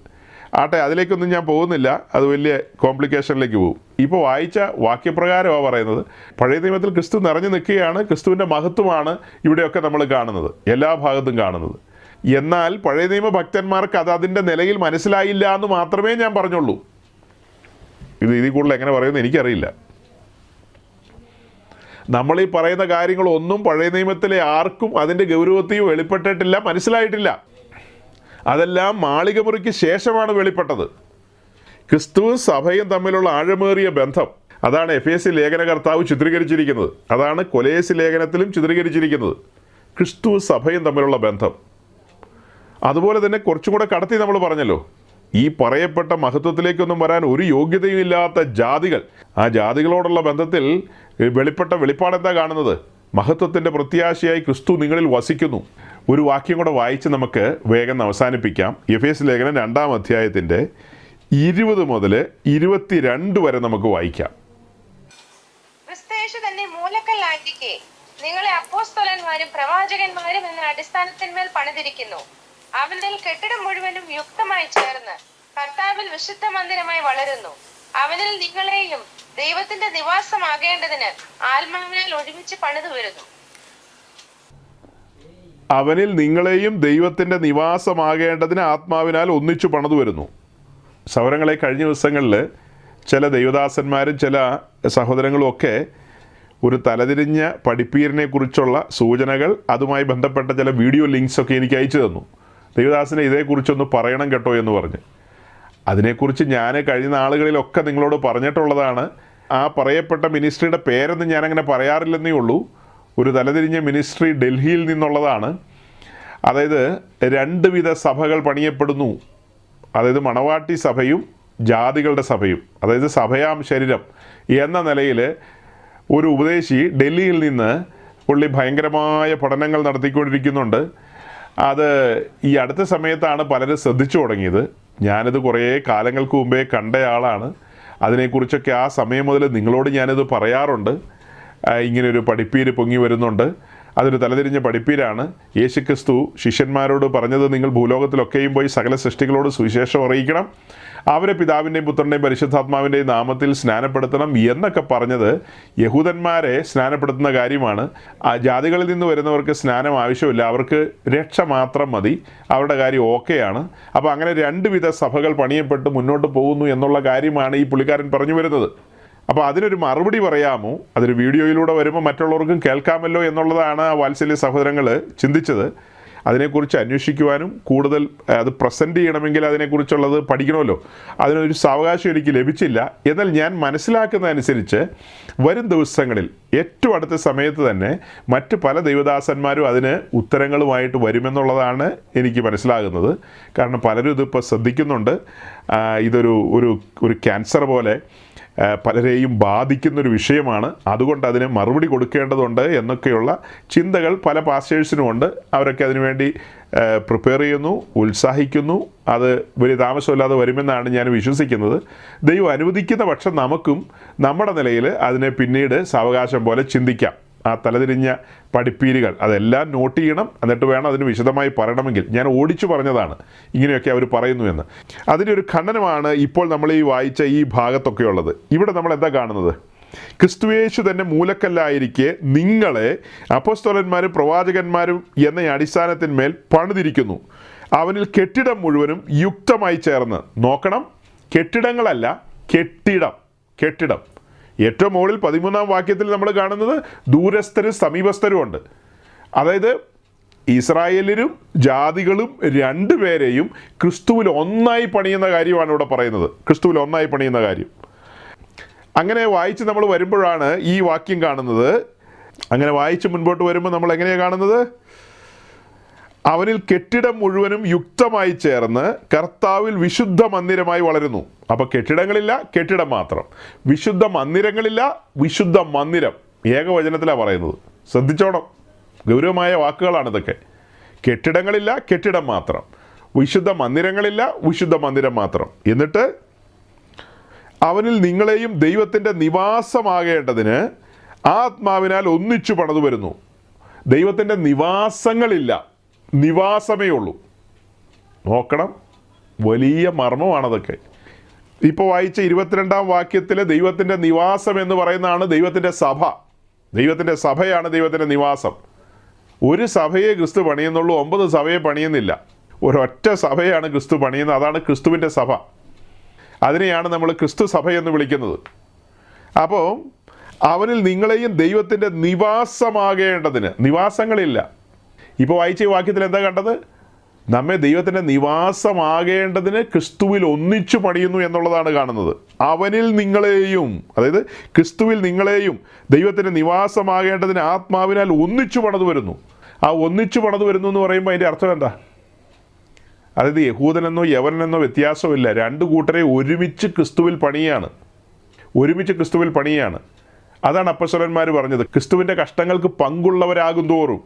ആട്ടെ, അതിലേക്കൊന്നും ഞാൻ പോകുന്നില്ല, അത് വലിയ കോംപ്ലിക്കേഷനിലേക്ക് പോകും. ഇപ്പോൾ വായിച്ച വാക്യപ്രകാരമാണ് പറയുന്നത്. പഴയ നിയമത്തിൽ ക്രിസ്തു നിറഞ്ഞു നിൽക്കുകയാണ്. ക്രിസ്തുവിൻ്റെ മഹത്വമാണ് ഇവിടെയൊക്കെ നമ്മൾ കാണുന്നത്, എല്ലാ ഭാഗത്തും കാണുന്നത്. എന്നാൽ പഴയ നിയമ ഭക്തന്മാർക്ക് അത് അതിൻ്റെ നിലയിൽ മനസ്സിലായില്ല എന്ന് മാത്രമേ ഞാൻ പറഞ്ഞുള്ളൂ. ഇതിൽ കൂടുതൽ എങ്ങനെ പറയുമെന്ന് എനിക്കറിയില്ല. നമ്മളീ പറയുന്ന കാര്യങ്ങളൊന്നും പഴയ നിയമത്തിലെ ആർക്കും അതിൻ്റെ ഗൗരവത്തെയും വെളിപ്പെട്ടിട്ടില്ല, മനസ്സിലായിട്ടില്ല. അതെല്ലാം മാളികമുറിക്ക് ശേഷമാണ് വെളിപ്പെട്ടത്. ക്രിസ്തുവും സഭയും തമ്മിലുള്ള ആഴമേറിയ ബന്ധം അതാണ് എഫേസ്യ ലേഖനകർത്താവ് ചിത്രീകരിച്ചിരിക്കുന്നത്. അതാണ് കൊലോസ്യ ലേഖനത്തിലും ചിത്രീകരിച്ചിരിക്കുന്നത്. ക്രിസ്തുവും സഭയും തമ്മിലുള്ള ബന്ധം. അതുപോലെ തന്നെ കുറച്ചും കൂടെ കടത്തി നമ്മൾ പറഞ്ഞല്ലോ, ഈ പറയപ്പെട്ട മഹത്വത്തിലേക്കൊന്നും വരാൻ ഒരു യോഗ്യതയും ഇല്ലാത്ത ജാതികൾ, ആ ജാതികളോടുള്ള ബന്ധത്തിൽ വെളിപ്പെട്ട വെളിപ്പാടെന്താ കാണുന്നത്? മഹത്വത്തിൻ്റെ പ്രത്യാശയായി ക്രിസ്തു നിങ്ങളിൽ വസിക്കുന്നു. ഒരു വാക്യം കൂടെ വായിച്ച് നമുക്ക് വേഗം അവസാനിപ്പിക്കാം. എഫേസ്യ ലേഖനം 2-ാം അധ്യായത്തിൻ്റെ 20 മുതൽ 22 വരെ നമുക്ക് വായിക്കാം. ക്രിസ്തുയേശു തന്നെ മൂലക്കല്ലായിരിക്കെ നിങ്ങളെ അപ്പോസ്തലന്മാരും പ്രവാചകന്മാരും എന്ന അടിസ്ഥാനത്തിന്മേൽ പണിതിരിക്കുന്നു. അവനിൽ കെട്ടിടം മുഴുവനും യുക്തമായി ചേർന്ന് കർത്താവിൽ വിശുദ്ധ മന്ദിരമായി വളരുന്നു. അവനിൽ നിങ്ങളെയും ദൈവത്തിന്റെ നിവാസമാകേണ്ടതിന് ആത്മാവിനാൽ ഒരുമിച്ച് പണിതു വരുന്നു. അവനിൽ നിങ്ങളെയും ദൈവത്തിൻ്റെ നിവാസമാകേണ്ടതിന് ആത്മാവിനാൽ ഒന്നിച്ചു പണിതു വരുന്നു. സൗരങ്ങളെ കഴിഞ്ഞ ദിവസങ്ങളിൽ ചില ദൈവദാസന്മാരും ചില സഹോദരങ്ങളും ഒക്കെ ഒരു തലതിരിഞ്ഞ പഠിപ്പീരിനെ കുറിച്ചുള്ള സൂചനകൾ, അതുമായി ബന്ധപ്പെട്ട ചില വീഡിയോ ലിങ്ക്സൊക്കെ എനിക്ക് അയച്ചു തന്നു. ദൈവദാസനെ ഇതേക്കുറിച്ചൊന്ന് പറയണം കേട്ടോ എന്ന് പറഞ്ഞ്. അതിനെക്കുറിച്ച് ഞാൻ കഴിഞ്ഞ നാളുകളിലൊക്കെ നിങ്ങളോട് പറഞ്ഞിട്ടുള്ളതാണ്. ആ പറയപ്പെട്ട മിനിസ്ട്രിയുടെ പേരൊന്നും ഞാനങ്ങനെ പറയാറില്ലെന്നേ ഉള്ളൂ. ഒരു തലതിരിഞ്ഞ മിനിസ്ട്രി ഡൽഹിയിൽ നിന്നുള്ളതാണ്. അതായത് 2 വിധ സഭകൾ പണിയപ്പെടുന്നു. അതായത് മണവാട്ടി സഭയും ജാതികളുടെ സഭയും. അതായത് സഭയാം ശരീരം എന്ന നിലയിൽ ഒരു ഉപദേശി ഡൽഹിയിൽ നിന്ന് പുള്ളി ഭയങ്കരമായ പഠനങ്ങൾ നടത്തിക്കൊണ്ടിരിക്കുന്നുണ്ട്. അത് ഈ അടുത്ത സമയത്താണ് പലരും ശ്രദ്ധിച്ചു തുടങ്ങിയത്. ഞാനിത് കുറേ കാലങ്ങൾക്ക് മുമ്പേ കണ്ടയാളാണ്. അതിനെക്കുറിച്ചൊക്കെ ആ സമയം മുതൽ നിങ്ങളോട് ഞാനിത് പറയാറുണ്ട്. ഇങ്ങനൊരു പഠിപ്പീര് പൊങ്ങി വരുന്നുണ്ട്. അതൊരു തലതിരിഞ്ഞ പഠിപ്പീരാണ്. യേശുക്രിസ്തു ശിഷ്യന്മാരോട് പറഞ്ഞത്, നിങ്ങൾ ഭൂലോകത്തിലൊക്കെയും പോയി സകല സൃഷ്ടികളോട് സുവിശേഷം അറിയിക്കണം, അവരെ പിതാവിൻ്റെയും പുത്രൻ്റെയും പരിശുദ്ധാത്മാവിൻ്റെയും നാമത്തിൽ സ്നാനപ്പെടുത്തണം എന്നൊക്കെ പറഞ്ഞത് യഹൂദന്മാരെ സ്നാനപ്പെടുത്തുന്ന കാര്യമാണ്. ആ ജാതികളിൽ നിന്ന് വരുന്നവർക്ക് സ്നാനം ആവശ്യമില്ല, അവർക്ക് രക്ഷ മാത്രം മതി, അവരുടെ കാര്യം ഓക്കെയാണ്. അപ്പോൾ അങ്ങനെ 2 വിധ സഭകൾ പണിയപ്പെട്ട് മുന്നോട്ട് പോകുന്നു എന്നുള്ള കാര്യമാണ് ഈ പുള്ളിക്കാരൻ പറഞ്ഞു വരുന്നത്. അപ്പോൾ അതിനൊരു മറുപടി പറയാമോ? അതൊരു വീഡിയോയിലൂടെ വരുമ്പോൾ മറ്റുള്ളവർക്കും കേൾക്കാമല്ലോ എന്നുള്ളതാണ് ആ വാത്സല്യ സഹോദരങ്ങൾ ചിന്തിച്ചത്. അതിനെക്കുറിച്ച് അന്വേഷിക്കുവാനും കൂടുതൽ അത് പ്രസൻറ്റ് ചെയ്യണമെങ്കിൽ അതിനെക്കുറിച്ചുള്ളത് പഠിക്കണമല്ലോ. അതിനൊരു സാവകാശം എനിക്ക് ലഭിച്ചില്ല. എന്നാൽ ഞാൻ മനസ്സിലാക്കുന്നതനുസരിച്ച് വരും ദിവസങ്ങളിൽ ഏറ്റവും അടുത്ത സമയത്ത് തന്നെ മറ്റ് പല ദൈവദാസന്മാരും അതിന് ഉത്തരങ്ങളുമായിട്ട് വരുമെന്നുള്ളതാണ് എനിക്ക് മനസ്സിലാകുന്നത്. കാരണം പലരും ഇതിപ്പോൾ ശ്രദ്ധിക്കുന്നുണ്ട്. ഇതൊരു ക്യാൻസർ പോലെ പലരെയും ബാധിക്കുന്നൊരു വിഷയമാണ്, അതുകൊണ്ട് അതിന് മറുപടി കൊടുക്കേണ്ടതുണ്ട് എന്നൊക്കെയുള്ള ചിന്തകൾ പല പാസ്റ്റേഴ്സിനുമുണ്ട്. അവരൊക്കെ അതിനുവേണ്ടി പ്രിപ്പയർ ചെയ്യുന്നു, ഉത്സാഹിക്കുന്നു. അത് വലിയ താമസമില്ലാതെ വരുമെന്നാണ് ഞാൻ വിശ്വസിക്കുന്നത്. ദൈവം അനുവദിക്കുന്ന പക്ഷം നമുക്കും നമ്മുടെ നിലയിൽ അതിനെ പിന്നീട് സാവകാശം പോലെ ചിന്തിക്കാം. ആ തലതിരിഞ്ഞ പഠിപ്പീരുകൾ അതെല്ലാം നോട്ട് ചെയ്യണം, എന്നിട്ട് വേണം അതിന് വിശദമായി പറയണമെങ്കിൽ. ഞാൻ ഓടിച്ചു പറഞ്ഞതാണ് ഇങ്ങനെയൊക്കെ അവർ പറയുന്നു എന്ന്. അതിൻ്റെ ഒരു ഖണ്ഡനമാണ് ഇപ്പോൾ നമ്മൾ ഈ വായിച്ച ഈ ഭാഗത്തൊക്കെ ഉള്ളത്. ഇവിടെ നമ്മൾ എന്താ കാണുന്നത്? ക്രിസ്തുയേശു തന്നെ മൂലക്കല്ലായിരിക്കെ നിങ്ങളെ അപ്പോസ്തലന്മാരും പ്രവാചകന്മാരും എന്ന അടിസ്ഥാനത്തിന്മേൽ പണിതിരിക്കുന്നു. അവനിൽ കെട്ടിടം മുഴുവനും യുക്തമായി ചേർന്ന്. നോക്കണം, കെട്ടിടങ്ങളല്ല, കെട്ടിടം. ഏറ്റവും മുകളിൽ 13-ാം വാക്യത്തിൽ നമ്മൾ കാണുന്നത് ദൂരസ്ഥരും സമീപസ്ഥരും ഉണ്ട്. അതായത് ഇസ്രായേലരും ജാതികളും രണ്ടുപേരെയും ക്രിസ്തുവിൽ ഒന്നായി പണിയുന്ന കാര്യമാണ് ഇവിടെ പറയുന്നത്. ക്രിസ്തുവിൽ ഒന്നായി പണിയുന്ന കാര്യം. അങ്ങനെ വായിച്ച് നമ്മൾ വരുമ്പോഴാണ് ഈ വാക്യം കാണുന്നത്. അങ്ങനെ വായിച്ച് മുൻപോട്ട് വരുമ്പോൾ നമ്മൾ എങ്ങനെയാണ് കാണുന്നത്? അവനിൽ കെട്ടിടം മുഴുവനും യുക്തമായി ചേർന്ന് കർത്താവിൽ വിശുദ്ധ മന്ദിരമായി വളരുന്നു. അപ്പോൾ കെട്ടിടങ്ങളില്ല, കെട്ടിടം മാത്രം. വിശുദ്ധ മന്ദിരങ്ങളില്ല, വിശുദ്ധ മന്ദിരം. ഏകവചനത്തിലാണ് പറയുന്നത്. ശ്രദ്ധിച്ചോണം, ഗൗരവമായ വാക്കുകളാണ് ഇതൊക്കെ. കെട്ടിടങ്ങളില്ല, കെട്ടിടം മാത്രം. വിശുദ്ധ മന്ദിരങ്ങളില്ല, വിശുദ്ധ മന്ദിരം മാത്രം. എന്നിട്ട് അവനിൽ നിങ്ങളെയും ദൈവത്തിൻ്റെ നിവാസമാകേണ്ടതിന് ആത്മാവിനാൽ ഒന്നിച്ചു പണിതു വരുന്നു. ദൈവത്തിൻ്റെ നിവാസങ്ങളില്ല, നിവാസമേ ഉള്ളൂ. നോക്കണം, വലിയ മർമ്മമാണതൊക്കെ. ഇപ്പോൾ വായിച്ച 22-ാം വാക്യത്തിൽ ദൈവത്തിൻ്റെ നിവാസം എന്ന് പറയുന്നതാണ് ദൈവത്തിൻ്റെ സഭ. ദൈവത്തിൻ്റെ സഭയാണ് ദൈവത്തിൻ്റെ നിവാസം. ഒരു സഭയെ ക്രിസ്തു പണിയുന്നുള്ളൂ, 9 സഭയെ പണിയുന്നില്ല. ഒരൊറ്റ സഭയാണ് ക്രിസ്തു പണിയുന്നത്. അതാണ് ക്രിസ്തുവിൻ്റെ സഭ. അതിനെയാണ് നമ്മൾ ക്രിസ്തു സഭ എന്ന് വിളിക്കുന്നത്. അപ്പോൾ അവനിൽ നിങ്ങളെയും ദൈവത്തിൻ്റെ നിവാസമാകേണ്ടതിന്. നിവാസങ്ങളില്ല. ഇപ്പോൾ വായിച്ച ഈ വാക്യത്തിൽ എന്താ കണ്ടത്? നമ്മെ ദൈവത്തിൻ്റെ നിവാസമാകേണ്ടതിന് ക്രിസ്തുവിൽ ഒന്നിച്ചു പണിയുന്നു എന്നുള്ളതാണ് കാണുന്നത്. അവനിൽ നിങ്ങളെയും, അതായത് ക്രിസ്തുവിൽ നിങ്ങളെയും ദൈവത്തിൻ്റെ നിവാസമാകേണ്ടതിന് ആത്മാവിനാൽ ഒന്നിച്ചു പണിതു വരുന്നു. ആ ഒന്നിച്ചു പണിതു വരുന്നു എന്ന് പറയുമ്പോൾ അതിൻ്റെ അർത്ഥം എന്താ? അതായത് യഹൂദനെന്നോ യവനെന്നോ വ്യത്യാസമില്ല. രണ്ടു കൂട്ടരെ ഒരുമിച്ച് ക്രിസ്തുവിൽ പണിയാണ്. ക്രിസ്തുവിൽ പണിയാണ്. അതാണ് അപ്പോസ്തലന്മാർ പറഞ്ഞത്. ക്രിസ്തുവിൻ്റെ കഷ്ടങ്ങൾക്ക് പങ്കുള്ളവരാകും തോറും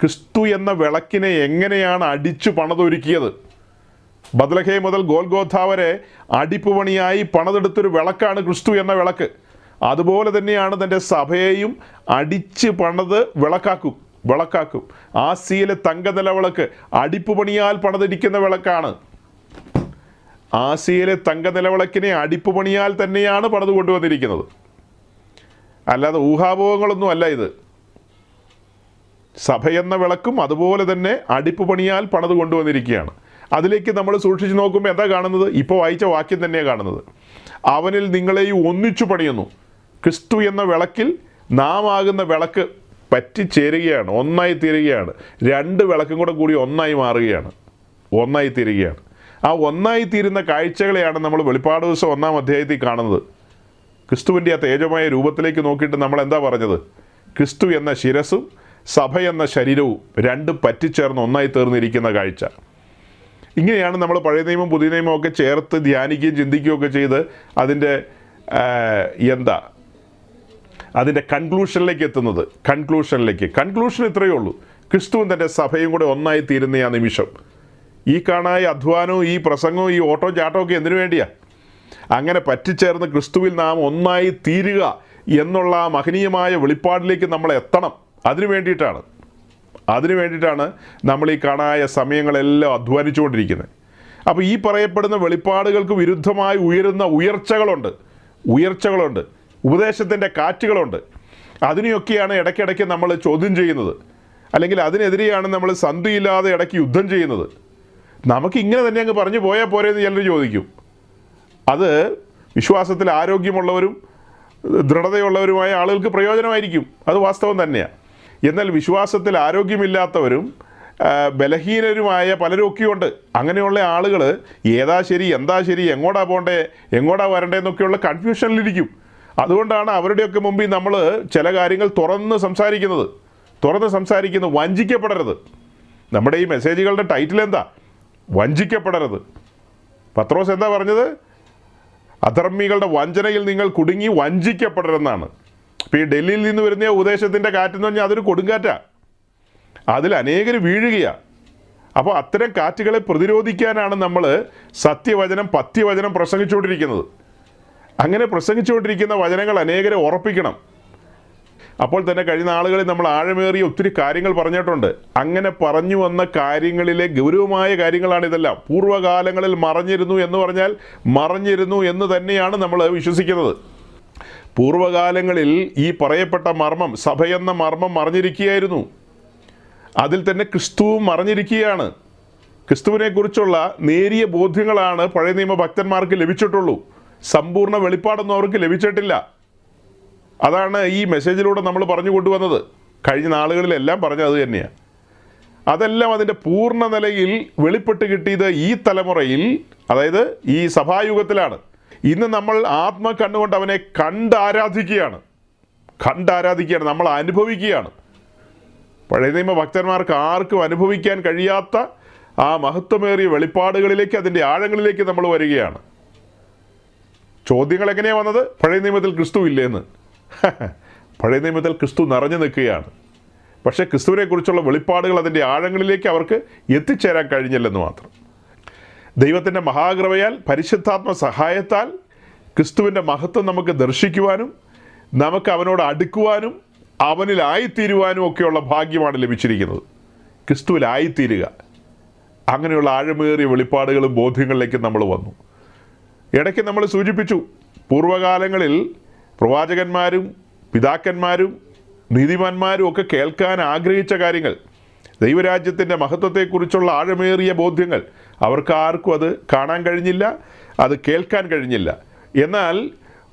ക്രിസ്തു എന്ന വിളക്കിനെ എങ്ങനെയാണ് അടിച്ചു പണിതൊരുക്കിയത്? ബത്ലഹേം മുതൽ ഗോൽഗോഥ വരെ അടിപ്പുപണിയായി പണിതെടുത്തൊരു വിളക്കാണ് ക്രിസ്തു എന്ന വിളക്ക്. അതുപോലെ തന്നെയാണ് തൻ്റെ സഭയെയും അടിച്ച് പണിത് വിളക്കാക്കും. ആസിയിലെ തങ്കനിലവിളക്ക് അടിപ്പുപണിയാൽ പണിതിരിക്കുന്ന വിളക്കാണ്. ആസിയിലെ തങ്കനിലവിളക്കിനെ അടിപ്പുപണിയാൽ തന്നെയാണ് പണിത് കൊണ്ടുവന്നിരിക്കുന്നത്. അല്ലാതെ ഊഹാഭോഗങ്ങളൊന്നും അല്ല ഇത്. സഭയെന്ന വിളക്കും അതുപോലെ തന്നെ അടിപ്പുപണിയാൽ പണിത് കൊണ്ടുവന്നിരിക്കുകയാണ്. അതിലേക്ക് നമ്മൾ സൂക്ഷിച്ച് നോക്കുമ്പോൾ എന്താ കാണുന്നത്? ഇപ്പോൾ വായിച്ച വാക്യം തന്നെയാണ് കാണുന്നത്. അവനിൽ നിങ്ങളെയും ഒന്നിച്ചു പണിയുന്നു. ക്രിസ്തു എന്ന വിളക്കിൽ നാം ആകുന്ന വിളക്ക് പറ്റിച്ചേരുകയാണ്, ഒന്നായി തീരുകയാണ്. രണ്ട് വിളക്കും കൂടി ഒന്നായി മാറുകയാണ്, ഒന്നായി തീരുകയാണ്. ആ ഒന്നായി തീരുന്ന കാഴ്ചകളെയാണ് നമ്മൾ വെളിപ്പാട് ദിവസം 1-ാം അധ്യായത്തിൽ കാണുന്നത്. ക്രിസ്തുവിൻ്റെ ആ തേജമായ രൂപത്തിലേക്ക് നോക്കിയിട്ട് നമ്മൾ എന്താ പറഞ്ഞത്? ക്രിസ്തു എന്ന ശിരസും സഭ എന്ന ശരീരവും രണ്ടും പറ്റിച്ചേർന്ന് ഒന്നായി തീർന്നിരിക്കുന്ന കാഴ്ച. ഇങ്ങനെയാണ് നമ്മൾ പഴയ നിയമം പുതിയ നിയമം ഒക്കെ ചേർത്ത് ധ്യാനിക്കുകയും ചിന്തിക്കുകയൊക്കെ ചെയ്ത് അതിൻ്റെ അതിൻ്റെ കൺക്ലൂഷനിലേക്ക് എത്തുന്നത്. കൺക്ലൂഷൻ ഇത്രയേ ഉള്ളൂ. ക്രിസ്തുവും തൻ്റെ സഭയും കൂടെ ഒന്നായി തീരുന്ന ആ നിമിഷം. ഈ കാണായ അധ്വാനവും ഈ പ്രസംഗവും ഈ ഓട്ടവും ചാട്ടവും ഒക്കെ എന്തിനു വേണ്ടിയാ? അങ്ങനെ പറ്റിച്ചേർന്ന് ക്രിസ്തുവിൽ നാം ഒന്നായി തീരുക എന്നുള്ള ആ മഹനീയമായ വെളിപ്പാടിലേക്ക് നമ്മൾ എത്തണം. അതിനു വേണ്ടിയിട്ടാണ് നമ്മൾ ഈ കാണായ സമയങ്ങളെല്ലാം അധ്വാനിച്ചുകൊണ്ടിരിക്കുന്നത്. അപ്പോൾ ഈ പറയപ്പെടുന്ന വെളിപ്പാടുകൾക്ക് വിരുദ്ധമായി ഉയരുന്ന ഉയർച്ചകളുണ്ട്, ഉപദേശത്തിൻ്റെ കാറ്റുകളുണ്ട്. അതിനെയൊക്കെയാണ് ഇടയ്ക്കിടയ്ക്ക് നമ്മൾ ചോദ്യം ചെയ്യുന്നത്, അല്ലെങ്കിൽ അതിനെതിരെയാണ് നമ്മൾ സന്ധിയില്ലാതെ ഇടയ്ക്ക് യുദ്ധം ചെയ്യുന്നത്. നമുക്ക് ഇങ്ങനെ തന്നെ അങ്ങ് പറഞ്ഞു പോയാൽ പോരെ എന്ന് ചിലർ ചോദിക്കും. അത് വിശ്വാസത്തിൽ ആരോഗ്യമുള്ളവരും ദൃഢതയുള്ളവരുമായ ആളുകൾക്ക് പ്രയോജനമായിരിക്കും, അത് വാസ്തവം തന്നെയാണ്. എന്നാൽ വിശ്വാസത്തിൽ ആരോഗ്യമില്ലാത്തവരും ബലഹീനരുമായ പലരും ഒക്കെയുണ്ട്. അങ്ങനെയുള്ള ആളുകൾ ഏതാ ശരി, എന്താ ശരി, എങ്ങോട്ടാ പോകണ്ടേ, എങ്ങോട്ടാ വരണ്ടേന്നൊക്കെയുള്ള കൺഫ്യൂഷനിലിരിക്കും. അതുകൊണ്ടാണ് അവരുടെയൊക്കെ മുമ്പിൽ നമ്മൾ ചില കാര്യങ്ങൾ തുറന്ന് സംസാരിക്കുന്നത്. വഞ്ചിക്കപ്പെടരുത്. നമ്മുടെ ഈ മെസ്സേജുകളുടെ ടൈറ്റിൽ എന്താ? വഞ്ചിക്കപ്പെടരുത്. പത്രോസ് എന്താ പറഞ്ഞത്? അധർമ്മികളുടെ വഞ്ചനയിൽ നിങ്ങൾ കുടുങ്ങി വഞ്ചിക്കപ്പെടരുതെന്നാണ്. ഇപ്പോൾ ഈ ഡൽഹിയിൽ നിന്ന് വരുന്ന ഉപദേശത്തിൻ്റെ കാറ്റെന്ന് പറഞ്ഞാൽ അതൊരു കൊടുങ്കാറ്റാണ്, അതിൽ അനേകർ വീഴുകയാണ്. അപ്പോൾ അത്തരം കാറ്റുകളെ പ്രതിരോധിക്കാനാണ് നമ്മൾ സത്യവചനം പഥ്യവചനം പ്രസംഗിച്ചുകൊണ്ടിരിക്കുന്നത്. അങ്ങനെ പ്രസംഗിച്ചുകൊണ്ടിരിക്കുന്ന വചനങ്ങൾ അനേകരെ ഉറപ്പിക്കണം. അപ്പോൾ തന്നെ കഴിഞ്ഞ നാളുകളിൽ നമ്മൾ ആഴമേറിയ ഒത്തിരി കാര്യങ്ങൾ പറഞ്ഞിട്ടുണ്ട്. അങ്ങനെ പറഞ്ഞു വന്ന കാര്യങ്ങളിലെ ഗൗരവമായ കാര്യങ്ങളാണ് ഇതെല്ലാം. പൂർവ്വകാലങ്ങളിൽ മറഞ്ഞിരുന്നു എന്ന് പറഞ്ഞാൽ മറഞ്ഞിരുന്നു എന്ന് തന്നെയാണ് നമ്മൾ വിശ്വസിക്കുന്നത്. പൂർവ്വകാലങ്ങളിൽ ഈ പറയപ്പെട്ട മർമ്മം, സഭയെന്ന മർമ്മം മറഞ്ഞിരിക്കുകയായിരുന്നു. അതിൽ തന്നെ ക്രിസ്തുവും മറഞ്ഞിരിക്കുകയാണ്. ക്രിസ്തുവിനെക്കുറിച്ചുള്ള നേരിയ ബോധ്യങ്ങളാണ് പഴയ നിയമ ഭക്തന്മാർക്ക് ലഭിച്ചിട്ടുള്ളൂ. സമ്പൂർണ്ണ വെളിപ്പാടൊന്നും അവർക്ക് ലഭിച്ചിട്ടില്ല. അതാണ് ഈ മെസ്സേജിലൂടെ നമ്മൾ പറഞ്ഞു കൊണ്ടുവന്നത്. കഴിഞ്ഞ നാളുകളിലെല്ലാം പറഞ്ഞത് അത് തന്നെയാണ്. അതെല്ലാം അതിൻ്റെ പൂർണ്ണ നിലയിൽ വെളിപ്പെട്ട് കിട്ടിയത് ഈ തലമുറയിൽ, അതായത് ഈ സഭായുഗത്തിലാണ്. ഇന്ന് നമ്മൾ ആത്മ കണ്ണുകൊണ്ട് അവനെ കണ്ടാരാധിക്കുകയാണ്, നമ്മൾ അനുഭവിക്കുകയാണ്. പഴയ നിയമ ഭക്തന്മാർക്ക് ആർക്കും അനുഭവിക്കാൻ കഴിയാത്ത ആ മഹത്വമേറിയ വെളിപ്പാടുകളിലേക്ക്, അതിൻ്റെ ആഴങ്ങളിലേക്ക് നമ്മൾ വരികയാണ്. ചോദ്യങ്ങൾ എങ്ങനെയാണ് വന്നത്? പഴയ നിയമത്തിൽ ക്രിസ്തു ഇല്ലേന്ന്. പഴയ നിയമത്തിൽ ക്രിസ്തു നിറഞ്ഞു നിൽക്കുകയാണ്. പക്ഷേ ക്രിസ്തുവിനെക്കുറിച്ചുള്ള വെളിപ്പാടുകൾ, അതിൻ്റെ ആഴങ്ങളിലേക്ക് അവർക്ക് എത്തിച്ചേരാൻ കഴിഞ്ഞില്ലെന്ന് മാത്രം. ദൈവത്തിൻ്റെ മഹാകൃപയാൽ, പരിശുദ്ധാത്മ സഹായത്താൽ ക്രിസ്തുവിൻ്റെ മഹത്വം നമുക്ക് ദർശിക്കുവാനും നമുക്ക് അവനോട് അടുക്കുവാനും അവനിലായിത്തീരുവാനും ഒക്കെയുള്ള ഭാഗ്യമാണ് ലഭിച്ചിരിക്കുന്നത്. ക്രിസ്തുവിലായിത്തീരുക. അങ്ങനെയുള്ള ആഴമേറിയ വെളിപ്പാടുകളും ബോധ്യങ്ങളിലേക്ക് നമ്മൾ വന്നു. ഇടയ്ക്ക് നമ്മൾ സൂചിപ്പിച്ചു, പൂർവ്വകാലങ്ങളിൽ പ്രവാചകന്മാരും പിതാക്കന്മാരും നീതിമാന്മാരും ഒക്കെ കേൾക്കാൻ ആഗ്രഹിച്ച കാര്യങ്ങൾ, ദൈവരാജ്യത്തിൻ്റെ മഹത്വത്തെക്കുറിച്ചുള്ള ആഴമേറിയ ബോധ്യങ്ങൾ, അവർക്കാർക്കും അത് കാണാൻ കഴിഞ്ഞില്ല, അത് കേൾക്കാൻ കഴിഞ്ഞില്ല. എന്നാൽ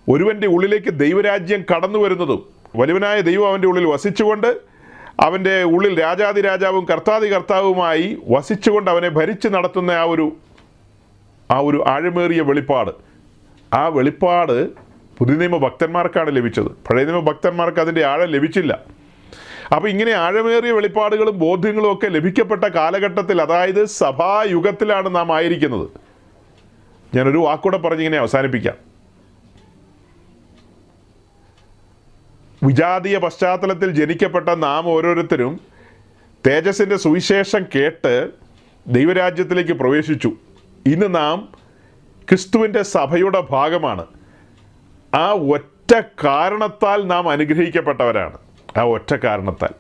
ഒരുവൻ്റെ ഉള്ളിലേക്ക് ദൈവരാജ്യം കടന്നു വരുന്നതും, വലുവനായ ദൈവം അവൻ്റെ ഉള്ളിൽ വസിച്ചുകൊണ്ട്, അവൻ്റെ ഉള്ളിൽ രാജാതി രാജാവും കർത്താതി കർത്താവുമായി വസിച്ചുകൊണ്ട് അവനെ ഭരിച്ച് നടത്തുന്ന ആ ഒരു ആഴമേറിയ വെളിപ്പാട്, ആ വെളിപ്പാട് പുതിയ നിയമ ഭക്തന്മാർക്കാണ് ലഭിച്ചത്. പഴയ നിയമ ഭക്തന്മാർക്ക് അതിൻ്റെ ആഴം ലഭിച്ചില്ല. അപ്പോൾ ഇങ്ങനെ ആഴമേറിയ വെളിപ്പാടുകളും ബോധ്യങ്ങളും ഒക്കെ ലഭിക്കപ്പെട്ട കാലഘട്ടത്തിൽ, അതായത് സഭായുഗത്തിലാണ് നാം ആയിരിക്കുന്നത്. ഞാനൊരു വാക്കൂടെ പറഞ്ഞിങ്ങനെ അവസാനിപ്പിക്കാം. വിജാതീയ പശ്ചാത്തലത്തിൽ ജനിക്കപ്പെട്ട നാം ഓരോരുത്തരും തേജസ്സിൻ്റെ സുവിശേഷം കേട്ട് ദൈവരാജ്യത്തിലേക്ക് പ്രവേശിച്ചു. ഇന്ന് നാം ക്രിസ്തുവിൻ്റെ സഭയുടെ ഭാഗമാണ്. ആ ഒറ്റ കാരണത്താൽ നാം അനുഗ്രഹിക്കപ്പെട്ടവരാണ്. ആ ഒറ്റ കാരണത്താൽ.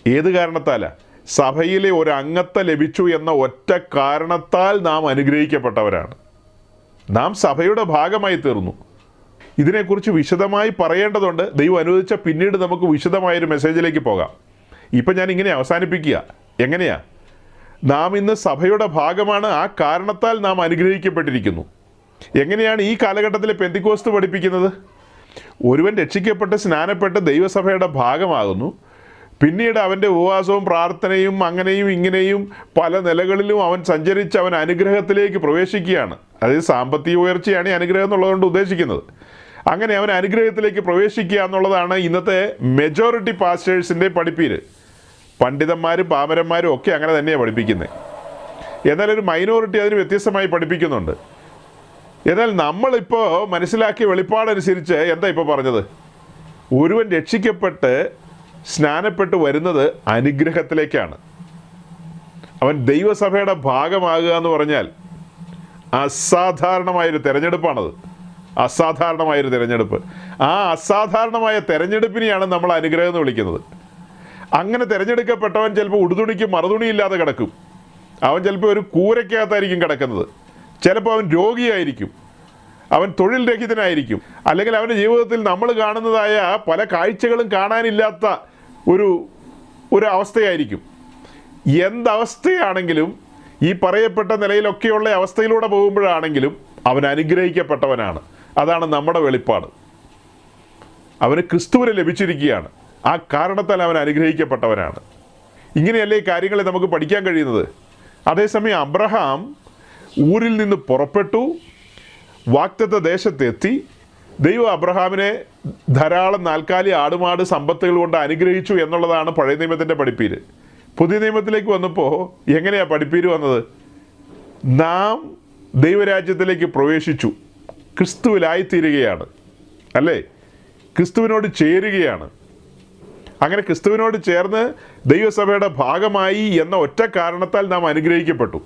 ഏത് കാരണത്താലാണ്? സഭയിലെ ഒരു അംഗത്തെ ലഭിച്ചു എന്ന ഒറ്റ കാരണത്താൽ നാം അനുഗ്രഹിക്കപ്പെട്ടവരാണ്. നാം സഭയുടെ ഭാഗമായി തീർന്നു. ഇതിനെക്കുറിച്ച് വിശദമായി പറയേണ്ടതുണ്ട്. ദൈവം അനുവദിച്ച പിന്നീട് നമുക്ക് വിശദമായൊരു മെസ്സേജിലേക്ക് പോകാം. ഇപ്പം ഞാൻ ഇങ്ങനെ അവസാനിപ്പിക്കുക. എങ്ങനെയാ? നാം ഇന്ന് സഭയുടെ ഭാഗമാണ്. ആ കാരണത്താൽ നാം അനുഗ്രഹിക്കപ്പെട്ടിരിക്കുന്നു. എങ്ങനെയാണ് ഈ കാലഘട്ടത്തിലെ പെന്തിക്കോസ്ത് പഠിപ്പിക്കുന്നത്? ഒരുവൻ രക്ഷിക്കപ്പെട്ട് സ്നാനപ്പെട്ട് ദൈവസഭയുടെ ഭാഗമാകുന്നു. പിന്നീട് അവൻ്റെ ഉപവാസവും പ്രാർത്ഥനയും അങ്ങനെയും ഇങ്ങനെയും പല നിലകളിലും അവൻ സഞ്ചരിച്ച് അവൻ അനുഗ്രഹത്തിലേക്ക് പ്രവേശിക്കുകയാണ്. അതായത് സാമ്പത്തിക ഉയർച്ചയാണ് ഈ അനുഗ്രഹം എന്നുള്ളതുകൊണ്ട് ഉദ്ദേശിക്കുന്നത്. അങ്ങനെ അവൻ അനുഗ്രഹത്തിലേക്ക് പ്രവേശിക്കുക എന്നുള്ളതാണ് ഇന്നത്തെ മെജോറിറ്റി പാസ്റ്റേഴ്സിൻ്റെ പഠിപ്പീര്. പണ്ഡിതന്മാരും പാമരന്മാരും ഒക്കെ അങ്ങനെ തന്നെയാണ് പഠിപ്പിക്കുന്നത്. എന്നാൽ ഒരു മൈനോറിറ്റി അതിന് വ്യത്യസ്തമായി പഠിപ്പിക്കുന്നുണ്ട്. എന്നാൽ നമ്മളിപ്പോൾ മനസ്സിലാക്കിയ വെളിപ്പാടനുസരിച്ച് എന്താ ഇപ്പോൾ പറഞ്ഞത്? ഒരുവൻ രക്ഷിക്കപ്പെട്ട് സ്നാനപ്പെട്ട് വരുന്നത് അനുഗ്രഹത്തിലേക്കാണ്. അവൻ ദൈവസഭയുടെ ഭാഗമാകുക എന്ന് പറഞ്ഞാൽ അസാധാരണമായൊരു തിരഞ്ഞെടുപ്പാണത്. അസാധാരണമായൊരു തിരഞ്ഞെടുപ്പ്. ആ അസാധാരണമായ തിരഞ്ഞെടുപ്പിനെയാണ് നമ്മൾ അനുഗ്രഹം എന്ന് വിളിക്കുന്നത്. അങ്ങനെ തിരഞ്ഞെടുക്കപ്പെട്ടവൻ ചിലപ്പോൾ ഉടുതുണിക്ക് മറുതുണിയില്ലാതെ കിടക്കും. അവൻ ചിലപ്പോൾ ഒരു കൂരയ്ക്കകത്തായിരിക്കും കിടക്കുന്നത്. ചിലപ്പോൾ അവൻ രോഗിയായിരിക്കും, അവൻ തൊഴിൽ രഹിതനായിരിക്കും, അല്ലെങ്കിൽ അവൻ്റെ ജീവിതത്തിൽ നമ്മൾ കാണുന്നതായ പല കാഴ്ചകളും കാണാനില്ലാത്ത ഒരു അവസ്ഥയായിരിക്കും. എന്തവസ്ഥയാണെങ്കിലും ഈ പറയപ്പെട്ട നിലയിലൊക്കെയുള്ള അവസ്ഥയിലൂടെ പോകുമ്പോഴാണെങ്കിലും അവൻ അനുഗ്രഹിക്കപ്പെട്ടവനാണ്. അതാണ് നമ്മുടെ വെളിപ്പാട്. അവന് ക്രിസ്തുവിനെ ലഭിച്ചിരിക്കുകയാണ്. ആ കാരണത്താൽ അവൻ അനുഗ്രഹിക്കപ്പെട്ടവനാണ്. ഇങ്ങനെയല്ലേ ഈ കാര്യങ്ങളെ നമുക്ക് പഠിക്കാൻ കഴിയുന്നത്. അതേസമയം അബ്രഹാം ഊരിൽ നിന്ന് പുറപ്പെട്ടു, വാഗ്ദത്ത ദേശത്തെത്തി. ദൈവം അബ്രഹാമിനെ ധാരാളം നാൽക്കാലി ആടുമാട് സമ്പത്തുകൾ കൊണ്ട് അനുഗ്രഹിച്ചു എന്നുള്ളതാണ് പഴയ നിയമത്തിൻ്റെ പഠിപ്പീര്. പുതിയ നിയമത്തിലേക്ക് വന്നപ്പോൾ എങ്ങനെയാണ് പഠിപ്പീര് വന്നത്? നാം ദൈവരാജ്യത്തിലേക്ക് പ്രവേശിച്ചു, ക്രിസ്തുവിലായിത്തീരുകയാണ്, അല്ലേ? ക്രിസ്തുവിനോട് ചേരുകയാണ്. അങ്ങനെ ക്രിസ്തുവിനോട് ചേർന്ന് ദൈവസഭയുടെ ഭാഗമായി എന്ന ഒറ്റ കാരണത്താൽ നാം അനുഗ്രഹിക്കപ്പെട്ടു.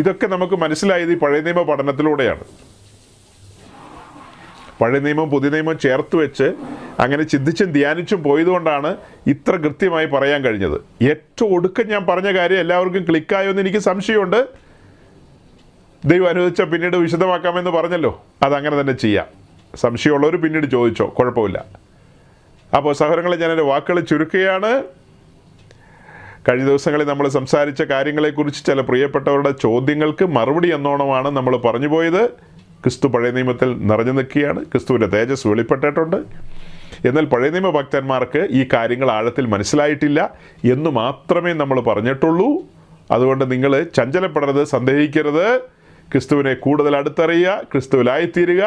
ഇതൊക്കെ നമുക്ക് മനസ്സിലായത് ഈ പഴയ നിയമ പഠനത്തിലൂടെയാണ്. പഴയ നിയമം പുതിയ നിയമം ചേർത്ത് വെച്ച് അങ്ങനെ ചിന്തിച്ചും ധ്യാനിച്ചും പോയതുകൊണ്ടാണ് ഇത്ര കൃത്യമായി പറയാൻ കഴിഞ്ഞത്. ഏറ്റവും ഒടുക്കം ഞാൻ പറഞ്ഞ കാര്യം എല്ലാവർക്കും ക്ലിക്കായോ എന്ന് എനിക്ക് സംശയമുണ്ട്. ദൈവം അനുവദിച്ചാൽ പിന്നീട് വിശദമാക്കാമെന്ന് പറഞ്ഞല്ലോ, അതങ്ങനെ തന്നെ ചെയ്യാം. സംശയമുള്ളവർ പിന്നീട് ചോദിച്ചോ, കുഴപ്പമില്ല. അപ്പോൾ സഹോദരങ്ങളെ, ഞാൻ എൻ്റെ വാക്കുകൾ ചുരുക്കുകയാണ്. കഴിഞ്ഞ ദിവസങ്ങളിൽ നമ്മൾ സംസാരിച്ച കാര്യങ്ങളെക്കുറിച്ച് ചില പ്രിയപ്പെട്ടവരുടെ ചോദ്യങ്ങൾക്ക് മറുപടി എന്നോണമാണ് നമ്മൾ പറഞ്ഞു പോയത്. ക്രിസ്തു പഴയ നിയമത്തിൽ നിറഞ്ഞു നിൽക്കുകയാണ്, ക്രിസ്തുവിൻ്റെ തേജസ് വെളിപ്പെട്ടിട്ടുണ്ട്. എന്നാൽ പഴയ നിയമ ഭക്തന്മാർക്ക് ഈ കാര്യങ്ങൾ ആഴത്തിൽ മനസ്സിലായിട്ടില്ല എന്ന് മാത്രമേ നമ്മൾ പറഞ്ഞിട്ടുള്ളൂ. അതുകൊണ്ട് നിങ്ങൾ ചഞ്ചലപ്പെടരുത്, സന്ദേഹിക്കരുത്. ക്രിസ്തുവിനെ കൂടുതൽ അടുത്തറിയുക, ക്രിസ്തുവിലായിത്തീരുക.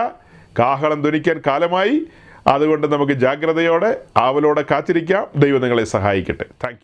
കാഹളം ധ്വനിക്കാൻ കാലമായി. അതുകൊണ്ട് നമുക്ക് ജാഗ്രതയോടെ ആവലോടെ കാത്തിരിക്കാം. ദൈവം നിങ്ങളെ സഹായിക്കട്ടെ. Thank you.